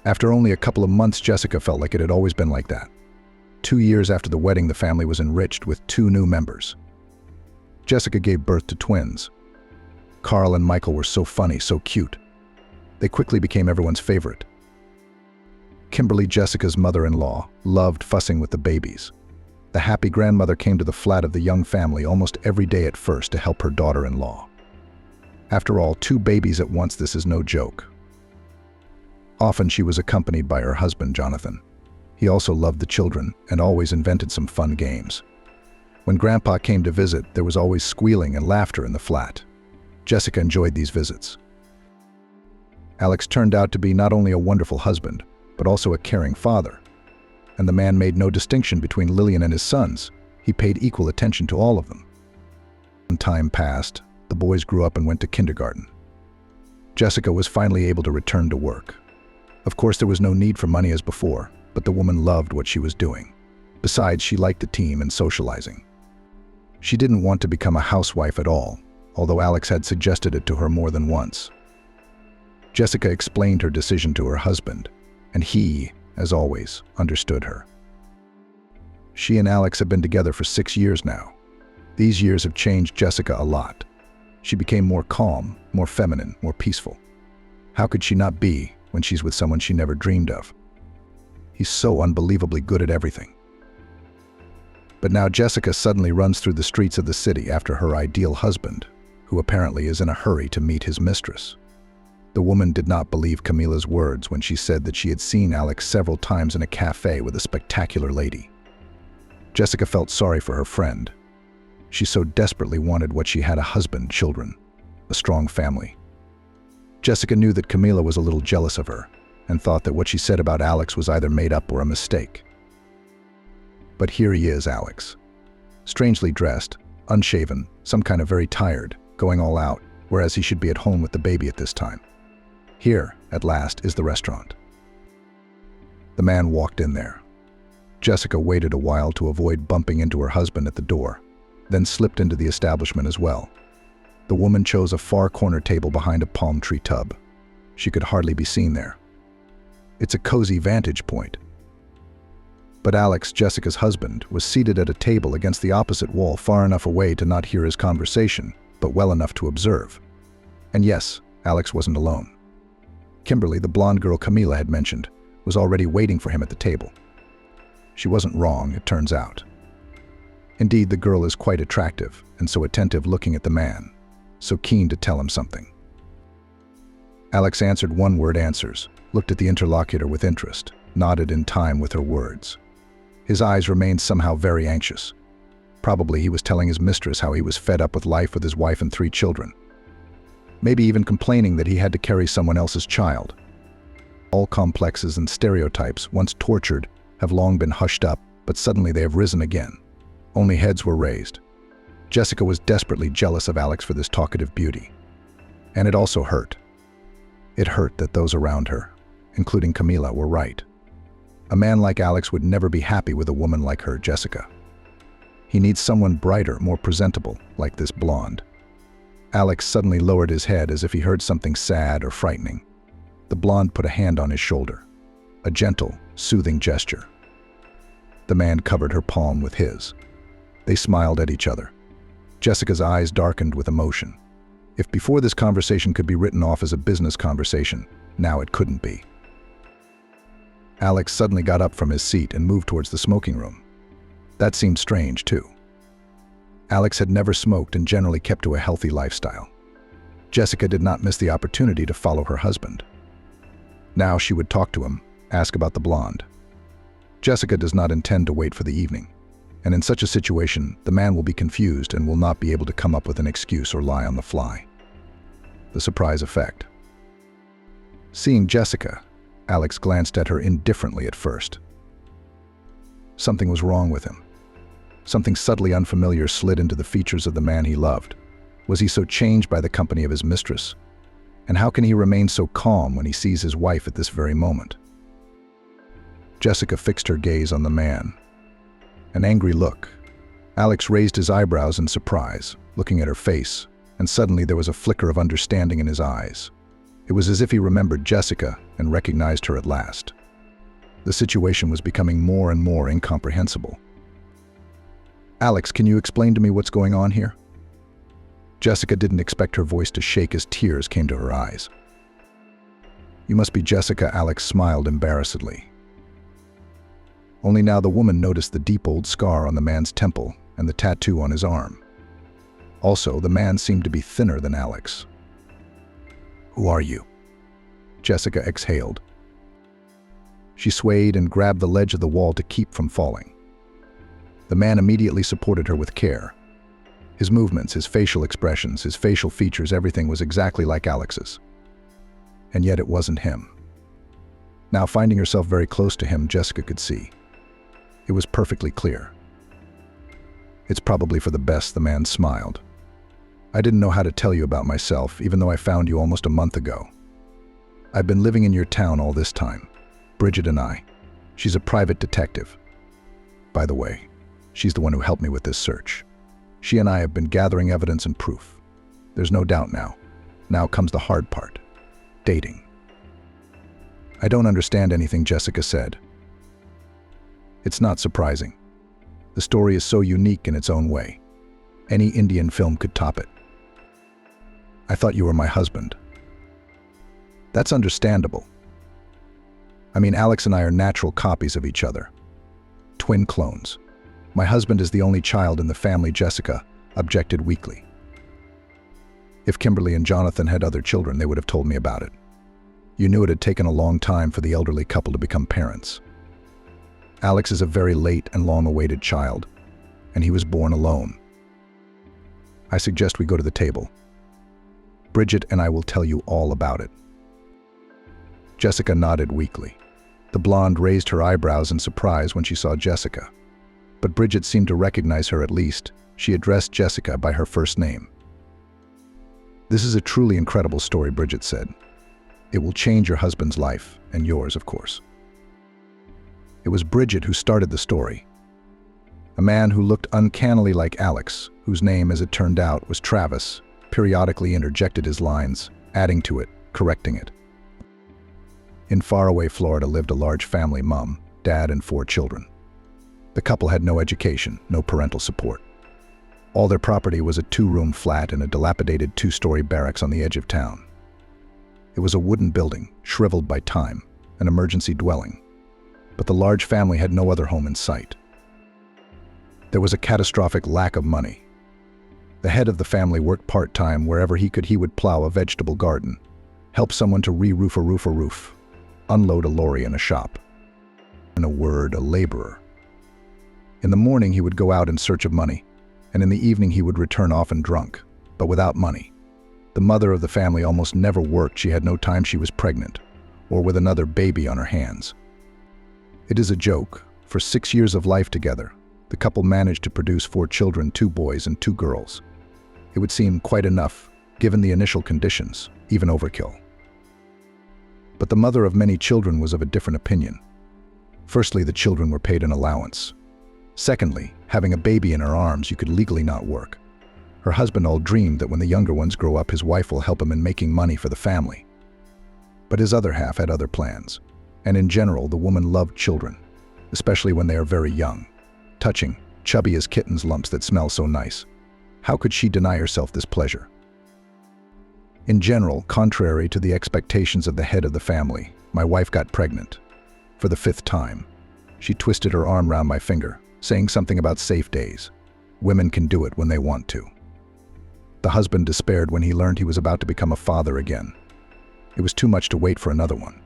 After only a couple of months, Jessica felt like it had always been like that. 2 years after the wedding, the family was enriched with 2 new members. Jessica gave birth to twins. Carl and Michael were so funny, so cute. They quickly became everyone's favorite. Kimberly, Jessica's mother-in-law, loved fussing with the babies. The happy grandmother came to the flat of the young family almost every day at first to help her daughter-in-law. After all, 2 babies at once, this is no joke. Often she was accompanied by her husband, Jonathan. He also loved the children and always invented some fun games. When Grandpa came to visit, there was always squealing and laughter in the flat. Jessica enjoyed these visits. Alex turned out to be not only a wonderful husband, but also a caring father. And the man made no distinction between Lillian and his sons. He paid equal attention to all of them. When time passed, the boys grew up and went to kindergarten. Jessica was finally able to return to work. Of course, there was no need for money as before, but the woman loved what she was doing. Besides, she liked the team and socializing. She didn't want to become a housewife at all, although Alex had suggested it to her more than once. Jessica explained her decision to her husband, and he, as always, understood her. She and Alex have been together for 6 years now. These years have changed Jessica a lot. She became more calm, more feminine, more peaceful. How could she not be when she's with someone she never dreamed of? He's so unbelievably good at everything. But now Jessica suddenly runs through the streets of the city after her ideal husband, who apparently is in a hurry to meet his mistress. The woman did not believe Camila's words when she said that she had seen Alex several times in a cafe with a spectacular lady. Jessica felt sorry for her friend. She so desperately wanted what she had: a husband, children, a strong family. Jessica knew that Camila was a little jealous of her and thought that what she said about Alex was either made up or a mistake. But here he is, Alex. Strangely dressed, unshaven, some kind of very tired, going all out, whereas he should be at home with the baby at this time. Here, at last, is the restaurant. The man walked in there. Jessica waited a while to avoid bumping into her husband at the door, then slipped into the establishment as well. The woman chose a far corner table behind a palm tree tub. She could hardly be seen there. It's a cozy vantage point. But Alex, Jessica's husband, was seated at a table against the opposite wall, far enough away to not hear his conversation, but well enough to observe. And yes, Alex wasn't alone. Kimberly, the blonde girl Camila had mentioned, was already waiting for him at the table. She wasn't wrong, it turns out. Indeed, the girl is quite attractive and so attentive, looking at the man, so keen to tell him something. Alex answered one-word answers, looked at the interlocutor with interest, nodded in time with her words. His eyes remained somehow very anxious. Probably he was telling his mistress how he was fed up with life with his wife and 3 children. Maybe even complaining that he had to carry someone else's child. All complexes and stereotypes, once tortured, have long been hushed up, but suddenly they have risen again. Only heads were raised. Jessica was desperately jealous of Alex for this talkative beauty. And it also hurt. It hurt that those around her, including Camila, were right. A man like Alex would never be happy with a woman like her, Jessica. He needs someone brighter, more presentable, like this blonde. Alex suddenly lowered his head as if he heard something sad or frightening. The blonde put a hand on his shoulder, a gentle, soothing gesture. The man covered her palm with his. They smiled at each other. Jessica's eyes darkened with emotion. If before this conversation could be written off as a business conversation, now it couldn't be. Alex suddenly got up from his seat and moved towards the smoking room. That seemed strange, too. Alex had never smoked and generally kept to a healthy lifestyle. Jessica did not miss the opportunity to follow her husband. Now she would talk to him, ask about the blonde. Jessica does not intend to wait for the evening, and in such a situation, the man will be confused and will not be able to come up with an excuse or lie on the fly. The surprise effect. Seeing Jessica, Alex glanced at her indifferently at first. Something was wrong with him. Something subtly unfamiliar slid into the features of the man he loved. Was he so changed by the company of his mistress? And how can he remain so calm when he sees his wife at this very moment? Jessica fixed her gaze on the man. An angry look. Alex raised his eyebrows in surprise, looking at her face, and suddenly there was a flicker of understanding in his eyes. It was as if he remembered Jessica and recognized her at last. The situation was becoming more and more incomprehensible. "Alex, can you explain to me what's going on here?" Jessica didn't expect her voice to shake as tears came to her eyes. You must be Jessica, Alex smiled embarrassedly. Only now the woman noticed the deep old scar on the man's temple and the tattoo on his arm. Also, the man seemed to be thinner than Alex. Who are you? Jessica exhaled. She swayed and grabbed the ledge of the wall to keep from falling. The man immediately supported her with care. His movements, his facial expressions, his facial features, everything was exactly like Alex's. And yet it wasn't him. Now, finding herself very close to him, Jessica could see. It was perfectly clear. It's probably for the best, the man smiled. I didn't know how to tell you about myself, even though I found you almost a month ago. I've been living in your town all this time. Bridget and I. She's a private detective. By the way, she's the one who helped me with this search. She and I have been gathering evidence and proof. There's no doubt now. Now comes the hard part. Dating. I don't understand anything Jessica said. It's not surprising. The story is so unique in its own way. Any Indian film could top it. I thought you were my husband. That's understandable. I mean, Alex and I are natural copies of each other. Twin clones. My husband is the only child in the family, Jessica objected weakly. If Kimberly and Jonathan had other children, they would have told me about it. You knew it had taken a long time for the elderly couple to become parents. Alex is a very late and long-awaited child, and he was born alone. I suggest we go to the table. Bridget and I will tell you all about it. Jessica nodded weakly. The blonde raised her eyebrows in surprise when she saw Jessica. But Bridget seemed to recognize her at least. She addressed Jessica by her first name. This is a truly incredible story, Bridget said. It will change your husband's life, and yours, of course. It was Bridget who started the story. A man who looked uncannily like Alex, whose name, as it turned out, was Travis, periodically interjected his lines, adding to it, correcting it. In faraway Florida lived a large family, mom, dad, and 4 children. The couple had no education, no parental support. All their property was a 2-room flat in a dilapidated 2-story barracks on the edge of town. It was a wooden building, shriveled by time, an emergency dwelling. But the large family had no other home in sight. There was a catastrophic lack of money. The head of the family worked part-time. Wherever he could, he would plow a vegetable garden, help someone to re-roof a roof, unload a lorry in a shop. In a word, a laborer. In the morning, he would go out in search of money, and in the evening he would return often drunk, but without money. The mother of the family almost never worked. She had no time. She was pregnant, or with another baby on her hands. It is a joke. For 6 years of life together, the couple managed to produce 4 children, 2 boys and 2 girls. It would seem quite enough, given the initial conditions, even overkill. But the mother of many children was of a different opinion. Firstly, the children were paid an allowance. Secondly, having a baby in her arms, you could legally not work. Her husband all dreamed that when the younger ones grow up, his wife will help him in making money for the family. But his other half had other plans. And in general, the woman loved children, especially when they are very young, touching, chubby as kittens' lumps that smell so nice. How could she deny herself this pleasure? In general, contrary to the expectations of the head of the family, my wife got pregnant. For the 5th time. She twisted her arm round my finger, saying something about safe days. Women can do it when they want to. The husband despaired when he learned he was about to become a father again. It was too much to wait for another one.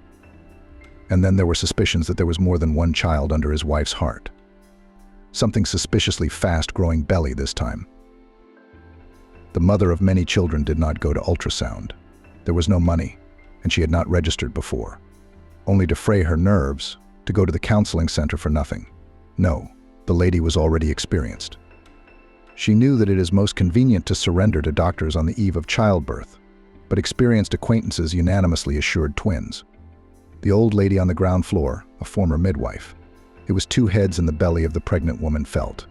And then there were suspicions that there was more than one child under his wife's heart. Something suspiciously fast-growing belly this time. The mother of many children did not go to ultrasound. There was no money, and she had not registered before. Only to fray her nerves, to go to the counseling center for nothing. No, the lady was already experienced. She knew that it is most convenient to surrender to doctors on the eve of childbirth, but experienced acquaintances unanimously assured twins. The old lady on the ground floor, a former midwife. It was 2 heads in the belly of the pregnant woman felt.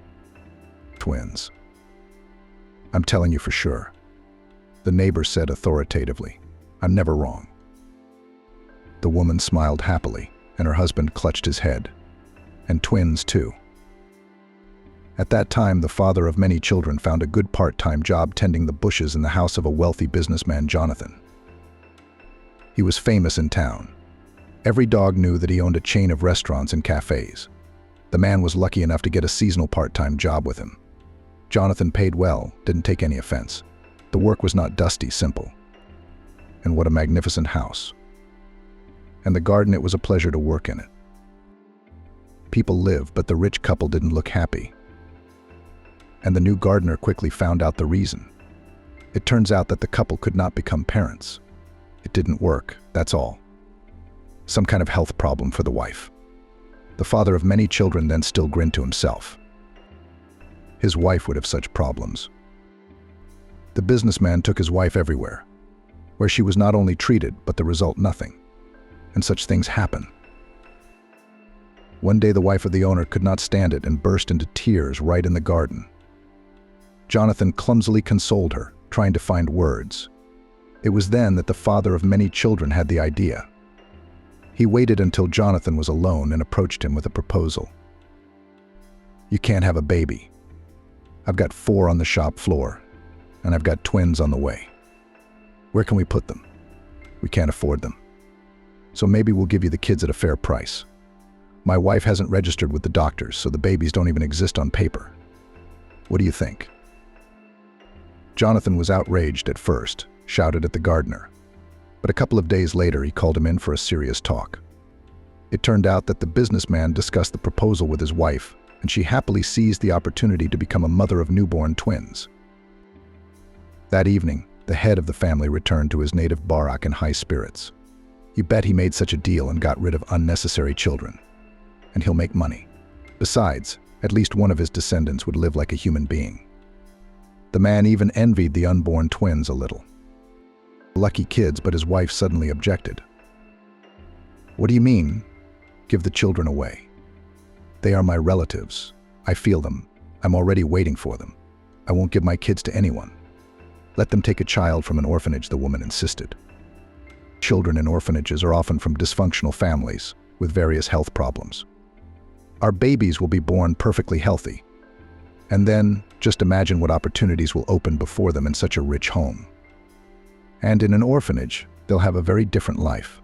Twins. I'm telling you for sure. The neighbor said authoritatively. I'm never wrong. The woman smiled happily, and her husband clutched his head. And twins, too. At that time, the father of many children found a good part-time job tending the bushes in the house of a wealthy businessman, Jonathan. He was famous in town. Every dog knew that he owned a chain of restaurants and cafes. The man was lucky enough to get a seasonal part-time job with him. Jonathan paid well, didn't take any offense. The work was not dusty, simple. And what a magnificent house. And the garden, it was a pleasure to work in it. People lived, but the rich couple didn't look happy. And the new gardener quickly found out the reason. It turns out that the couple could not become parents. It didn't work, that's all. Some kind of health problem for the wife. The father of many children then still grinned to himself. His wife would have such problems. The businessman took his wife everywhere, where she was not only treated, but the result nothing. And such things happen. One day the wife of the owner could not stand it and burst into tears right in the garden. Jonathan clumsily consoled her, trying to find words. It was then that the father of many children had the idea. He waited until Jonathan was alone and approached him with a proposal. "You can't have a baby. I've got 4 on the shop floor, and I've got twins on the way. Where can we put them? We can't afford them. So maybe we'll give you the kids at a fair price. My wife hasn't registered with the doctors, so the babies don't even exist on paper. What do you think?" Jonathan was outraged at first, shouted at the gardener. But a couple of days later, he called him in for a serious talk. It turned out that the businessman discussed the proposal with his wife, and she happily seized the opportunity to become a mother of newborn twins. That evening, the head of the family returned to his native Barak in high spirits. You bet he made such a deal and got rid of unnecessary children. And he'll make money. Besides, at least one of his descendants would live like a human being. The man even envied the unborn twins a little. Lucky kids, but his wife suddenly objected. "What do you mean? Give the children away. They are my relatives. I feel them. I'm already waiting for them. I won't give my kids to anyone. Let them take a child from an orphanage," the woman insisted. Children in orphanages are often from dysfunctional families with various health problems. Our babies will be born perfectly healthy. And then, just imagine what opportunities will open before them in such a rich home. And in an orphanage, they'll have a very different life.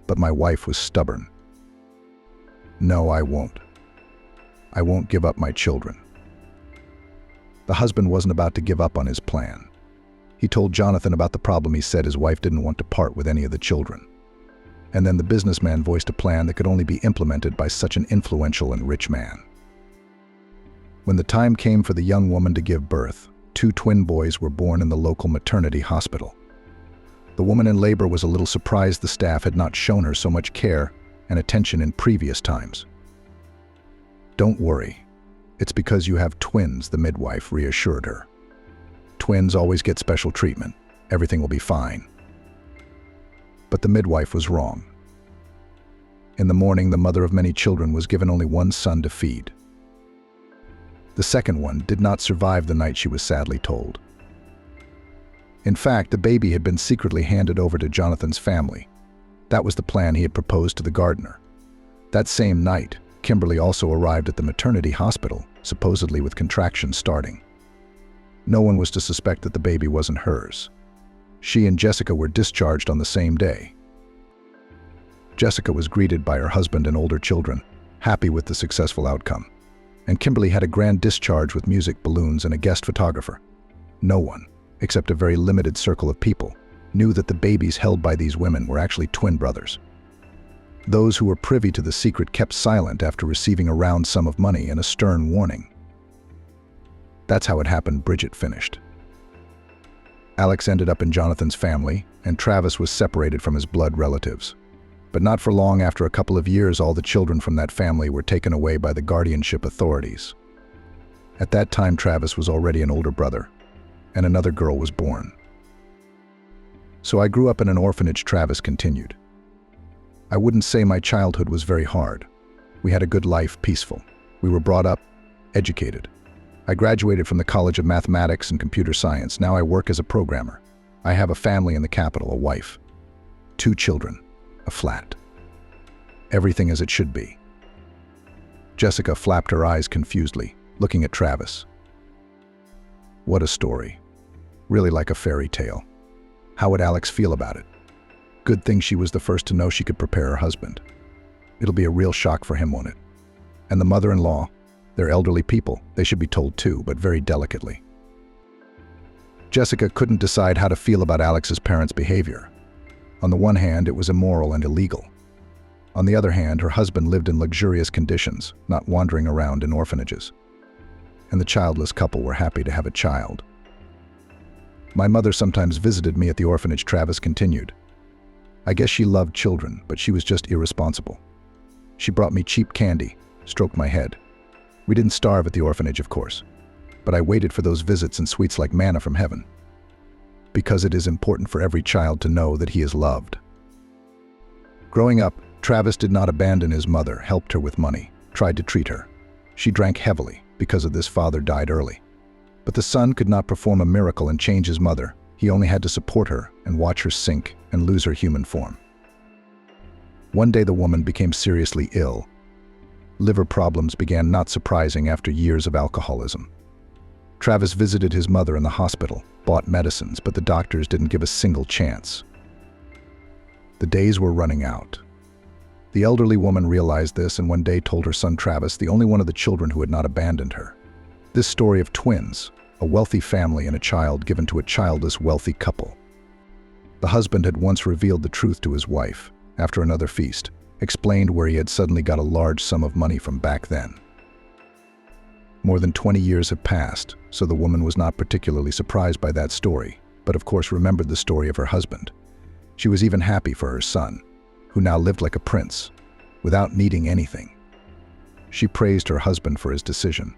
But my wife was stubborn. "No, I won't. I won't give up my children." The husband wasn't about to give up on his plan. He told Jonathan about the problem. He said his wife didn't want to part with any of the children. And then the businessman voiced a plan that could only be implemented by such an influential and rich man. When the time came for the young woman to give birth, 2 twin boys were born in the local maternity hospital. The woman in labor was a little surprised the staff had not shown her so much care and attention in previous times. "Don't worry. It's because you have twins," the midwife reassured her. "Twins always get special treatment. Everything will be fine." But the midwife was wrong. In the morning, the mother of many children was given only 1 son to feed. The second one did not survive the night, she was sadly told. In fact, the baby had been secretly handed over to Jonathan's family. That was the plan he had proposed to the gardener. That same night, Kimberly also arrived at the maternity hospital, supposedly with contractions starting. No one was to suspect that the baby wasn't hers. She and Jessica were discharged on the same day. Jessica was greeted by her husband and older children, happy with the successful outcome. And Kimberly had a grand discharge with music, balloons, and a guest photographer. No one, except a very limited circle of people, knew that the babies held by these women were actually twin brothers. Those who were privy to the secret kept silent after receiving a round sum of money and a stern warning. That's how it happened, Bridget finished. Alex ended up in Jonathan's family, and Travis was separated from his blood relatives. But not for long. After a couple of years, all the children from that family were taken away by the guardianship authorities. At that time, Travis was already an older brother, and another girl was born. "So I grew up in an orphanage," Travis continued. "I wouldn't say my childhood was very hard. We had a good life, peaceful. We were brought up, educated. I graduated from the College of Mathematics and Computer Science. Now I work as a programmer. I have a family in the capital, a wife, 2 children, a flat. Everything as it should be." Jessica flapped her eyes confusedly, looking at Travis. What a story. Really like a fairy tale. How would Alex feel about it? Good thing she was the first to know she could prepare her husband. It'll be a real shock for him, won't it? And the mother-in-law, they're elderly people. They should be told too, but very delicately. Jessica couldn't decide how to feel about Alex's parents' behavior. On the one hand, it was immoral and illegal. On the other hand, her husband lived in luxurious conditions, not wandering around in orphanages. And the childless couple were happy to have a child. My mother sometimes visited me at the orphanage, Travis continued. I guess she loved children, but she was just irresponsible. She brought me cheap candy, stroked my head. We didn't starve at the orphanage, of course, but I waited for those visits and sweets like manna from heaven. Because it is important for every child to know that he is loved. Growing up, Travis did not abandon his mother, helped her with money, tried to treat her. She drank heavily. Because of this, father died early. But the son could not perform a miracle and change his mother. He only had to support her and watch her sink and lose her human form. One day the woman became seriously ill. Liver problems began, not surprising after years of alcoholism. Travis visited his mother in the hospital, bought medicines, but the doctors didn't give a single chance. The days were running out. The elderly woman realized this and one day told her son Travis, the only one of the children who had not abandoned her. This story of twins, a wealthy family and a child given to a childless, wealthy couple. The husband had once revealed the truth to his wife, after another feast, explained where he had suddenly got a large sum of money from back then. More than 20 years have passed, so the woman was not particularly surprised by that story, but of course remembered the story of her husband. She was even happy for her son, who now lived like a prince, without needing anything. She praised her husband for his decision.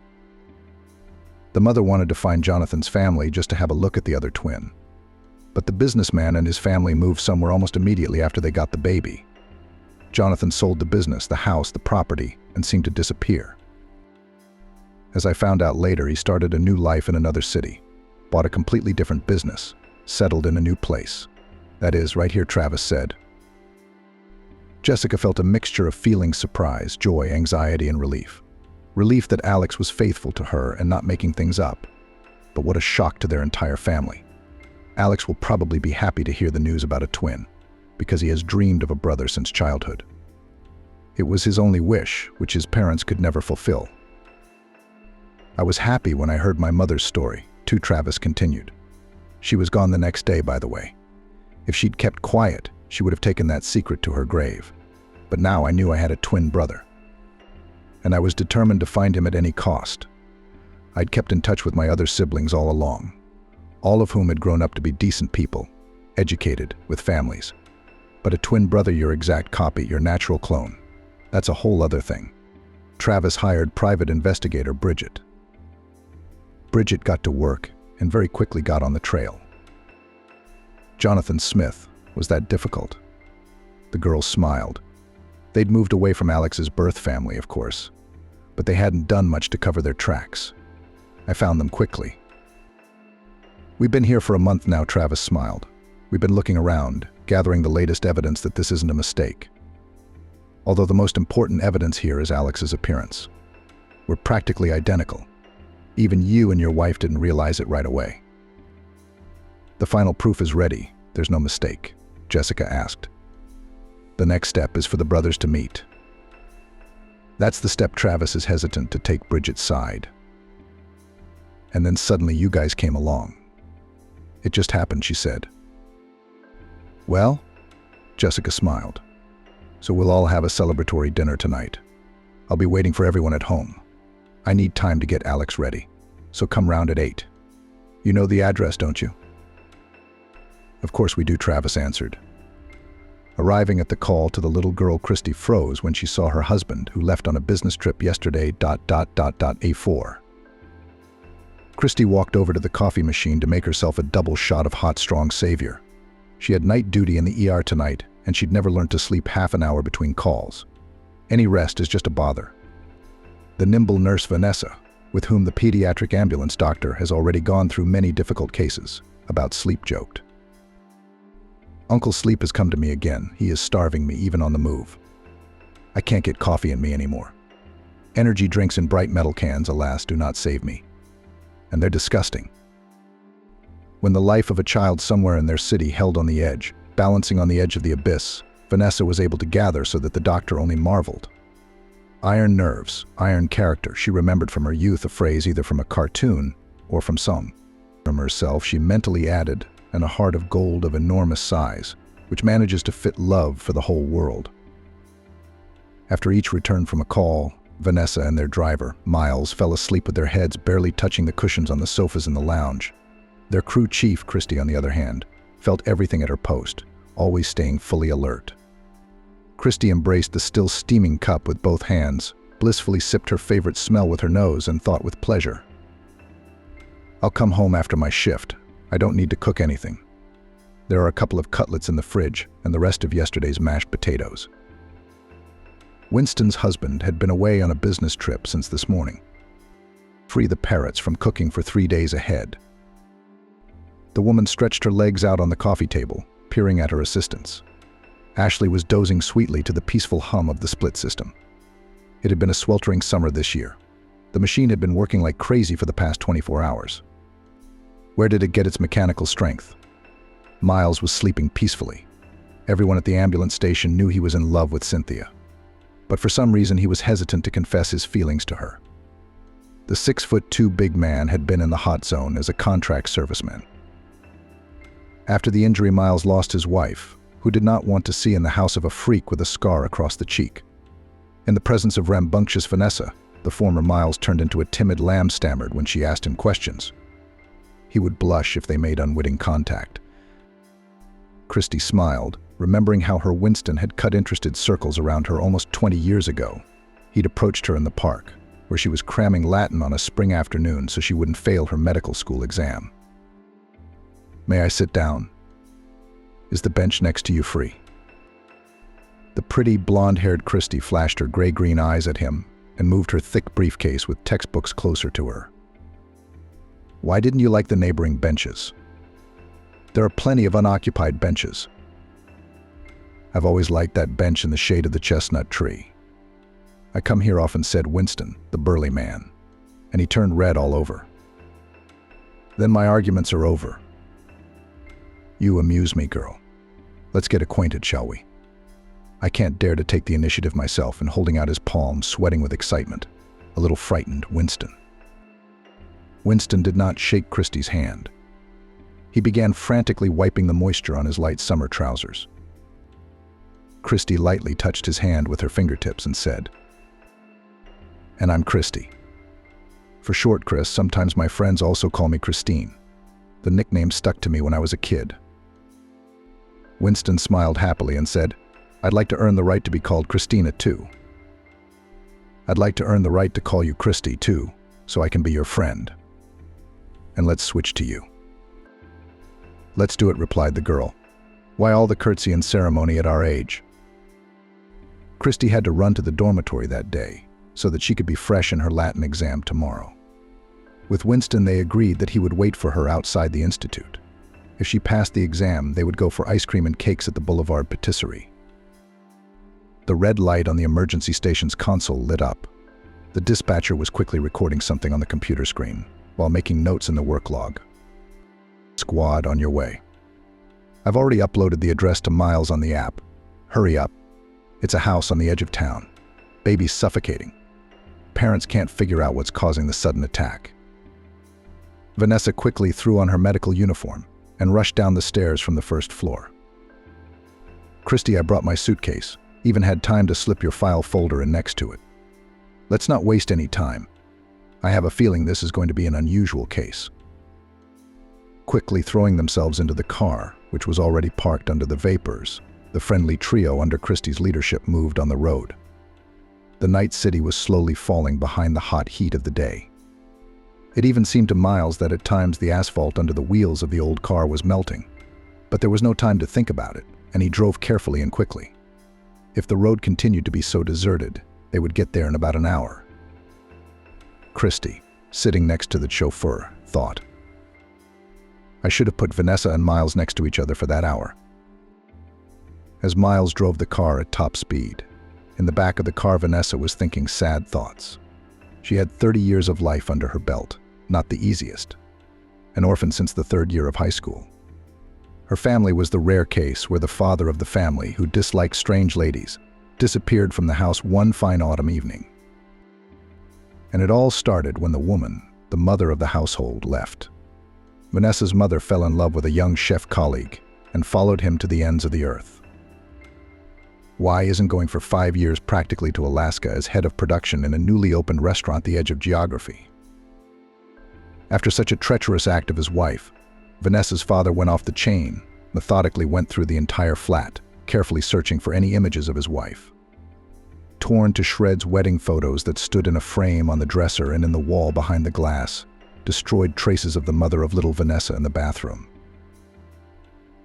The mother wanted to find Jonathan's family just to have a look at the other twin. But the businessman and his family moved somewhere almost immediately after they got the baby. Jonathan sold the business, the house, the property, and seemed to disappear. As I found out later, he started a new life in another city, bought a completely different business, settled in a new place. That is, right here, Travis said. Jessica felt a mixture of feelings: surprise, joy, anxiety, and relief. Relief that Alex was faithful to her and not making things up. But what a shock to their entire family. Alex will probably be happy to hear the news about a twin, because he has dreamed of a brother since childhood. It was his only wish, which his parents could never fulfill. I was happy when I heard my mother's story, too, Travis continued. She was gone the next day, by the way. If she'd kept quiet, she would have taken that secret to her grave. But now I knew I had a twin brother. And I was determined to find him at any cost. I'd kept in touch with my other siblings all along, all of whom had grown up to be decent people, educated, with families. But a twin brother, your exact copy, your natural clone, that's a whole other thing. Travis hired private investigator Bridget. Bridget got to work and very quickly got on the trail. Jonathan Smith. Was that difficult? The girls smiled. They'd moved away from Alex's birth family, of course, but they hadn't done much to cover their tracks. I found them quickly. We've been here for a month now, Travis smiled. We've been looking around, gathering the latest evidence that this isn't a mistake. Although the most important evidence here is Alex's appearance. We're practically identical. Even you and your wife didn't realize it right away. The final proof is ready. There's no mistake, Jessica asked. The next step is for the brothers to meet. That's the step Travis is hesitant to take Bridget's side. And then suddenly you guys came along. It just happened, she said. Well, Jessica smiled. So we'll all have a celebratory dinner tonight. I'll be waiting for everyone at home. I need time to get Alex ready, so come round at 8. You know the address, don't you? Of course we do, Travis answered. Arriving at the call to the little girl, Christy froze when she saw her husband, who left on a business trip yesterday. A4. Christy walked over to the coffee machine to make herself a double shot of hot, strong savior. She had night duty in the ER tonight, and she'd never learned to sleep half an hour between calls. Any rest is just a bother. The nimble nurse Vanessa, with whom the pediatric ambulance doctor has already gone through many difficult cases, about sleep joked. Uncle Sleep has come to me again. He is starving me, even on the move. I can't get coffee in me anymore. Energy drinks in bright metal cans, alas, do not save me. And they're disgusting. When the life of a child somewhere in their city held on the edge, Balancing on the edge of the abyss, Vanessa was able to gather so that the doctor only marveled. Iron nerves, iron character, she remembered from her youth, a phrase either from a cartoon or from song. From herself, she mentally added, and a heart of gold of enormous size, which manages to fit love for the whole world. After each return from a call, Vanessa and their driver, Miles, fell asleep with their heads barely touching the cushions on the sofas in the lounge. Their crew chief, Christy, on the other hand, felt everything at her post, always staying fully alert. Christy embraced the still steaming cup with both hands, blissfully sipped her favorite smell with her nose, and thought with pleasure, "I'll come home after my shift. I don't need to cook anything. There are a couple of cutlets in the fridge and the rest of yesterday's mashed potatoes." Winston's husband had been away on a business trip since this morning. Free the parrots from cooking for 3 days ahead. The woman stretched her legs out on the coffee table, peering at her assistants. Ashley was dozing sweetly to the peaceful hum of the split system. It had been a sweltering summer this year. The machine had been working like crazy for the past 24 hours. Where did it get its mechanical strength? Miles was sleeping peacefully. Everyone at the ambulance station knew he was in love with Cynthia. But for some reason he was hesitant to confess his feelings to her. The 6'2" big man had been in the hot zone as a contract serviceman. After the injury, Miles lost his wife, who did not want to see in the house of a freak with a scar across the cheek. In the presence of rambunctious Vanessa, the former Miles turned into a timid lamb, stammered when she asked him questions. He would blush if they made unwitting contact. Christy smiled, remembering how her Winston had cut interested circles around her almost 20 years ago. He'd approached her in the park, where she was cramming Latin on a spring afternoon so she wouldn't fail her medical school exam. "May I sit down? Is the bench next to you free?" The pretty, blonde-haired Christy flashed her gray-green eyes at him and moved her thick briefcase with textbooks closer to her. "Why didn't you like the neighboring benches? There are plenty of unoccupied benches." "I've always liked that bench in the shade of the chestnut tree. I come here often," said Winston, the burly man, and he turned red all over. "Then my arguments are over. You amuse me, girl. Let's get acquainted, shall we?" I can't dare to take the initiative myself, and holding out his palm, sweating with excitement, a little frightened, Winston. Winston did not shake Christy's hand. He began frantically wiping the moisture on his light summer trousers. Christy lightly touched his hand with her fingertips and said, "And I'm Christy. For short, Chris. Sometimes my friends also call me Christine. The nickname stuck to me when I was a kid." Winston smiled happily and said, "I'd like to earn the right to be called Christina, too." "I'd like to earn the right to call you Christy, too, so I can be your friend. And let's switch to you." "Let's do it," replied the girl. "Why all the curtsy and ceremony at our age?" Christy had to run to the dormitory that day so that she could be fresh in her Latin exam tomorrow. With Winston, they agreed that he would wait for her outside the institute. If she passed the exam, they would go for ice cream and cakes at the Boulevard Patisserie. The red light on the emergency station's console lit up. The dispatcher was quickly recording something on the computer screen while making notes in the work log. "Squad, on your way. I've already uploaded the address to Miles on the app. Hurry up. It's a house on the edge of town. Baby's suffocating. Parents can't figure out what's causing the sudden attack." Vanessa quickly threw on her medical uniform and rushed down the stairs from the first floor. "Christy, I brought my suitcase. Even had time to slip your file folder in next to it. Let's not waste any time. I have a feeling this is going to be an unusual case." Quickly throwing themselves into the car, which was already parked under the vapors, the friendly trio under Christy's leadership moved on the road. The night city was slowly falling behind the hot heat of the day. It even seemed to Miles that at times the asphalt under the wheels of the old car was melting. But there was no time to think about it, and he drove carefully and quickly. If the road continued to be so deserted, they would get there in about an hour. Christy, sitting next to the chauffeur, thought, "I should have put Vanessa and Miles next to each other for that hour." As Miles drove the car at top speed, in the back of the car Vanessa was thinking sad thoughts. She had 30 years of life under her belt, not the easiest. An orphan since the 3rd year of high school. Her family was the rare case where the father of the family, who disliked strange ladies, disappeared from the house one fine autumn evening. And it all started when the woman, the mother of the household, left. Vanessa's mother fell in love with a young chef colleague and followed him to the ends of the earth. Y isn't going for 5 years practically to Alaska as head of production in a newly opened restaurant the edge of geography. After such a treacherous act of his wife, Vanessa's father went off the chain, methodically went through the entire flat, carefully searching for any images of his wife. Torn to shreds wedding photos that stood in a frame on the dresser and in the wall behind the glass, destroyed traces of the mother of little Vanessa in the bathroom.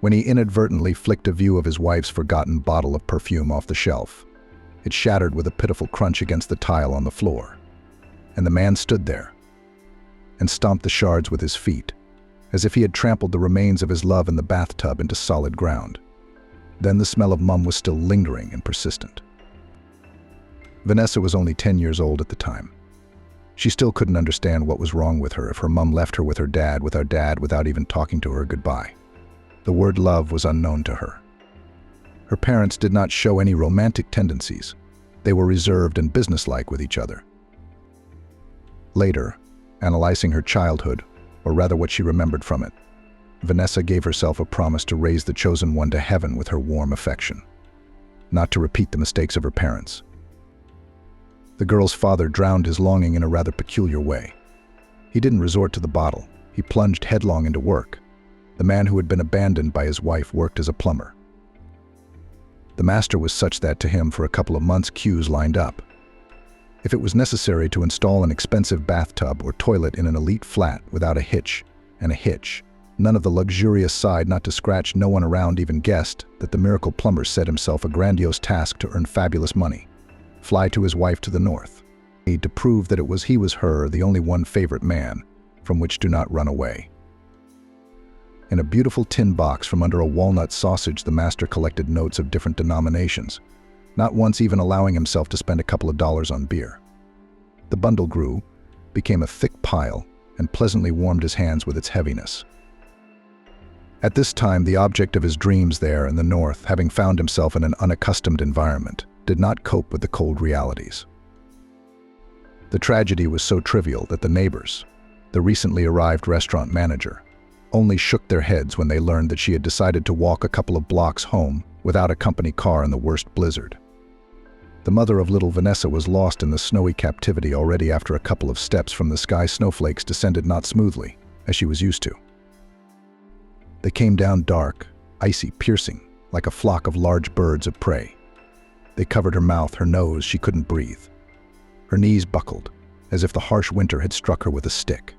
When he inadvertently flicked a view of his wife's forgotten bottle of perfume off the shelf, it shattered with a pitiful crunch against the tile on the floor. And the man stood there and stomped the shards with his feet, as if he had trampled the remains of his love in the bathtub into solid ground. Then the smell of mum was still lingering and persistent. Vanessa was only 10 years old at the time. She still couldn't understand what was wrong with her if her mum left her with her dad without even talking to her goodbye. The word love was unknown to her. Her parents did not show any romantic tendencies. They were reserved and businesslike with each other. Later, analyzing her childhood, or rather what she remembered from it, Vanessa gave herself a promise to raise the chosen one to heaven with her warm affection, not to repeat the mistakes of her parents. The girl's father drowned his longing in a rather peculiar way. He didn't resort to the bottle. He plunged headlong into work. The man who had been abandoned by his wife worked as a plumber. The master was such that to him for a couple of months queues lined up. If it was necessary to install an expensive bathtub or toilet in an elite flat without a hitch, none of the luxurious side not to scratch no one around even guessed that the miracle plumber set himself a grandiose task to earn fabulous money, fly to his wife to the north, to prove that he was her, the only one favorite man, from which do not run away. In a beautiful tin box from under a walnut sausage, the master collected notes of different denominations, not once even allowing himself to spend a couple of dollars on beer. The bundle grew, became a thick pile, and pleasantly warmed his hands with its heaviness. At this time, the object of his dreams there in the north, having found himself in an unaccustomed environment, did not cope with the cold realities. The tragedy was so trivial that the neighbors, the recently arrived restaurant manager, only shook their heads when they learned that she had decided to walk a couple of blocks home without a company car in the worst blizzard. The mother of little Vanessa was lost in the snowy captivity already after a couple of steps from the sky. Snowflakes descended not smoothly, as she was used to. They came down dark, icy, piercing, like a flock of large birds of prey. They covered her mouth, her nose. She couldn't breathe. Her knees buckled, as if the harsh winter had struck her with a stick.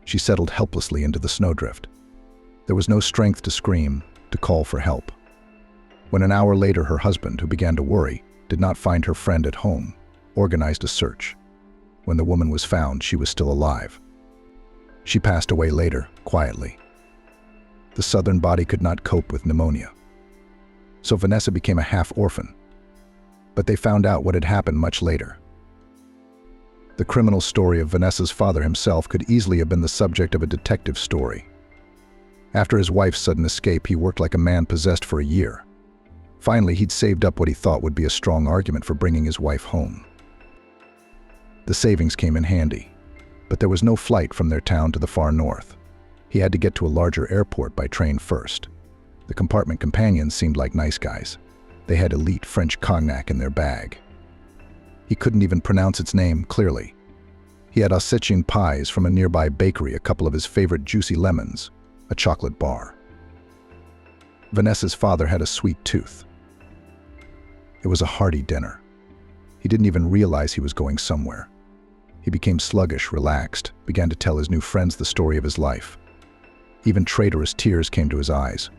She settled helplessly into the snowdrift. There was no strength to scream, to call for help. When an hour later her husband, who began to worry, did not find her friend at home, organized a search. When the woman was found, she was still alive. She passed away later, quietly. The southern body could not cope with pneumonia. So Vanessa became a half-orphan. But they found out what had happened much later. The criminal story of Vanessa's father himself could easily have been the subject of a detective story. After his wife's sudden escape, he worked like a man possessed for a year. Finally, he'd saved up what he thought would be a strong argument for bringing his wife home. The savings came in handy, but there was no flight from their town to the far north. He had to get to a larger airport by train first. The compartment companions seemed like nice guys. They had elite French cognac in their bag. He couldn't even pronounce its name clearly. He had Ossetian pies from a nearby bakery, a couple of his favorite juicy lemons, a chocolate bar. Vanessa's father had a sweet tooth. It was a hearty dinner. He didn't even realize he was going somewhere. He became sluggish, relaxed, began to tell his new friends the story of his life. Even traitorous tears came to his eyes.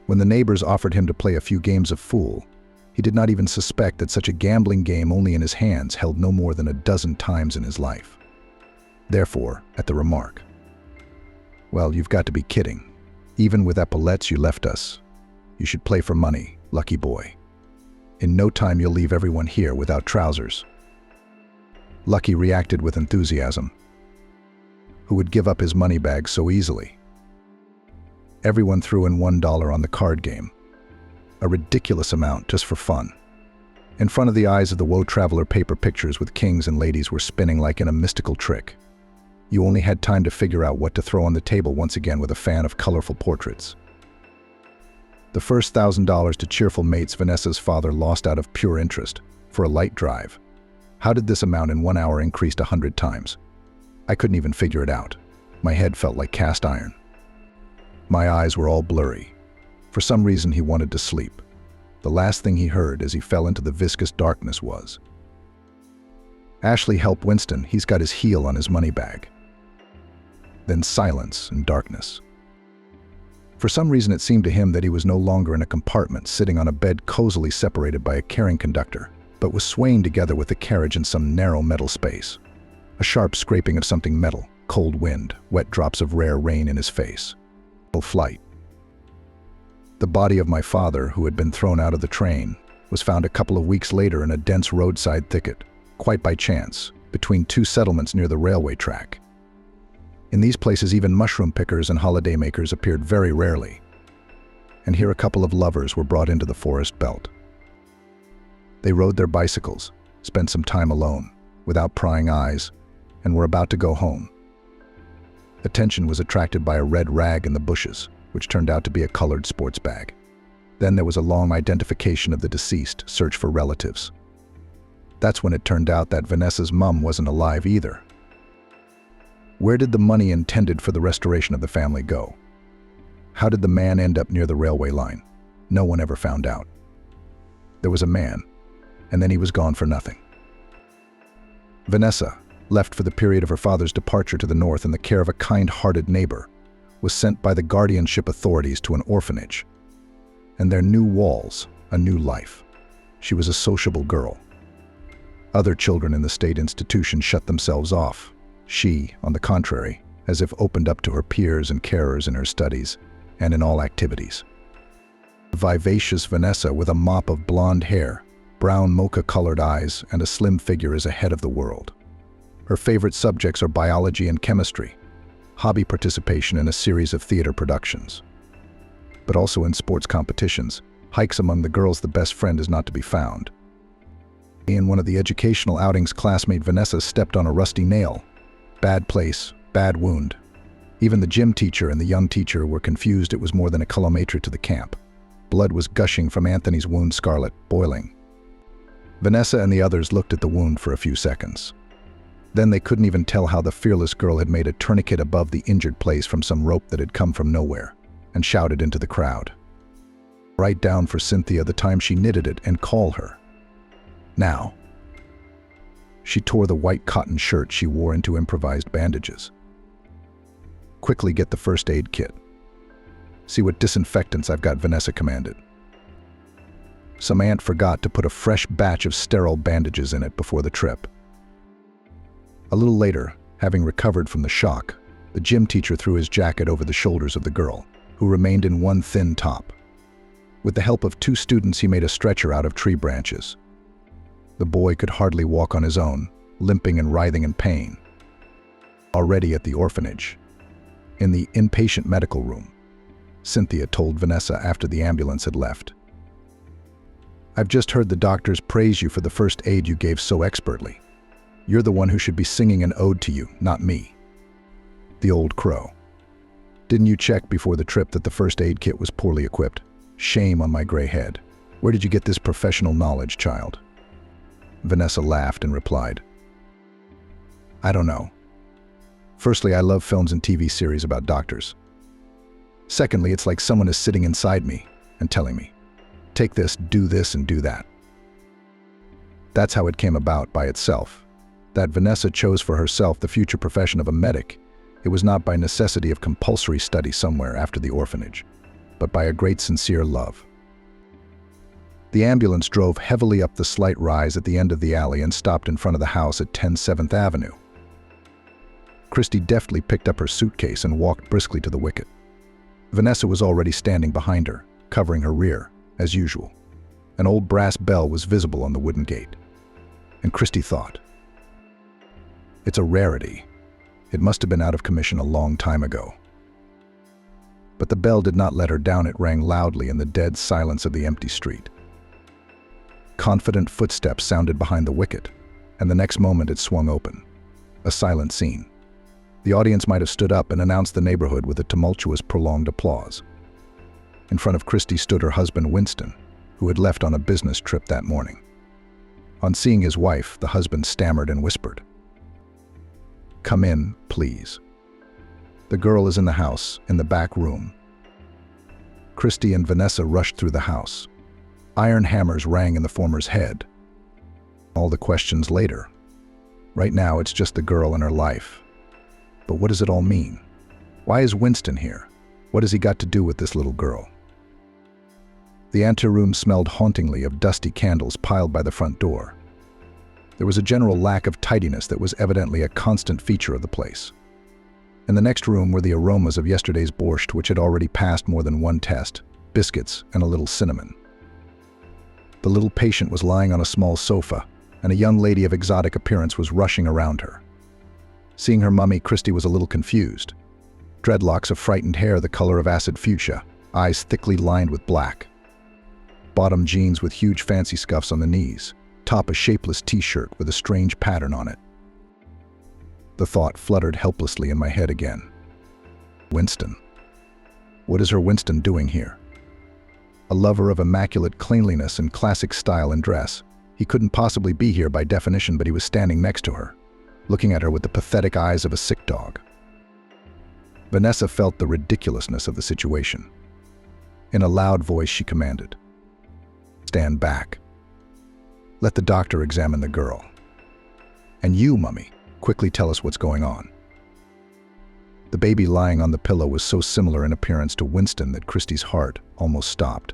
When the neighbors offered him to play a few games of fool, he did not even suspect that such a gambling game only in his hands held no more than a dozen times in his life. Therefore, at the remark, "Well, you've got to be kidding. Even with epaulettes you left us. You should play for money, lucky boy. In no time you'll leave everyone here without trousers." Lucky reacted with enthusiasm. Who would give up his money bag so easily? Everyone threw in $1 on the card game. A ridiculous amount just for fun. In front of the eyes of the woe traveler, paper pictures with kings and ladies were spinning like in a mystical trick. You only had time to figure out what to throw on the table once again with a fan of colorful portraits. The first $1,000 to cheerful mates Vanessa's father lost out of pure interest, for a light drive. How did this amount in 1 hour increased 100 times? I couldn't even figure it out. My head felt like cast iron. My eyes were all blurry. For some reason he wanted to sleep. The last thing he heard as he fell into the viscous darkness was, "Ashley, help Winston, he's got his heel on his money bag." Then silence and darkness. For some reason it seemed to him that he was no longer in a compartment sitting on a bed cozily separated by a caring conductor, but was swaying together with the carriage in some narrow metal space. A sharp scraping of something metal, cold wind, wet drops of rare rain in his face. Flight. The body of my father, who had been thrown out of the train, was found a couple of weeks later in a dense roadside thicket, quite by chance, between two settlements near the railway track. In these places even mushroom pickers and holiday makers appeared very rarely. And here a couple of lovers were brought into the forest belt. They rode their bicycles, spent some time alone, without prying eyes, and were about to go home. Attention was attracted by a red rag in the bushes, which turned out to be a colored sports bag. Then there was a long identification of the deceased, search for relatives. That's when it turned out that Vanessa's mum wasn't alive either. Where did the money intended for the restoration of the family go? How did the man end up near the railway line? No one ever found out. There was a man, and then he was gone for nothing. Vanessa, left for the period of her father's departure to the north in the care of a kind-hearted neighbor, was sent by the guardianship authorities to an orphanage. And their new walls, a new life. She was a sociable girl. Other children in the state institution shut themselves off. She, on the contrary, as if opened up to her peers and carers in her studies and in all activities. Vivacious Vanessa, with a mop of blonde hair, brown mocha-colored eyes, and a slim figure, is ahead of the world. Her favorite subjects are biology and chemistry, hobby participation in a series of theater productions. But also in sports competitions, hikes among the girls, the best friend is not to be found. In one of the educational outings, classmate Vanessa stepped on a rusty nail. Bad place, bad wound. Even the gym teacher and the young teacher were confused. It was more than a kilometer to the camp. Blood was gushing from Anthony's wound, scarlet, boiling. Vanessa and the others looked at the wound for a few seconds. Then they couldn't even tell how the fearless girl had made a tourniquet above the injured place from some rope that had come from nowhere, and shouted into the crowd. Write down for Cynthia the time she knitted it and call her. Now. She tore the white cotton shirt she wore into improvised bandages. Quickly get the first aid kit. See what disinfectants I've got, Vanessa commanded. Some aunt forgot to put a fresh batch of sterile bandages in it before the trip. A little later, having recovered from the shock, the gym teacher threw his jacket over the shoulders of the girl, who remained in one thin top. With the help of 2 students, he made a stretcher out of tree branches. The boy could hardly walk on his own, limping and writhing in pain. Already at the orphanage, in the inpatient medical room, Cynthia told Vanessa after the ambulance had left. I've just heard the doctors praise you for the first aid you gave so expertly. You're the one who should be singing an ode to you, not me. The old crow. Didn't you check before the trip that the first aid kit was poorly equipped? Shame on my gray head. Where did you get this professional knowledge, child? Vanessa laughed and replied, I don't know. Firstly, I love films and TV series about doctors. Secondly, it's like someone is sitting inside me and telling me, take this, and do that. That's how it came about by itself. That Vanessa chose for herself the future profession of a medic. It was not by necessity of compulsory study somewhere after the orphanage, but by a great sincere love. The ambulance drove heavily up the slight rise at the end of the alley and stopped in front of the house at 10 7th Avenue. Christy deftly picked up her suitcase and walked briskly to the wicket. Vanessa was already standing behind her, covering her rear, as usual. An old brass bell was visible on the wooden gate. And Christy thought, it's a rarity. It must have been out of commission a long time ago. But the bell did not let her down. It rang loudly in the dead silence of the empty street. Confident footsteps sounded behind the wicket, and the next moment it swung open. A silent scene. The audience might have stood up and announced the neighborhood with a tumultuous, prolonged applause. In front of Christy stood her husband, Winston, who had left on a business trip that morning. On seeing his wife, the husband stammered and whispered, "Come in, please. The girl is in the house, in the back room." Christy and Vanessa rushed through the house. Iron hammers rang in the former's head. All the questions later. Right now, it's just the girl and her life. But what does it all mean? Why is Winston here? What has he got to do with this little girl? The anteroom smelled hauntingly of dusty candles piled by the front door. There was a general lack of tidiness that was evidently a constant feature of the place. In the next room were the aromas of yesterday's borscht, which had already passed more than one test, biscuits and a little cinnamon. The little patient was lying on a small sofa, and a young lady of exotic appearance was rushing around her. Seeing her mummy, Christy was a little confused. Dreadlocks of frightened hair the color of acid fuchsia, eyes thickly lined with black. Bottom jeans with huge fancy scuffs on the knees, top a shapeless t-shirt with a strange pattern on it. The thought fluttered helplessly in my head again. Winston. What is her Winston doing here? A lover of immaculate cleanliness and classic style and dress, he couldn't possibly be here by definition, but he was standing next to her, looking at her with the pathetic eyes of a sick dog. Vanessa felt the ridiculousness of the situation. In a loud voice, she commanded, "Stand back. Let the doctor examine the girl. And you, mummy, quickly tell us what's going on." The baby lying on the pillow was so similar in appearance to Winston that Christy's heart almost stopped.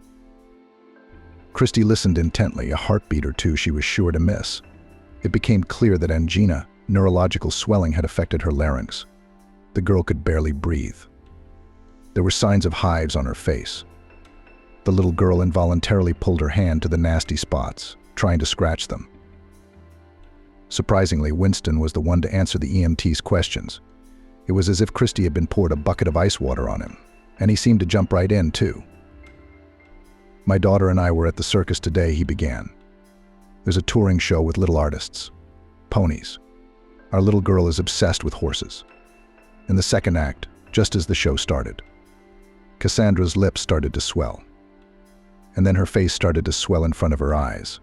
Christy listened intently, a heartbeat or two she was sure to miss. It became clear that angina, neurological swelling, had affected her larynx. The girl could barely breathe. There were signs of hives on her face. The little girl involuntarily pulled her hand to the nasty spots, trying to scratch them. Surprisingly, Winston was the one to answer the EMT's questions. It was as if Christy had been poured a bucket of ice water on him, and he seemed to jump right in, too. "My daughter and I were at the circus today," he began. "There's a touring show with little artists. Ponies. Our little girl is obsessed with horses." In the second act, just as the show started, Cassandra's lips started to swell. And then her face started to swell in front of her eyes.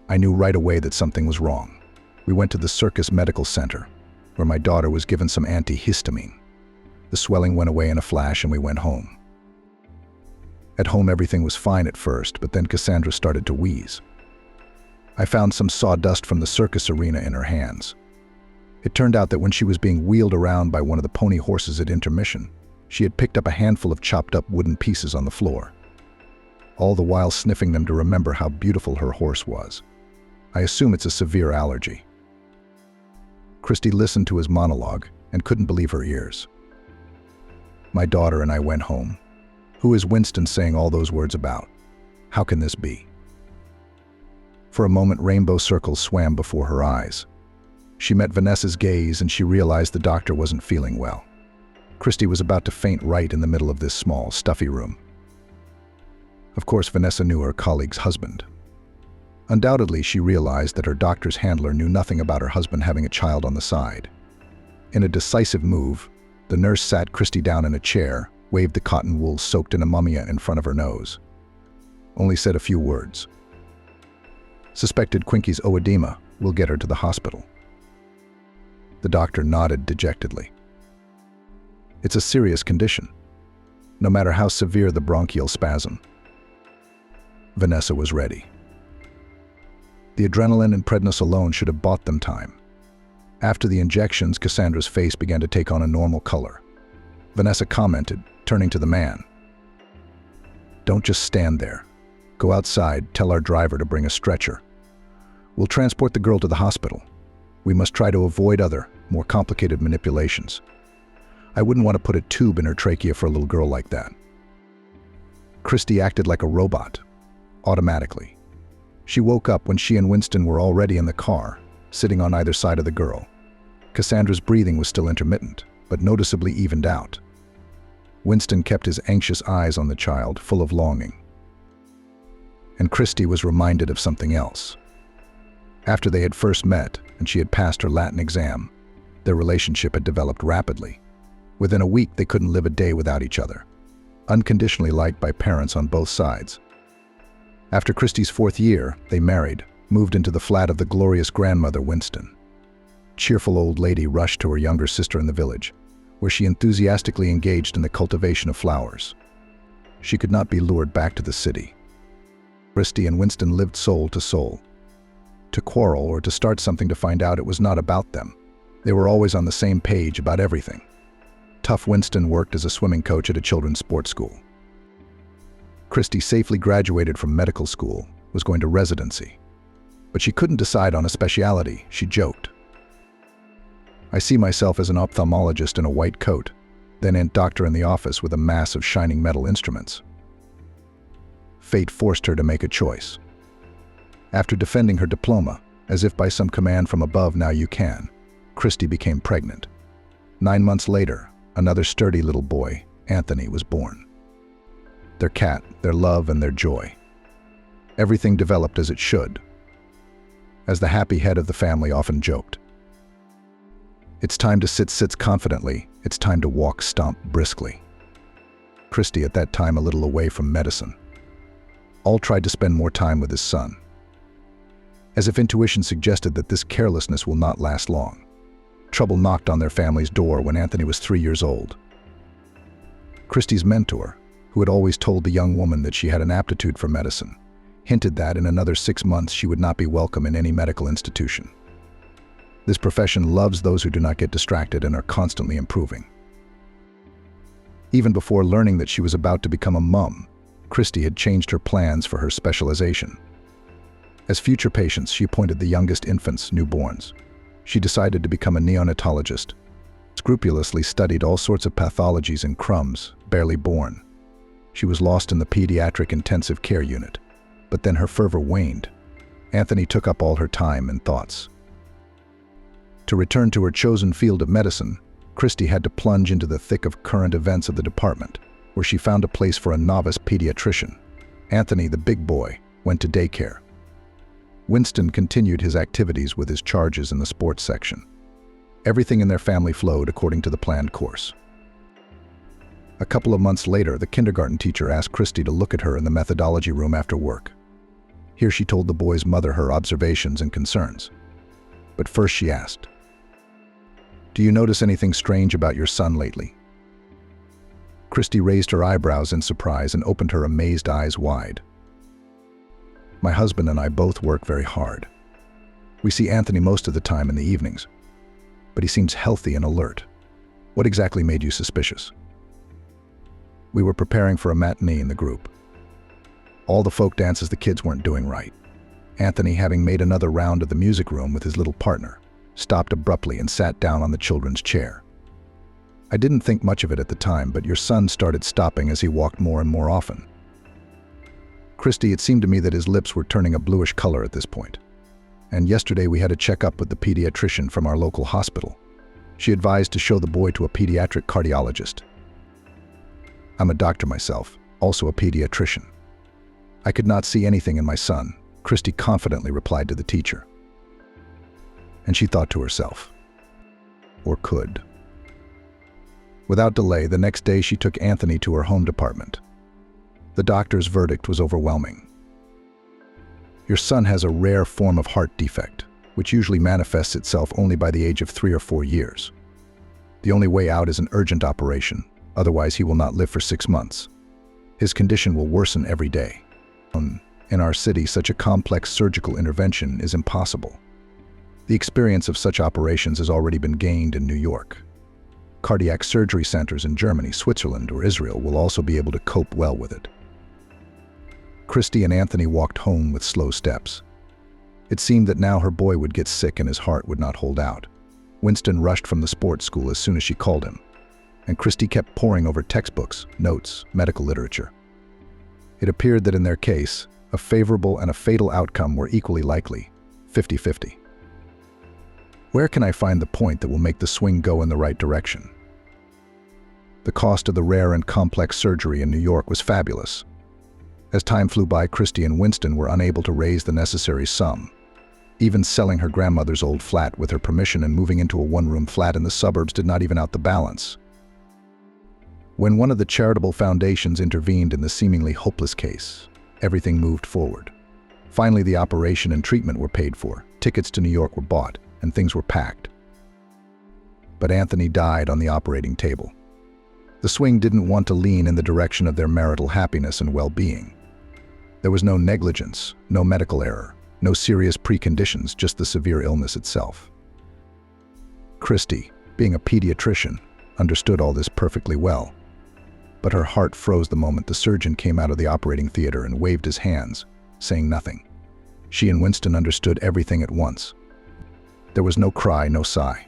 I knew right away that something was wrong. We went to the Circus Medical Center, where my daughter was given some antihistamine. The swelling went away in a flash and we went home. At home, everything was fine at first, but then Cassandra started to wheeze. I found some sawdust from the circus arena in her hands. It turned out that when she was being wheeled around by one of the pony horses at intermission, she had picked up a handful of chopped up wooden pieces on the floor, all the while sniffing them to remember how beautiful her horse was. I assume it's a severe allergy. Christy listened to his monologue and couldn't believe her ears. My daughter and I went home. Who is Winston saying all those words about? How can this be? For a moment, rainbow circles swam before her eyes. She met Vanessa's gaze and she realized the doctor wasn't feeling well. Christy was about to faint right in the middle of this small, stuffy room. Of course, Vanessa knew her colleague's husband. Undoubtedly, she realized that her doctor's handler knew nothing about her husband having a child on the side. In a decisive move, the nurse sat Christy down in a chair, waved the cotton wool soaked in ammonia in front of her nose. Only said a few words. "Suspected Quinkie's oedema. We'll get her to the hospital." The doctor nodded dejectedly. "It's a serious condition, no matter how severe the bronchial spasm." Vanessa was ready. The adrenaline and prednisolone should have bought them time. After the injections, Cassandra's face began to take on a normal color. Vanessa commented, turning to the man. "Don't just stand there. Go outside, tell our driver to bring a stretcher. We'll transport the girl to the hospital. We must try to avoid other, more complicated manipulations. I wouldn't want to put a tube in her trachea for a little girl like that." Christy acted like a robot, automatically. She woke up when she and Winston were already in the car, sitting on either side of the girl. Cassandra's breathing was still intermittent, but noticeably evened out. Winston kept his anxious eyes on the child, full of longing. And Christy was reminded of something else. After they had first met and she had passed her Latin exam, their relationship had developed rapidly. Within a week, they couldn't live a day without each other, unconditionally liked by parents on both sides. After Christy's 4th year, they married, moved into the flat of the glorious grandmother Winston. Cheerful old lady rushed to her younger sister in the village, where she enthusiastically engaged in the cultivation of flowers. She could not be lured back to the city. Christy and Winston lived soul to soul. To quarrel or to start something to find out it was not about them. They were always on the same page about everything. Tough Winston worked as a swimming coach at a children's sports school. Christy safely graduated from medical school, was going to residency. But she couldn't decide on a specialty, she joked. I see myself as an ophthalmologist in a white coat, then a doctor in the office with a mass of shining metal instruments. Fate forced her to make a choice. After defending her diploma, as if by some command from above, now you can, Christy became pregnant. 9 months later, another sturdy little boy, Anthony, was born. Their cat, their love, and their joy. Everything developed as it should. As the happy head of the family often joked, "It's time to sit sits confidently, it's time to walk stomp briskly." Christy, at that time a little away from medicine, all tried to spend more time with his son. As if intuition suggested that this carelessness will not last long, trouble knocked on their family's door when Anthony was 3 years old. Christy's mentor, who had always told the young woman that she had an aptitude for medicine, hinted that in another 6 months she would not be welcome in any medical institution. This profession loves those who do not get distracted and are constantly improving. Even before learning that she was about to become a mum, Christy had changed her plans for her specialization. As future patients, she appointed the youngest infants, newborns. She decided to become a neonatologist, scrupulously studied all sorts of pathologies in crumbs, barely born. She was lost in the pediatric intensive care unit, but then her fervor waned. Anthony took up all her time and thoughts. To return to her chosen field of medicine, Christy had to plunge into the thick of current events of the department, where she found a place for a novice pediatrician. Anthony, the big boy, went to daycare. Winston continued his activities with his charges in the sports section. Everything in their family flowed according to the planned course. A couple of months later, the kindergarten teacher asked Christy to look at her in the methodology room after work. Here she told the boy's mother her observations and concerns. But first she asked, "Do you notice anything strange about your son lately?" Christy raised her eyebrows in surprise and opened her amazed eyes wide. "My husband and I both work very hard. We see Anthony most of the time in the evenings, but he seems healthy and alert. What exactly made you suspicious?" "We were preparing for a matinee in the group. All the folk dances the kids weren't doing right. Anthony, having made another round of the music room with his little partner, stopped abruptly and sat down on the children's chair. I didn't think much of it at the time, but your son started stopping as he walked more and more often. Christy, it seemed to me that his lips were turning a bluish color at this point. And yesterday we had a checkup with the pediatrician from our local hospital. She advised to show the boy to a pediatric cardiologist. I'm a doctor myself, also a pediatrician. I could not see anything in my son," Christy confidently replied to the teacher. And she thought to herself, or could. Without delay, the next day she took Anthony to her home department. The doctor's verdict was overwhelming. "Your son has a rare form of heart defect, which usually manifests itself only by the age of 3 or 4 years. The only way out is an urgent operation, otherwise he will not live for 6 months. His condition will worsen every day. In our city, such a complex surgical intervention is impossible. The experience of such operations has already been gained in New York. Cardiac surgery centers in Germany, Switzerland, or Israel will also be able to cope well with it." Christy and Anthony walked home with slow steps. It seemed that now her boy would get sick and his heart would not hold out. Winston rushed from the sports school as soon as she called him, and Christy kept poring over textbooks, notes, medical literature. It appeared that in their case, a favorable and a fatal outcome were equally likely, 50-50. Where can I find the point that will make the swing go in the right direction? The cost of the rare and complex surgery in New York was fabulous. As time flew by, Christy and Winston were unable to raise the necessary sum. Even selling her grandmother's old flat with her permission and moving into a one-room flat in the suburbs did not even out the balance. When one of the charitable foundations intervened in the seemingly hopeless case, everything moved forward. Finally, the operation and treatment were paid for, tickets to New York were bought, and things were packed. But Anthony died on the operating table. The swing didn't want to lean in the direction of their marital happiness and well-being. There was no negligence, no medical error, no serious preconditions, just the severe illness itself. Christy, being a pediatrician, understood all this perfectly well. But her heart froze the moment the surgeon came out of the operating theater and waved his hands, saying nothing. She and Winston understood everything at once. There was no cry, no sigh.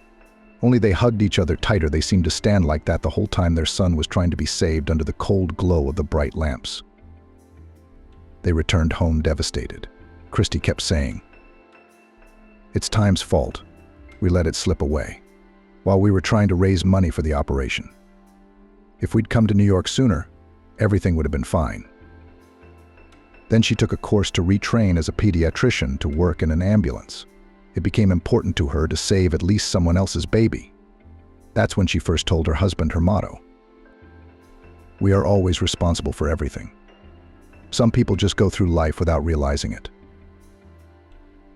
Only they hugged each other tighter. They seemed to stand like that the whole time their son was trying to be saved under the cold glow of the bright lamps. They returned home devastated. Christy kept saying, "It's time's fault. We let it slip away, while we were trying to raise money for the operation. If we'd come to New York sooner, everything would have been fine." Then she took a course to retrain as a pediatrician to work in an ambulance. It became important to her to save at least someone else's baby. That's when she first told her husband her motto: "We are always responsible for everything." Some people just go through life without realizing it.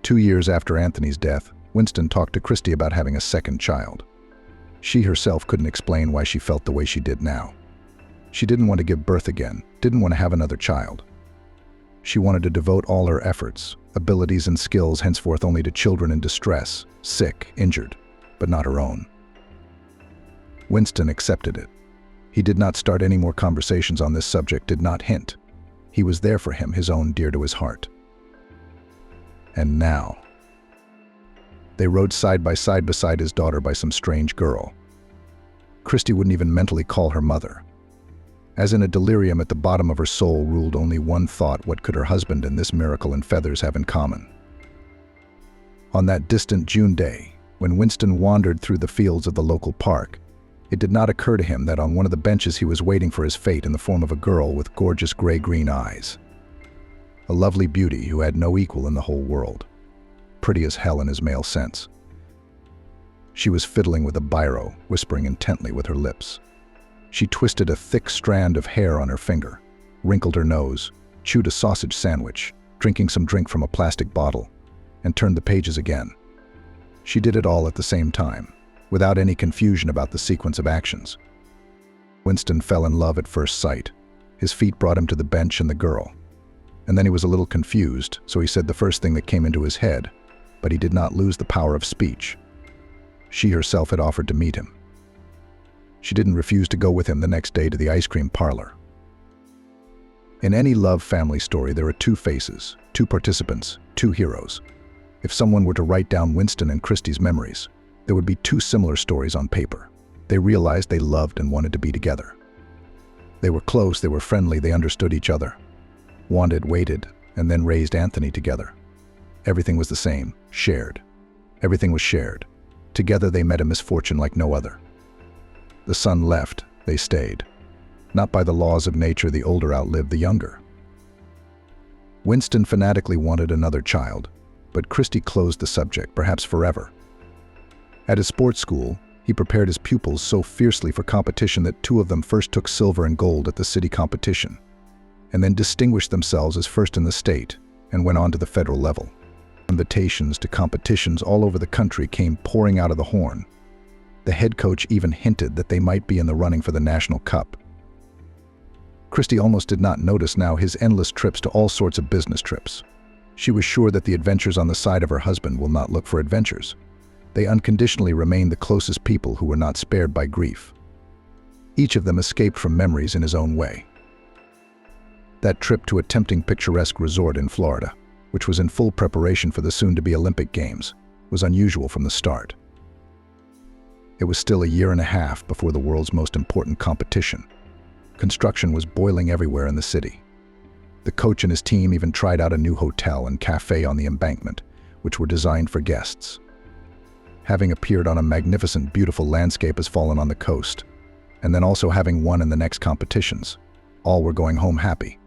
2 years after Anthony's death, Winston talked to Christy about having a second child. She herself couldn't explain why she felt the way she did now. She didn't want to give birth again, didn't want to have another child. She wanted to devote all her efforts, abilities and skills henceforth only to children in distress, sick, injured, but not her own. Winston accepted it. He did not start any more conversations on this subject, did not hint. He was there for him, his own dear to his heart. And now, they rode side by side beside his daughter by some strange girl. Christy wouldn't even mentally call her mother. As in a delirium at the bottom of her soul ruled only one thought: what could her husband and this miracle in feathers have in common? On that distant June day, when Winston wandered through the fields of the local park, it did not occur to him that on one of the benches he was waiting for his fate in the form of a girl with gorgeous gray-green eyes. A lovely beauty who had no equal in the whole world. Pretty as hell in his male sense. She was fiddling with a biro, whispering intently with her lips. She twisted a thick strand of hair on her finger, wrinkled her nose, chewed a sausage sandwich, drinking some drink from a plastic bottle, and turned the pages again. She did it all at the same time, without any confusion about the sequence of actions. Winston fell in love at first sight. His feet brought him to the bench and the girl. And then he was a little confused, so he said the first thing that came into his head, but he did not lose the power of speech. She herself had offered to meet him. She didn't refuse to go with him the next day to the ice cream parlor. In any love family story, there are two faces, two participants, two heroes. If someone were to write down Winston and Christy's memories, there would be two similar stories on paper. They realized they loved and wanted to be together. They were close, they were friendly, they understood each other. Wanted, waited, and then raised Anthony together. Everything was the same, shared. Everything was shared. Together they met a misfortune like no other. The son left, they stayed. Not by the laws of nature, the older outlived the younger. Winston fanatically wanted another child, but Christy closed the subject, perhaps forever. At his sports school, he prepared his pupils so fiercely for competition that 2 of them first took silver and gold at the city competition, and then distinguished themselves as first in the state and went on to the federal level. Invitations to competitions all over the country came pouring out of the horn. The head coach even hinted that they might be in the running for the national cup. Christy almost did not notice now his endless trips to all sorts of business trips. She was sure that the adventures on the side of her husband will not look for adventures. They unconditionally remained the closest people who were not spared by grief. Each of them escaped from memories in his own way. That trip to a tempting picturesque resort in Florida, which was in full preparation for the soon-to-be Olympic Games, was unusual from the start. It was still a year and a half before the world's most important competition. Construction was boiling everywhere in the city. The coach and his team even tried out a new hotel and cafe on the embankment, which were designed for guests. Having appeared on a magnificent, beautiful landscape has fallen on the coast, and then also having won in the next competitions. All were going home happy.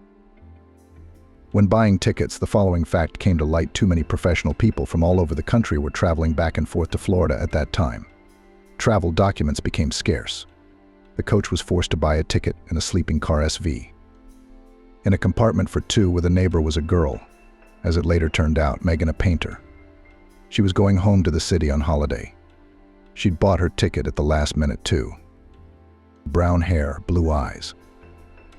When buying tickets, the following fact came to light: too many professional people from all over the country were traveling back and forth to Florida at that time. Travel documents became scarce. The coach was forced to buy a ticket in a sleeping car SV. In a compartment for two with a neighbor was a girl, as it later turned out, Megan, a painter. She was going home to the city on holiday. She'd bought her ticket at the last minute too. Brown hair, blue eyes.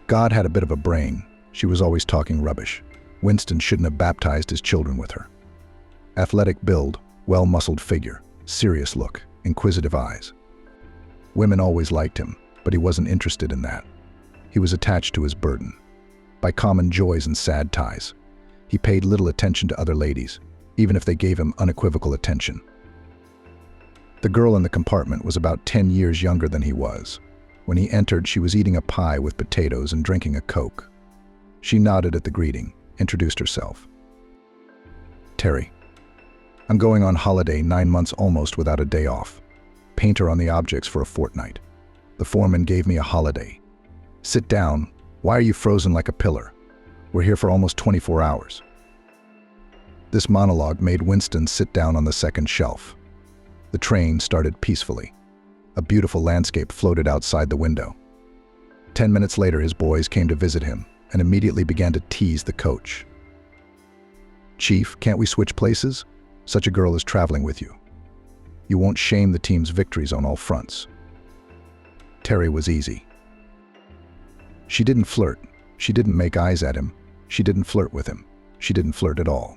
God had a bit of a brain. She was always talking rubbish. Winston shouldn't have baptized his children with her. Athletic build, well-muscled figure, serious look, inquisitive eyes. Women always liked him, but he wasn't interested in that. He was attached to his burden, by common joys and sad ties. He paid little attention to other ladies, even if they gave him unequivocal attention. The girl in the compartment was about 10 years younger than he was. When he entered, she was eating a pie with potatoes and drinking a Coke. She nodded at the greeting, introduced herself. Terry. I'm going on holiday 9 months almost without a day off. Painter on the objects for a fortnight. The foreman gave me a holiday. Sit down. Why are you frozen like a pillar? We're here for almost 24 hours. This monologue made Winston sit down on the second shelf. The train started peacefully. A beautiful landscape floated outside the window. 10 minutes later, his boys came to visit him and immediately began to tease the coach. Chief, can't we switch places? Such a girl is traveling with you. You won't shame the team's victories on all fronts. Terry was easy. She didn't flirt. She didn't make eyes at him. She didn't flirt with him. She didn't flirt at all.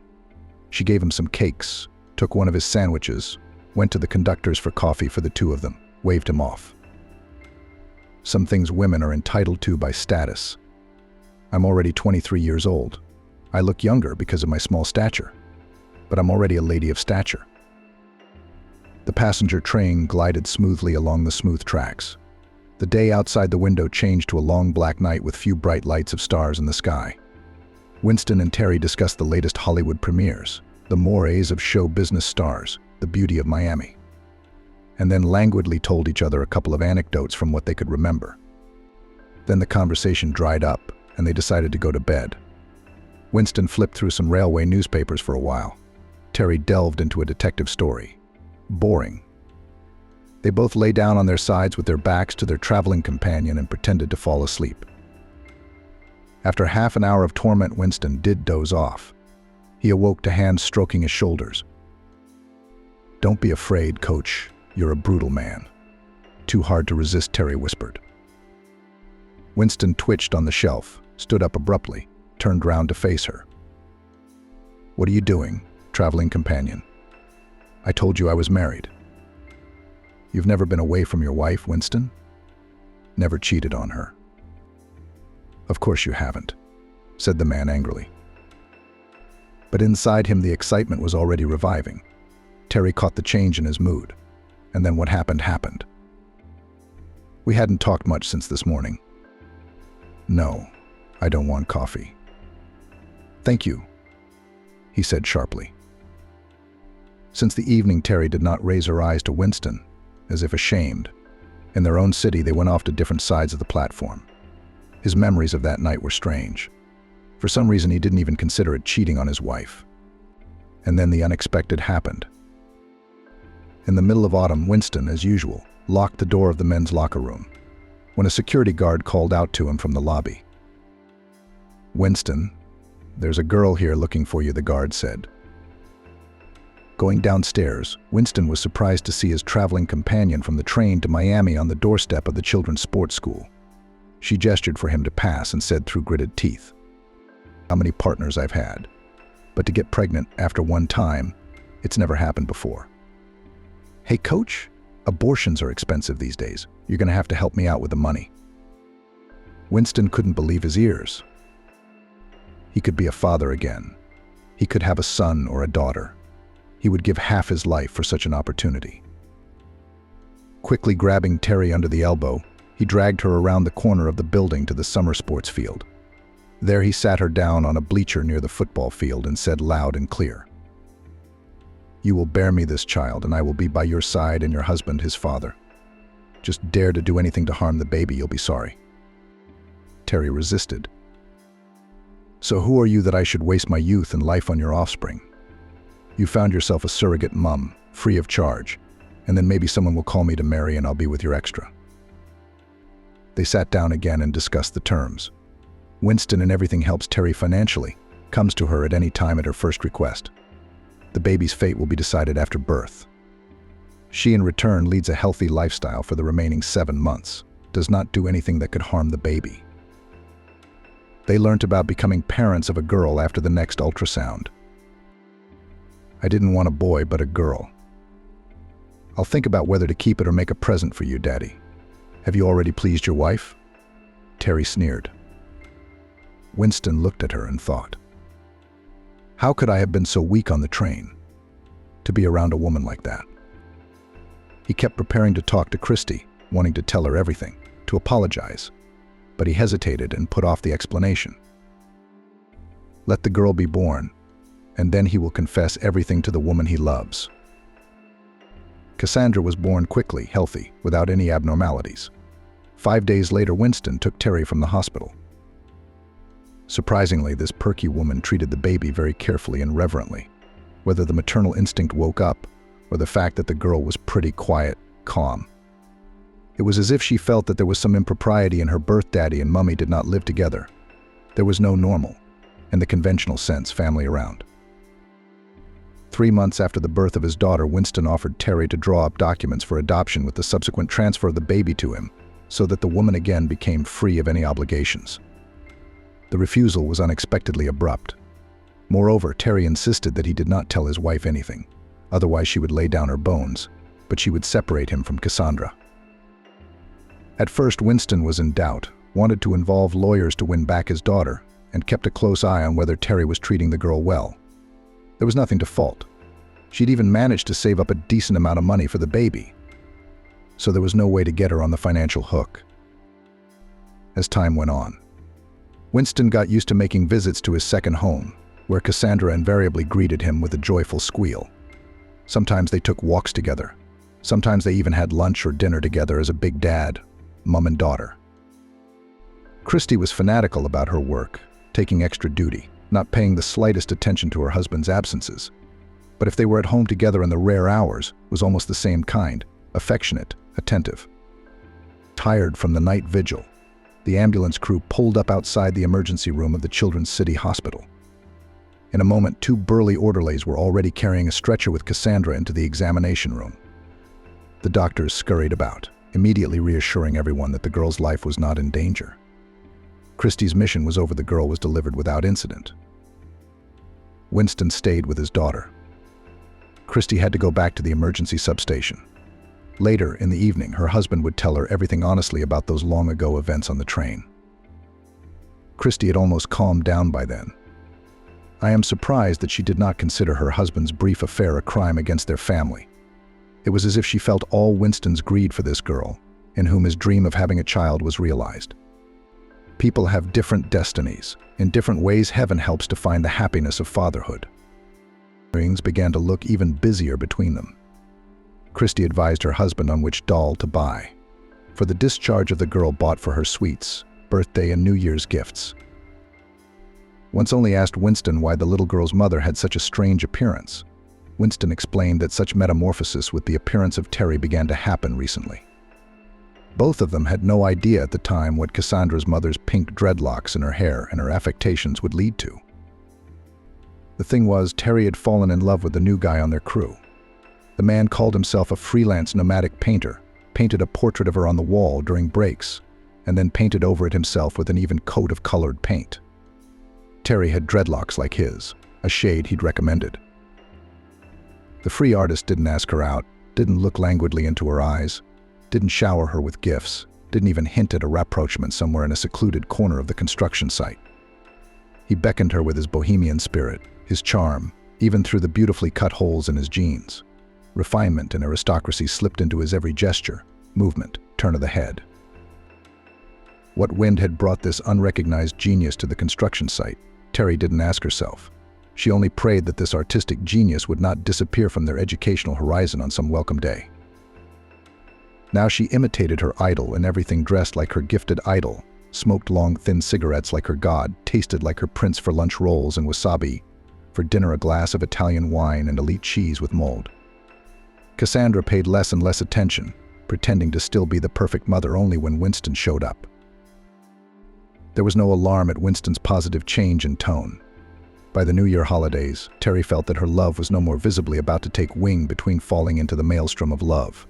She gave him some cakes, took one of his sandwiches, went to the conductors for coffee for the two of them, waved him off. Some things women are entitled to by status. I'm already 23 years old. I look younger because of my small stature, but I'm already a lady of stature. The passenger train glided smoothly along the smooth tracks. The day outside the window changed to a long black night with few bright lights of stars in the sky. Winston and Terry discussed the latest Hollywood premieres, the mores of show business stars, the beauty of Miami, and then languidly told each other a couple of anecdotes from what they could remember. Then the conversation dried up, and they decided to go to bed. Winston flipped through some railway newspapers for a while. Terry delved into a detective story. Boring. They both lay down on their sides with their backs to their traveling companion and pretended to fall asleep. After half an hour of torment, Winston did doze off. He awoke to hands stroking his shoulders. Don't be afraid, coach. You're a brutal man. Too hard to resist, Terry whispered. Winston twitched on the shelf, stood up abruptly, turned round to face her. What are you doing, traveling companion? I told you I was married. You've never been away from your wife, Winston? Never cheated on her. Of course you haven't, said the man angrily. But inside him the excitement was already reviving. Terry caught the change in his mood, and then what happened happened. We hadn't talked much since this morning. No, I don't want coffee. Thank you, he said sharply. Since the evening, Terry did not raise her eyes to Winston, as if ashamed. In their own city, they went off to different sides of the platform. His memories of that night were strange. For some reason, he didn't even consider it cheating on his wife. And then the unexpected happened. In the middle of autumn, Winston, as usual, locked the door of the men's locker room, when a security guard called out to him from the lobby. Winston, there's a girl here looking for you, the guard said. Going downstairs, Winston was surprised to see his traveling companion from the train to Miami on the doorstep of the children's sports school. She gestured for him to pass and said through gritted teeth, "How many partners I've had. But to get pregnant after one time, it's never happened before. Hey, coach, abortions are expensive these days. You're going to have to help me out with the money." Winston couldn't believe his ears. He could be a father again. He could have a son or a daughter. He would give half his life for such an opportunity. Quickly grabbing Terry under the elbow, he dragged her around the corner of the building to the summer sports field. There he sat her down on a bleacher near the football field and said loud and clear, "You will bear me this child, and I will be by your side and your husband his father." Just dare to do anything to harm the baby, you'll be sorry. Terry resisted. So who are you that I should waste my youth and life on your offspring? You found yourself a surrogate mum, free of charge, and then maybe someone will call me to marry and I'll be with your extra. They sat down again and discussed the terms. Winston and everything helps Terry financially, comes to her at any time at her first request. The baby's fate will be decided after birth. She in return leads a healthy lifestyle for the remaining 7 months, does not do anything that could harm the baby. They learnt about becoming parents of a girl after the next ultrasound. I didn't want a boy, but a girl. I'll think about whether to keep it or make a present for you, Daddy. Have you already pleased your wife? Terry sneered. Winston looked at her and thought, how could I have been so weak on the train to be around a woman like that? He kept preparing to talk to Christy, wanting to tell her everything, to apologize, but he hesitated and put off the explanation. Let the girl be born, and then he will confess everything to the woman he loves. Cassandra was born quickly, healthy, without any abnormalities. 5 days later, Winston took Terry from the hospital. Surprisingly, this perky woman treated the baby very carefully and reverently. Whether the maternal instinct woke up, or the fact that the girl was pretty quiet, calm. It was as if she felt that there was some impropriety in her birth. Daddy and Mummy did not live together. There was no normal, in the conventional sense, family around. 3 months after the birth of his daughter, Winston offered Terry to draw up documents for adoption with the subsequent transfer of the baby to him, so that the woman again became free of any obligations. The refusal was unexpectedly abrupt. Moreover, Terry insisted that he did not tell his wife anything, otherwise she would lay down her bones, but she would separate him from Cassandra. At first, Winston was in doubt, wanted to involve lawyers to win back his daughter, and kept a close eye on whether Terry was treating the girl well. There was nothing to fault. She'd even managed to save up a decent amount of money for the baby, so there was no way to get her on the financial hook. As time went on, Winston got used to making visits to his second home, where Cassandra invariably greeted him with a joyful squeal. Sometimes they took walks together. Sometimes they even had lunch or dinner together as a big dad, mum and daughter. Christy was fanatical about her work, taking extra duty, not paying the slightest attention to her husband's absences. But if they were at home together in the rare hours, was almost the same kind, affectionate, attentive. Tired from the night vigil, the ambulance crew pulled up outside the emergency room of the Children's City Hospital. In a moment, 2 burly orderlies were already carrying a stretcher with Cassandra into the examination room. The doctors scurried about, immediately reassuring everyone that the girl's life was not in danger. Christy's mission was over. The girl was delivered without incident. Winston stayed with his daughter. Christy had to go back to the emergency substation. Later, in the evening, her husband would tell her everything honestly about those long-ago events on the train. Christy had almost calmed down by then. I am surprised that she did not consider her husband's brief affair a crime against their family. It was as if she felt all Winston's greed for this girl, in whom his dream of having a child was realized. People have different destinies. In different ways, heaven helps to find the happiness of fatherhood. Things began to look even busier between them. Christy advised her husband on which doll to buy, for the discharge of the girl bought for her sweets, birthday and New Year's gifts. Once only asked Winston why the little girl's mother had such a strange appearance. Winston explained that such metamorphosis with the appearance of Terry began to happen recently. Both of them had no idea at the time what Cassandra's mother's pink dreadlocks in her hair and her affectations would lead to. The thing was, Terry had fallen in love with the new guy on their crew. The man called himself a freelance nomadic painter, painted a portrait of her on the wall during breaks, and then painted over it himself with an even coat of colored paint. Terry had dreadlocks like his, a shade he'd recommended. The free artist didn't ask her out, didn't look languidly into her eyes, didn't shower her with gifts, didn't even hint at a rapprochement somewhere in a secluded corner of the construction site. He beckoned her with his bohemian spirit, his charm, even through the beautifully cut holes in his jeans. Refinement and aristocracy slipped into his every gesture, movement, turn of the head. What wind had brought this unrecognized genius to the construction site? Terry didn't ask herself. She only prayed that this artistic genius would not disappear from their educational horizon on some welcome day. Now she imitated her idol in everything, dressed like her gifted idol, smoked long, thin cigarettes like her god, tasted like her prince for lunch rolls and wasabi, for dinner a glass of Italian wine and elite cheese with mold. Cassandra paid less and less attention, pretending to still be the perfect mother only when Winston showed up. There was no alarm at Winston's positive change in tone. By the New Year holidays, Terry felt that her love was no more visibly about to take wing between falling into the maelstrom of love.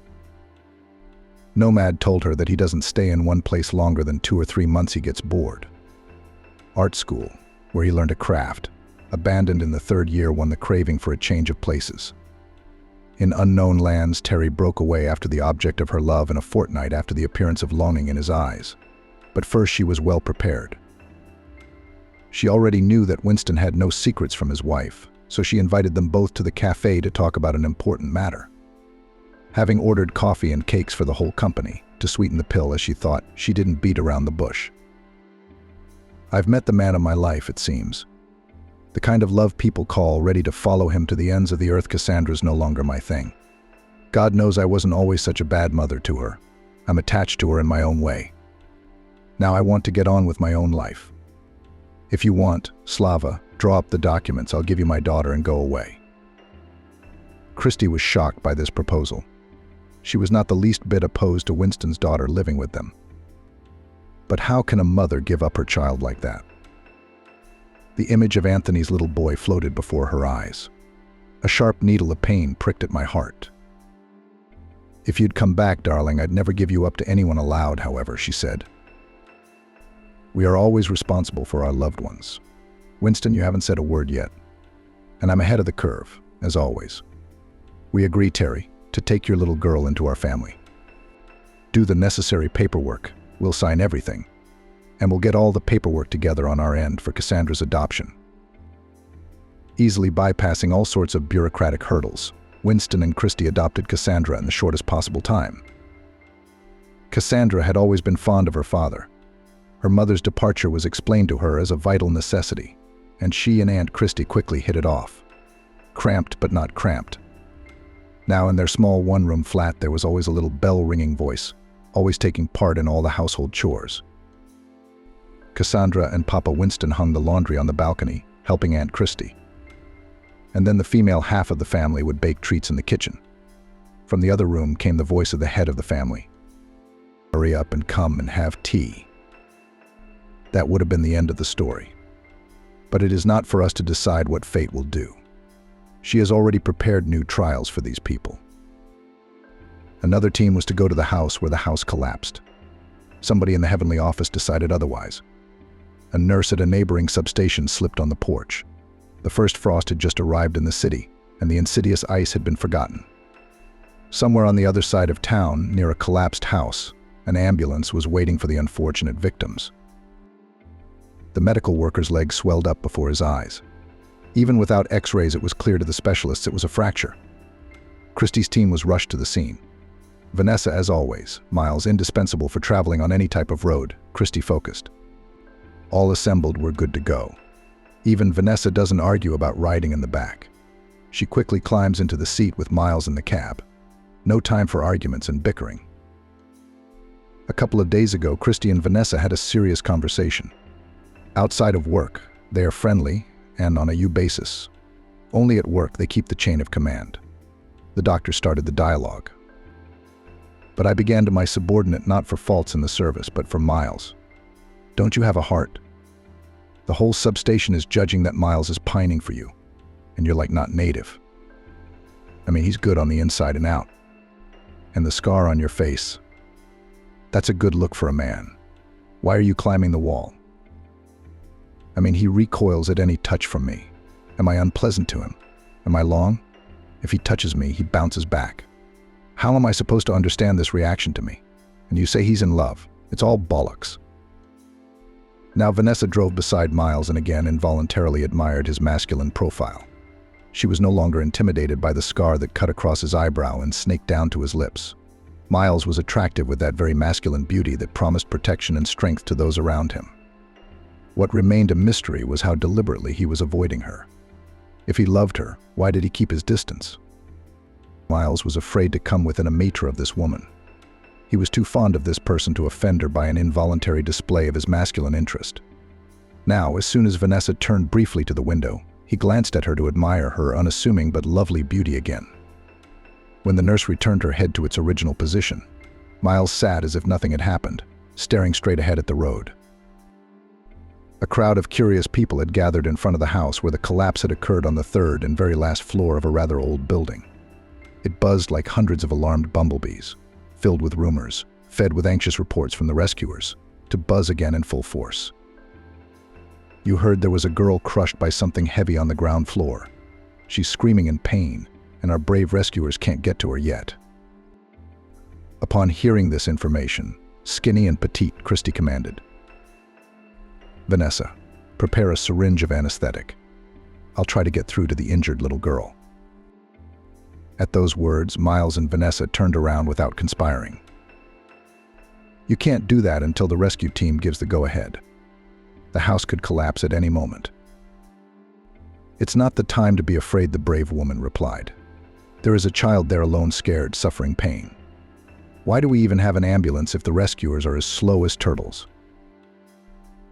Nomad told her that he doesn't stay in one place longer than 2 or 3 months. He gets bored. Art school, where he learned a craft, abandoned in the 3rd year, won the craving for a change of places. In unknown lands, Terry broke away after the object of her love and a fortnight after the appearance of longing in his eyes. But first she was well prepared. She already knew that Winston had no secrets from his wife, so she invited them both to the cafe to talk about an important matter. Having ordered coffee and cakes for the whole company, to sweeten the pill, as she thought, she didn't beat around the bush. I've met the man of my life, it seems. The kind of love people call ready to follow him to the ends of the earth. Cassandra's no longer my thing. God knows I wasn't always such a bad mother to her. I'm attached to her in my own way. Now I want to get on with my own life. If you want, Slava, draw up the documents. I'll give you my daughter and go away. Christy was shocked by this proposal. She was not the least bit opposed to Winston's daughter living with them. But how can a mother give up her child like that? The image of Anthony's little boy floated before her eyes. A sharp needle of pain pricked at my heart. If you'd come back, darling, I'd never give you up to anyone aloud, however, she said. We are always responsible for our loved ones. Winston, you haven't said a word yet. And I'm ahead of the curve, as always. We agree, Terry, to take your little girl into our family. Do the necessary paperwork. We'll sign everything. And we'll get all the paperwork together on our end for Cassandra's adoption. Easily bypassing all sorts of bureaucratic hurdles, Winston and Christy adopted Cassandra in the shortest possible time. Cassandra had always been fond of her father. Her mother's departure was explained to her as a vital necessity, and she and Aunt Christy quickly hit it off. Cramped but not cramped. Now in their small one-room flat there was always a little bell-ringing voice, always taking part in all the household chores. Cassandra and Papa Winston hung the laundry on the balcony, helping Aunt Christy. And then the female half of the family would bake treats in the kitchen. From the other room came the voice of the head of the family. Hurry up and come and have tea. That would have been the end of the story. But it is not for us to decide what fate will do. She has already prepared new trials for these people. Another team was to go to the house where the house collapsed. Somebody in the heavenly office decided otherwise. A nurse at a neighboring substation slipped on the porch. The first frost had just arrived in the city, and the insidious ice had been forgotten. Somewhere on the other side of town, near a collapsed house, an ambulance was waiting for the unfortunate victims. The medical worker's leg swelled up before his eyes. Even without x-rays, it was clear to the specialists it was a fracture. Christie's team was rushed to the scene. Vanessa, as always, Miles, indispensable for traveling on any type of road, Christie focused. All assembled were good to go. Even Vanessa doesn't argue about riding in the back. She quickly climbs into the seat with Miles in the cab. No time for arguments and bickering. A couple of days ago, Christie and Vanessa had a serious conversation. Outside of work, they are friendly and on a you basis. Only at work they keep the chain of command. The doctor started the dialogue. But I began to my subordinate not for faults in the service, but for Miles. Don't you have a heart? The whole substation is judging that Miles is pining for you, and you're like not native. I mean, he's good on the inside and out. And the scar on your face, that's a good look for a man. Why are you climbing the wall? I mean, he recoils at any touch from me. Am I unpleasant to him? Am I long? If he touches me, he bounces back. How am I supposed to understand this reaction to me? And you say he's in love. It's all bollocks. Now Vanessa drove beside Miles and again involuntarily admired his masculine profile. She was no longer intimidated by the scar that cut across his eyebrow and snaked down to his lips. Miles was attractive with that very masculine beauty that promised protection and strength to those around him. What remained a mystery was how deliberately he was avoiding her. If he loved her, why did he keep his distance? Miles was afraid to come within a meter of this woman. He was too fond of this person to offend her by an involuntary display of his masculine interest. Now, as soon as Vanessa turned briefly to the window, he glanced at her to admire her unassuming but lovely beauty again. When the nurse returned her head to its original position, Miles sat as if nothing had happened, staring straight ahead at the road. A crowd of curious people had gathered in front of the house where the collapse had occurred on the third and very last floor of a rather old building. It buzzed like hundreds of alarmed bumblebees, filled with rumors, fed with anxious reports from the rescuers, to buzz again in full force. You heard there was a girl crushed by something heavy on the ground floor. She's screaming in pain, and our brave rescuers can't get to her yet. Upon hearing this information, skinny and petite, Christy commanded, "Vanessa, prepare a syringe of anesthetic. I'll try to get through to the injured little girl." At those words, Miles and Vanessa turned around without conspiring. You can't do that until the rescue team gives the go-ahead. The house could collapse at any moment. "It's not the time to be afraid," the brave woman replied. "There is a child there alone, scared, suffering pain. Why do we even have an ambulance if the rescuers are as slow as turtles?"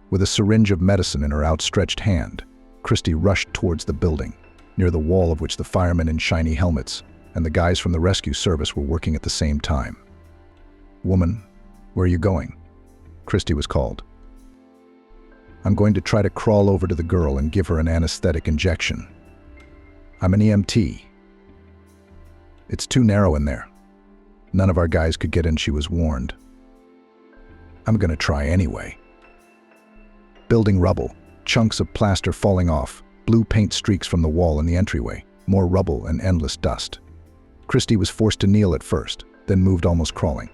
With a syringe of medicine in her outstretched hand, Christy rushed towards the building, near the wall of which the firemen in shiny helmets and the guys from the rescue service were working at the same time. "Woman, where are you going?" Christy was called. "I'm going to try to crawl over to the girl and give her an anesthetic injection. I'm an EMT. It's too narrow in there. None of our guys could get in," she was warned. "I'm going to try anyway." Building rubble, chunks of plaster falling off, blue paint streaks from the wall in the entryway, more rubble and endless dust. Christy was forced to kneel at first, then moved almost crawling.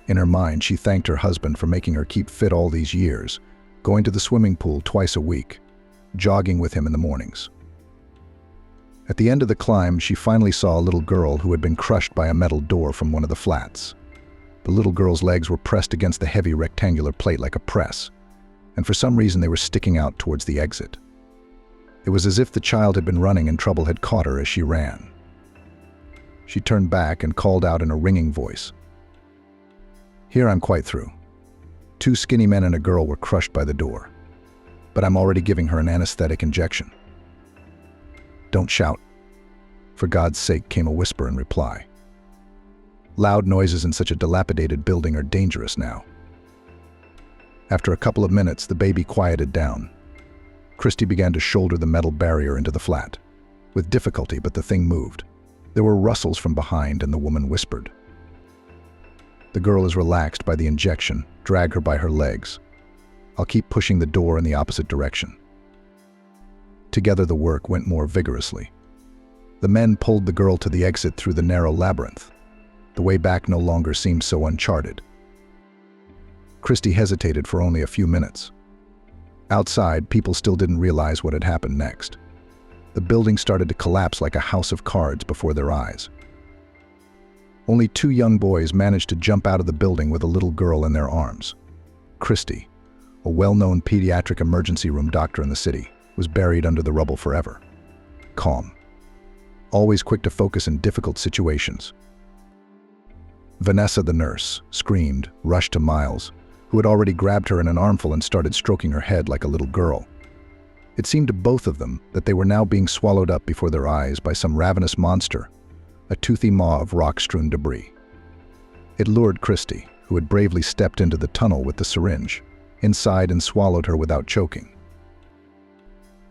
In her mind, she thanked her husband for making her keep fit all these years, going to the swimming pool twice a week, jogging with him in the mornings. At the end of the climb, she finally saw a little girl who had been crushed by a metal door from one of the flats. The little girl's legs were pressed against the heavy rectangular plate like a press, and for some reason they were sticking out towards the exit. It was as if the child had been running and trouble had caught her as she ran. She turned back and called out in a ringing voice, "Here, I'm quite through. 2 skinny men and a girl were crushed by the door, but I'm already giving her an anesthetic injection." "Don't shout. For God's sake," came a whisper in reply. "Loud noises in such a dilapidated building are dangerous now." After a couple of minutes, the baby quieted down. Christy began to shoulder the metal barrier into the flat. With difficulty, but the thing moved. There were rustles from behind, and the woman whispered. "The girl is relaxed by the injection. Drag her by her legs. I'll keep pushing the door in the opposite direction." Together the work went more vigorously. The men pulled the girl to the exit through the narrow labyrinth. The way back no longer seemed so uncharted. Christy hesitated for only a few minutes. Outside, people still didn't realize what had happened next. The building started to collapse like a house of cards before their eyes. Only 2 young boys managed to jump out of the building with a little girl in their arms. Christy, a well-known pediatric emergency room doctor in the city, was buried under the rubble forever. Calm. Always quick to focus in difficult situations. Vanessa, the nurse, screamed, rushed to Miles, who had already grabbed her in an armful and started stroking her head like a little girl. It seemed to both of them that they were now being swallowed up before their eyes by some ravenous monster, a toothy maw of rock-strewn debris. It lured Christy, who had bravely stepped into the tunnel with the syringe, inside and swallowed her without choking.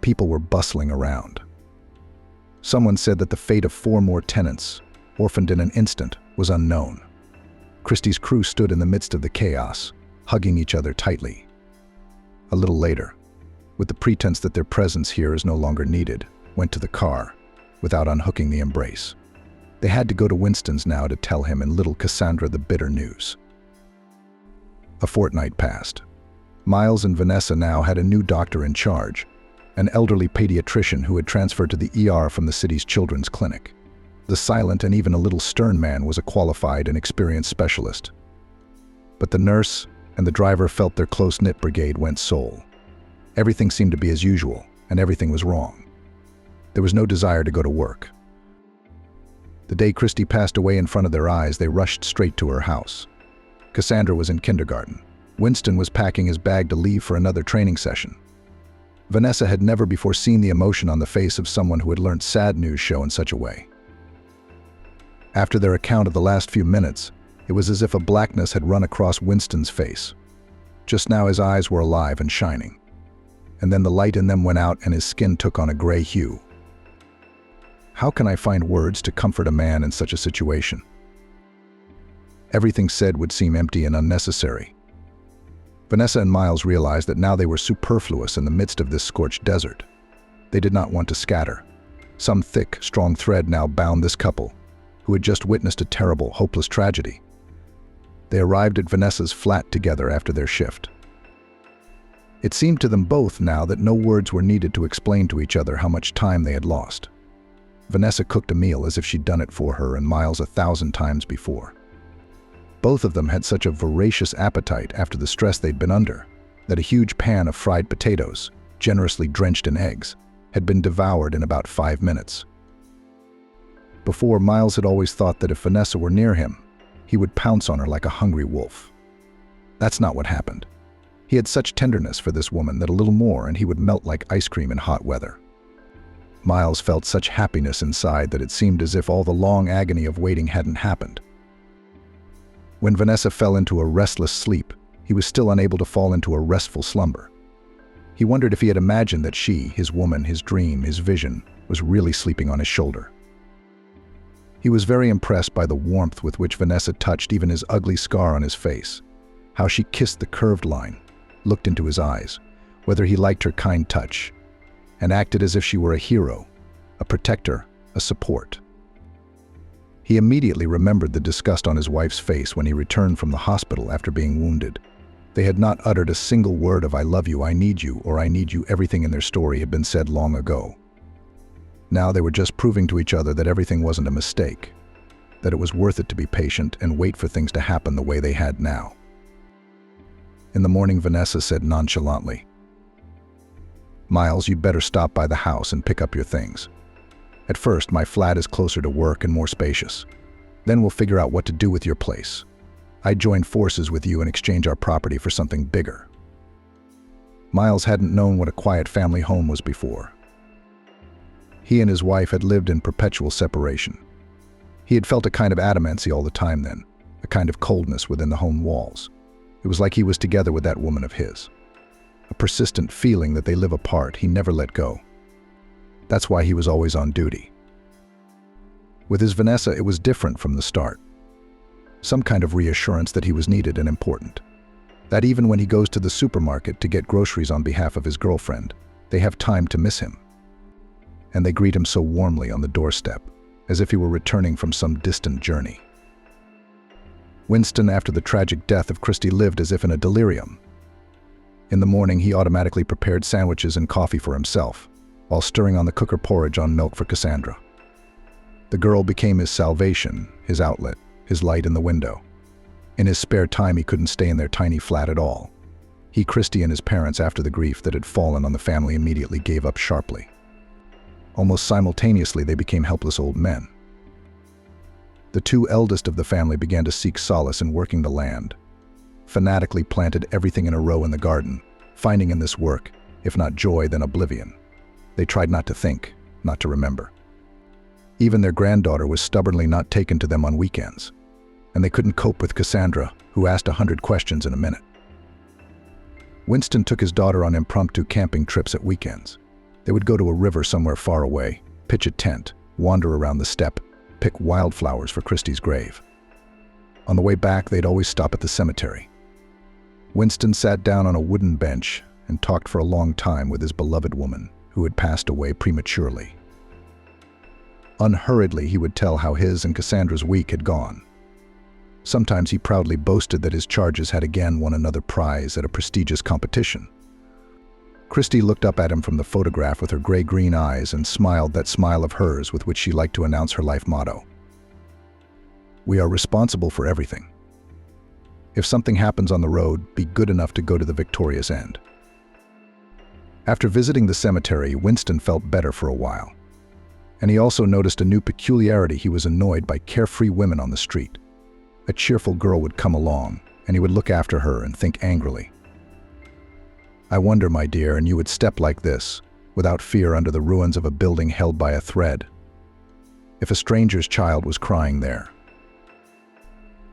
People were bustling around. Someone said that the fate of 4 more tenants, orphaned in an instant, was unknown. Christy's crew stood in the midst of the chaos, hugging each other tightly. A little later, with the pretense that their presence here is no longer needed, went to the car, without unhooking the embrace. They had to go to Winston's now to tell him and little Cassandra the bitter news. A fortnight passed. Miles and Vanessa now had a new doctor in charge, an elderly pediatrician who had transferred to the ER from the city's children's clinic. The silent and even a little stern man was a qualified and experienced specialist. But the nurse and the driver felt their close-knit brigade went sole. Everything seemed to be as usual, and everything was wrong. There was no desire to go to work. The day Christy passed away in front of their eyes, they rushed straight to her house. Cassandra was in kindergarten. Winston was packing his bag to leave for another training session. Vanessa had never before seen the emotion on the face of someone who had learned sad news show in such a way. After their account of the last few minutes, it was as if a blackness had run across Winston's face. Just now his eyes were alive and shining. And then the light in them went out and his skin took on a gray hue. How can I find words to comfort a man in such a situation? Everything said would seem empty and unnecessary. Vanessa and Miles realized that now they were superfluous in the midst of this scorched desert. They did not want to scatter. Some thick, strong thread now bound this couple, who had just witnessed a terrible, hopeless tragedy. They arrived at Vanessa's flat together after their shift. It seemed to them both now that no words were needed to explain to each other how much time they had lost. Vanessa cooked a meal as if she'd done it for her and Miles 1,000 times before. Both of them had such a voracious appetite after the stress they'd been under, that a huge pan of fried potatoes, generously drenched in eggs, had been devoured in about 5 minutes. Before, Miles had always thought that if Vanessa were near him, he would pounce on her like a hungry wolf. That's not what happened. He had such tenderness for this woman that a little more and he would melt like ice cream in hot weather. Miles felt such happiness inside that it seemed as if all the long agony of waiting hadn't happened. When Vanessa fell into a restless sleep, he was still unable to fall into a restful slumber. He wondered if he had imagined that she, his woman, his dream, his vision, was really sleeping on his shoulder. He was very impressed by the warmth with which Vanessa touched even his ugly scar on his face, how she kissed the curved line, looked into his eyes, whether he liked her kind touch, and acted as if she were a hero, a protector, a support. He immediately remembered the disgust on his wife's face when he returned from the hospital after being wounded. They had not uttered a single word of "I love you," "I need you," or "I need you." Everything in their story had been said long ago. Now they were just proving to each other that everything wasn't a mistake, that it was worth it to be patient and wait for things to happen the way they had now. In the morning, Vanessa said nonchalantly, "Miles, you'd better stop by the house and pick up your things. At first, my flat is closer to work and more spacious. Then we'll figure out what to do with your place. I'd join forces with you and exchange our property for something bigger." Miles hadn't known what a quiet family home was before. He and his wife had lived in perpetual separation. He had felt a kind of adamancy all the time then, a kind of coldness within the home walls. It was like he was together with that woman of his. A persistent feeling that they live apart he never let go. That's why he was always on duty. With his Vanessa, it was different from the start. Some kind of reassurance that he was needed and important. That even when he goes to the supermarket to get groceries on behalf of his girlfriend, they have time to miss him. And they greet him so warmly on the doorstep, as if he were returning from some distant journey. Winston, after the tragic death of Christy, lived as if in a delirium. In the morning, he automatically prepared sandwiches and coffee for himself, while stirring on the cooker porridge on milk for Cassandra. The girl became his salvation, his outlet, his light in the window. In his spare time, he couldn't stay in their tiny flat at all. He, Christy, and his parents, after the grief that had fallen on the family, immediately gave up sharply. Almost simultaneously, they became helpless old men. The two eldest of the family began to seek solace in working the land, fanatically planted everything in a row in the garden, finding in this work, if not joy, then oblivion. They tried not to think, not to remember. Even their granddaughter was stubbornly not taken to them on weekends, and they couldn't cope with Cassandra, who asked 100 questions in a minute. Winston took his daughter on impromptu camping trips at weekends. They would go to a river somewhere far away, pitch a tent, wander around the steppe, pick wildflowers for Christy's grave. On the way back, they'd always stop at the cemetery. Winston sat down on a wooden bench and talked for a long time with his beloved woman, who had passed away prematurely. Unhurriedly, he would tell how his and Cassandra's week had gone. Sometimes he proudly boasted that his charges had again won another prize at a prestigious competition. Christy looked up at him from the photograph with her gray-green eyes and smiled that smile of hers with which she liked to announce her life motto. "We are responsible for everything. If something happens on the road, be good enough to go to the victorious end." After visiting the cemetery, Winston felt better for a while. And he also noticed a new peculiarity. He was annoyed by carefree women on the street. A cheerful girl would come along, and he would look after her and think angrily. "I wonder, my dear, and you would step like this, without fear under the ruins of a building held by a thread. If a stranger's child was crying there."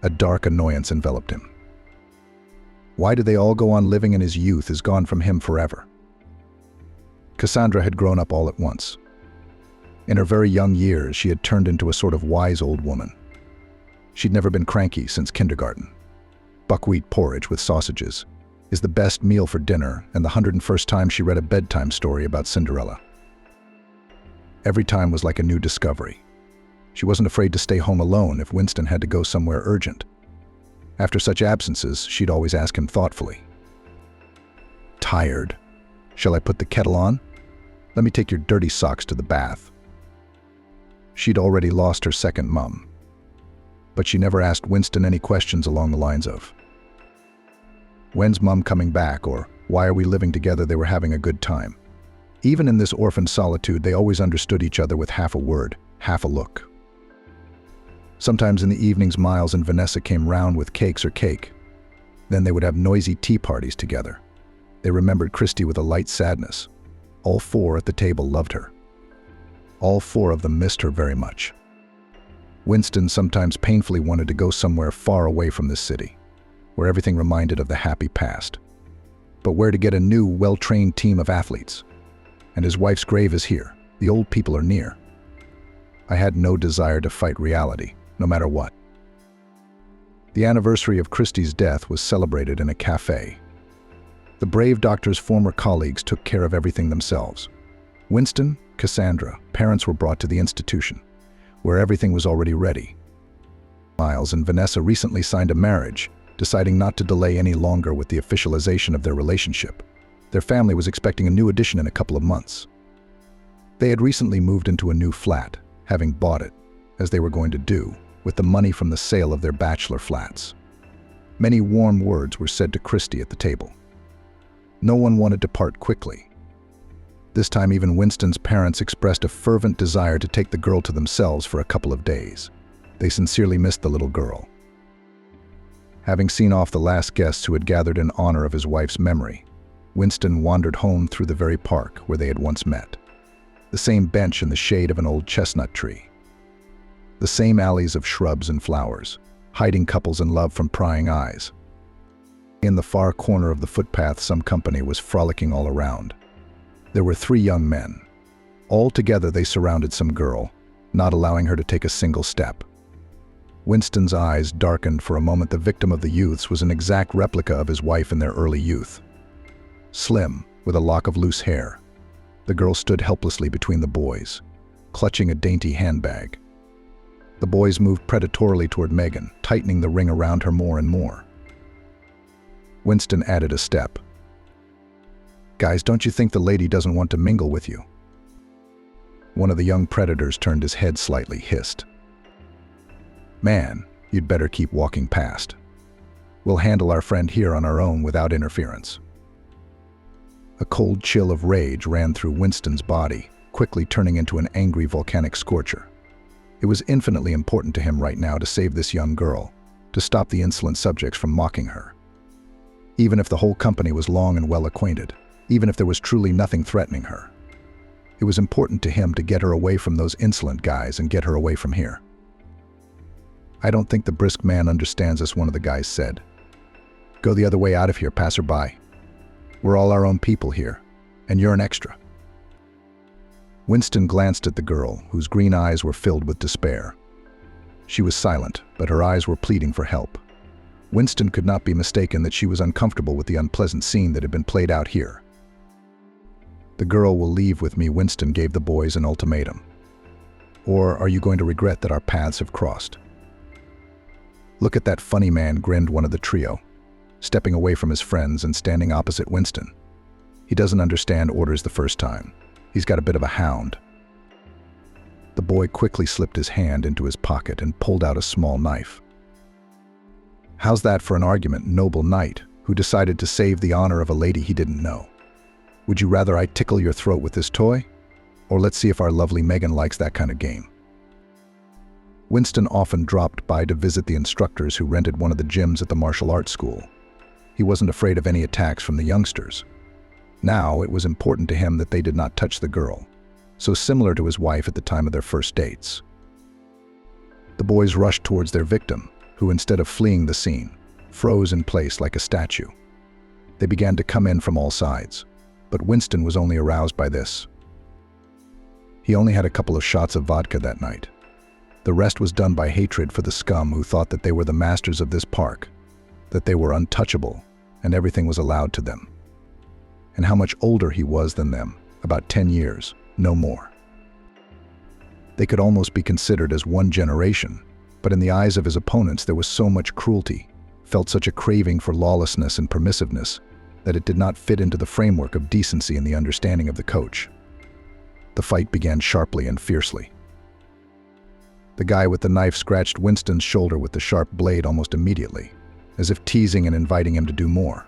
A dark annoyance enveloped him. Why do they all go on living and his youth is gone from him forever? Cassandra had grown up all at once. In her very young years, she had turned into a sort of wise old woman. She'd never been cranky since kindergarten. Buckwheat porridge with sausages is the best meal for dinner, and the 101st time she read a bedtime story about Cinderella. Every time was like a new discovery. She wasn't afraid to stay home alone if Winston had to go somewhere urgent. After such absences, she'd always ask him thoughtfully, "Tired? Shall I put the kettle on? Let me take your dirty socks to the bath." She'd already lost her second mum, but she never asked Winston any questions along the lines of, "When's Mum coming back?" or "Why are we living together?" They were having a good time. Even in this orphaned solitude, they always understood each other with half a word, half a look. Sometimes in the evenings, Miles and Vanessa came round with cakes or cake. Then they would have noisy tea parties together. They remembered Christy with a light sadness. All four at the table loved her. All four of them missed her very much. Winston sometimes painfully wanted to go somewhere far away from this city, where everything reminded of the happy past. But where to get a new, well-trained team of athletes? And his wife's grave is here. The old people are near. I had no desire to fight reality, no matter what. The anniversary of Christie's death was celebrated in a cafe. The brave doctor's former colleagues took care of everything themselves. Winston, Cassandra, parents were brought to the institution, where everything was already ready. Miles and Vanessa recently signed a marriage, deciding not to delay any longer with the officialization of their relationship. Their family was expecting a new addition in a couple of months. They had recently moved into a new flat, having bought it, as they were going to do, with the money from the sale of their bachelor flats. Many warm words were said to Christy at the table. No one wanted to part quickly. This time even Winston's parents expressed a fervent desire to take the girl to themselves for a couple of days. They sincerely missed the little girl. Having seen off the last guests who had gathered in honor of his wife's memory, Winston wandered home through the very park where they had once met. The same bench in the shade of an old chestnut tree. The same alleys of shrubs and flowers, hiding couples in love from prying eyes. In the far corner of the footpath, some company was frolicking all around. There were 3 young men. All together they surrounded some girl, not allowing her to take a single step. Winston's eyes darkened for a moment. The victim of the youths was an exact replica of his wife in their early youth. Slim, with a lock of loose hair, the girl stood helplessly between the boys, clutching a dainty handbag. The boys moved predatorily toward Megan, tightening the ring around her more and more. Winston added a step. "Guys, don't you think the lady doesn't want to mingle with you?" One of the young predators turned his head slightly, hissed, "Man, you'd better keep walking past. We'll handle our friend here on our own without interference." A cold chill of rage ran through Winston's body, quickly turning into an angry volcanic scorcher. It was infinitely important to him right now to save this young girl, to stop the insolent subjects from mocking her. Even if the whole company was long and well acquainted, even if there was truly nothing threatening her, it was important to him to get her away from those insolent guys and get her away from here. "I don't think the brisk man understands us," one of the guys said. "Go the other way out of here, passerby. We're all our own people here, and you're an extra." Winston glanced at the girl, whose green eyes were filled with despair. She was silent, but her eyes were pleading for help. Winston could not be mistaken that she was uncomfortable with the unpleasant scene that had been played out here. "The girl will leave with me," Winston gave the boys an ultimatum. "Or are you going to regret that our paths have crossed?" "Look at that funny man," grinned one of the trio, stepping away from his friends and standing opposite Winston. "He doesn't understand orders the first time. He's got a bit of a hound." The boy quickly slipped his hand into his pocket and pulled out a small knife. "How's that for an argument, noble knight, who decided to save the honor of a lady he didn't know? Would you rather I tickle your throat with this toy?" Or let's see if our lovely Megan likes that kind of game. Winston often dropped by to visit the instructors who rented one of the gyms at the martial arts school. He wasn't afraid of any attacks from the youngsters. Now, it was important to him that they did not touch the girl, so similar to his wife at the time of their first dates. The boys rushed towards their victim, who instead of fleeing the scene, froze in place like a statue. They began to come in from all sides, but Winston was only aroused by this. He only had a couple of shots of vodka that night. The rest was done by hatred for the scum who thought that they were the masters of this park, that they were untouchable, and everything was allowed to them. And how much older he was than them, about 10 years, no more. They could almost be considered as one generation, but in the eyes of his opponents there was so much cruelty, felt such a craving for lawlessness and permissiveness, that it did not fit into the framework of decency and the understanding of the coach. The fight began sharply and fiercely. The guy with the knife scratched Winston's shoulder with the sharp blade almost immediately, as if teasing and inviting him to do more.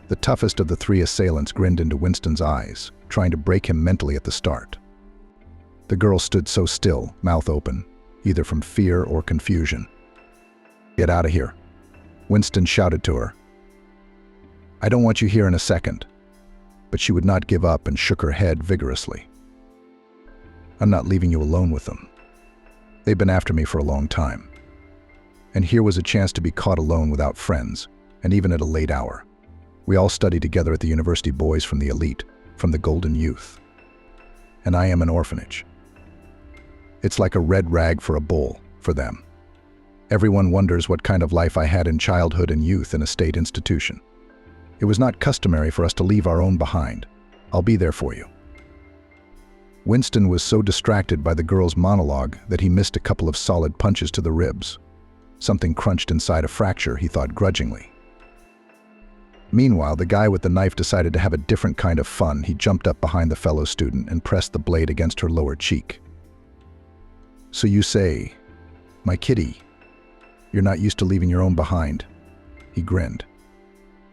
The toughest of the three assailants grinned into Winston's eyes, trying to break him mentally at the start. The girl stood so still, mouth open, either from fear or confusion. "Get out of here," Winston shouted to her. "I don't want you here in a second." But she would not give up and shook her head vigorously. "I'm not leaving you alone with them. They've been after me for a long time." And here was a chance to be caught alone without friends, and even at a late hour. We all studied together at the university, boys from the elite, from the golden youth. And I am an orphanage. It's like a red rag for a bull, for them. Everyone wonders what kind of life I had in childhood and youth in a state institution. It was not customary for us to leave our own behind. I'll be there for you. Winston was so distracted by the girl's monologue that he missed a couple of solid punches to the ribs. Something crunched inside a fracture, he thought grudgingly. Meanwhile, the guy with the knife decided to have a different kind of fun. He jumped up behind the fellow student and pressed the blade against her lower cheek. "So you say, my kitty, you're not used to leaving your own behind?" He grinned.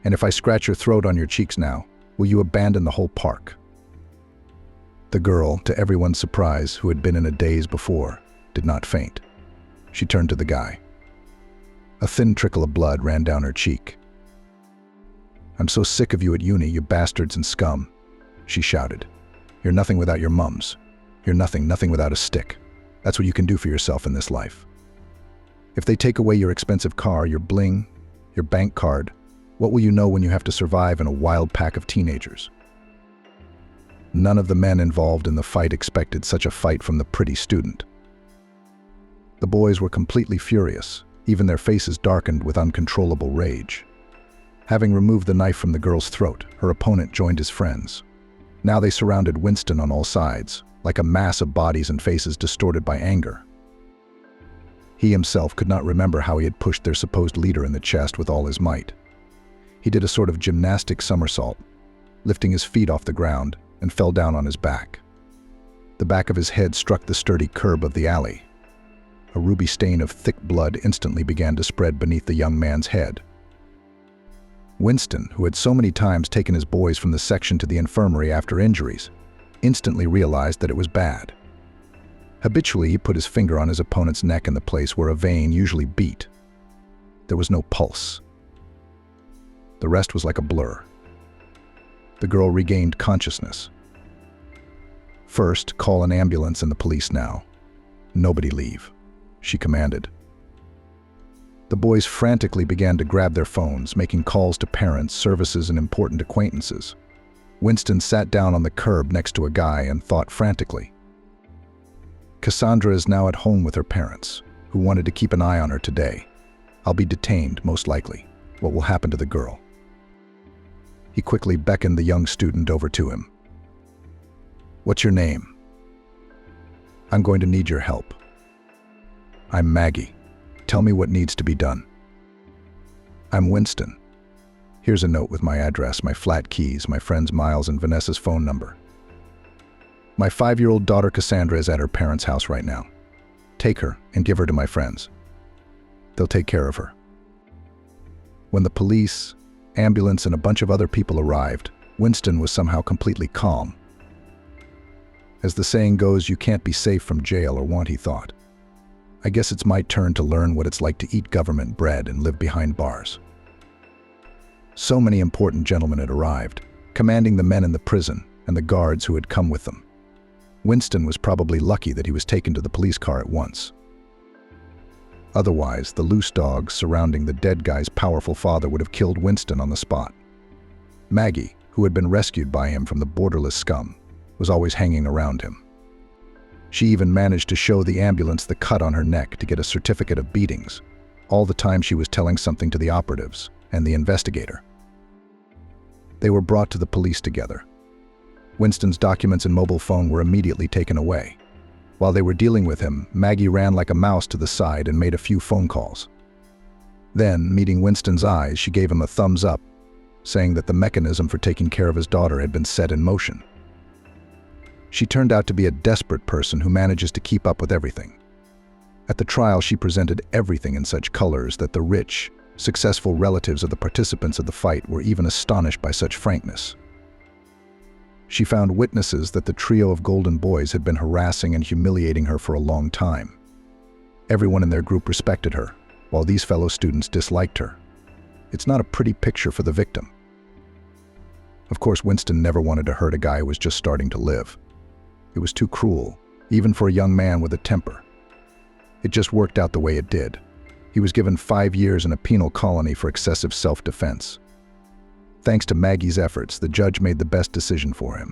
"And if I scratch your throat on your cheeks now, will you abandon the whole park?" The girl, to everyone's surprise, who had been in a daze before, did not faint. She turned to the guy. A thin trickle of blood ran down her cheek. "I'm so sick of you at uni, you bastards and scum," she shouted. "You're nothing without your mums. You're nothing without a stick. That's what you can do for yourself in this life. If they take away your expensive car, your bling, your bank card, what will you know when you have to survive in a wild pack of teenagers?" None of the men involved in the fight expected such a fight from the pretty student. The boys were completely furious, even their faces darkened with uncontrollable rage. Having removed the knife from the girl's throat, her opponent joined his friends. Now they surrounded Winston on all sides, like a mass of bodies and faces distorted by anger. He himself could not remember how he had pushed their supposed leader in the chest with all his might. He did a sort of gymnastic somersault, lifting his feet off the ground, and fell down on his back. The back of his head struck the sturdy curb of the alley. A ruby stain of thick blood instantly began to spread beneath the young man's head. Winston, who had so many times taken his boys from the section to the infirmary after injuries, instantly realized that it was bad. Habitually, he put his finger on his opponent's neck in the place where a vein usually beat. There was no pulse. The rest was like a blur. The girl regained consciousness. "First, call an ambulance and the police now. Nobody leave," she commanded. The boys frantically began to grab their phones, making calls to parents, services, and important acquaintances. Winston sat down on the curb next to a guy and thought frantically. Cassandra is now at home with her parents, who wanted to keep an eye on her today. I'll be detained, most likely. What will happen to the girl? He quickly beckoned the young student over to him. "What's your name?" "I'm going to need your help." "I'm Maggie. Tell me what needs to be done." "I'm Winston. Here's a note with my address, my flat keys, my friends Miles and Vanessa's phone number. My 5-year-old daughter Cassandra is at her parents' house right now. Take her and give her to my friends. They'll take care of her." When the police, ambulance, and a bunch of other people arrived, Winston was somehow completely calm. As the saying goes, you can't be safe from jail or want, he thought. I guess it's my turn to learn what it's like to eat government bread and live behind bars. So many important gentlemen had arrived, commanding the men in the prison and the guards who had come with them. Winston was probably lucky that he was taken to the police car at once. Otherwise, the loose dogs surrounding the dead guy's powerful father would have killed Winston on the spot. Maggie, who had been rescued by him from the borderless scum, was always hanging around him. She even managed to show the ambulance the cut on her neck to get a certificate of beatings, all the time she was telling something to the operatives and the investigator. They were brought to the police together. Winston's documents and mobile phone were immediately taken away. While they were dealing with him, Maggie ran like a mouse to the side and made a few phone calls. Then, meeting Winston's eyes, she gave him a thumbs up, saying that the mechanism for taking care of his daughter had been set in motion. She turned out to be a desperate person who manages to keep up with everything. At the trial, she presented everything in such colors that the rich, successful relatives of the participants of the fight were even astonished by such frankness. She found witnesses that the trio of golden boys had been harassing and humiliating her for a long time. Everyone in their group respected her, while these fellow students disliked her. It's not a pretty picture for the victim. Of course, Winston never wanted to hurt a guy who was just starting to live. It was too cruel, even for a young man with a temper. It just worked out the way it did. He was given 5 years in a penal colony for excessive self-defense. Thanks to Maggie's efforts, the judge made the best decision for him.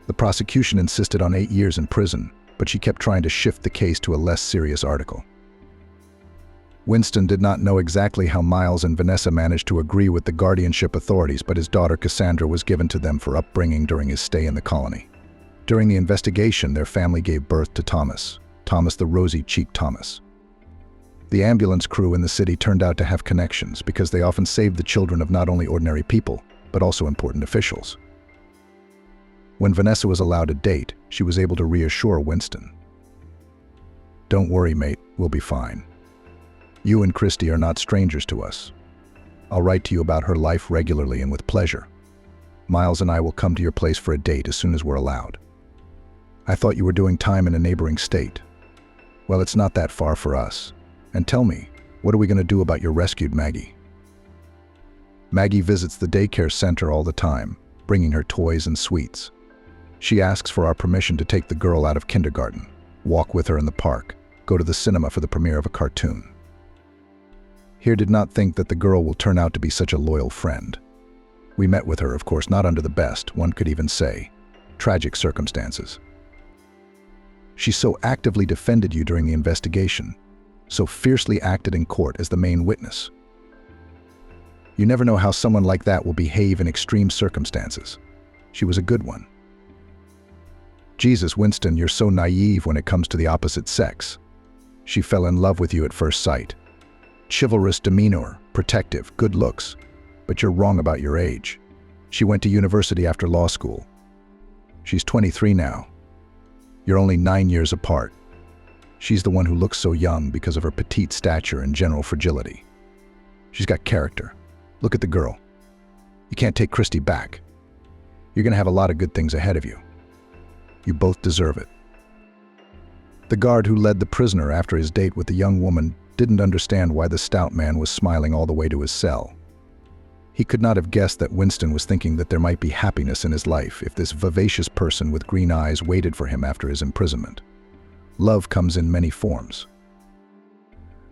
The prosecution insisted on 8 years in prison, but she kept trying to shift the case to a less serious article. Winston did not know exactly how Miles and Vanessa managed to agree with the guardianship authorities, but his daughter Cassandra was given to them for upbringing during his stay in the colony. During the investigation, their family gave birth to Thomas the rosy-cheeked Thomas. The ambulance crew in the city turned out to have connections because they often saved the children of not only ordinary people, but also important officials. When Vanessa was allowed a date, she was able to reassure Winston. "Don't worry, mate, we'll be fine. You and Christy are not strangers to us. I'll write to you about her life regularly and with pleasure. Miles and I will come to your place for a date as soon as we're allowed. I thought you were doing time in a neighboring state. Well, it's not that far for us. And tell me, what are we going to do about your rescued Maggie?" Maggie visits the daycare center all the time, bringing her toys and sweets. She asks for our permission to take the girl out of kindergarten, walk with her in the park, go to the cinema for the premiere of a cartoon. Here did not think that the girl will turn out to be such a loyal friend. We met with her, of course, not under the best, one could even say, tragic circumstances. She so actively defended you during the investigation, so fiercely acted in court as the main witness. You never know how someone like that will behave in extreme circumstances. She was a good one. Jesus, Winston, you're so naive when it comes to the opposite sex. She fell in love with you at first sight. Chivalrous demeanor, protective, good looks, but you're wrong about your age. She went to university after law school. She's 23 now. You're only 9 years apart. She's the one who looks so young because of her petite stature and general fragility. She's got character. Look at the girl. You can't take Christy back. You're going to have a lot of good things ahead of you. You both deserve it. The guard who led the prisoner after his date with the young woman didn't understand why the stout man was smiling all the way to his cell. He could not have guessed that Winston was thinking that there might be happiness in his life if this vivacious person with green eyes waited for him after his imprisonment. Love comes in many forms.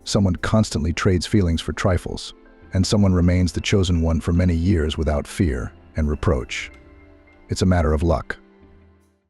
Someone constantly trades feelings for trifles, and someone remains the chosen one for many years without fear and reproach. It's a matter of luck.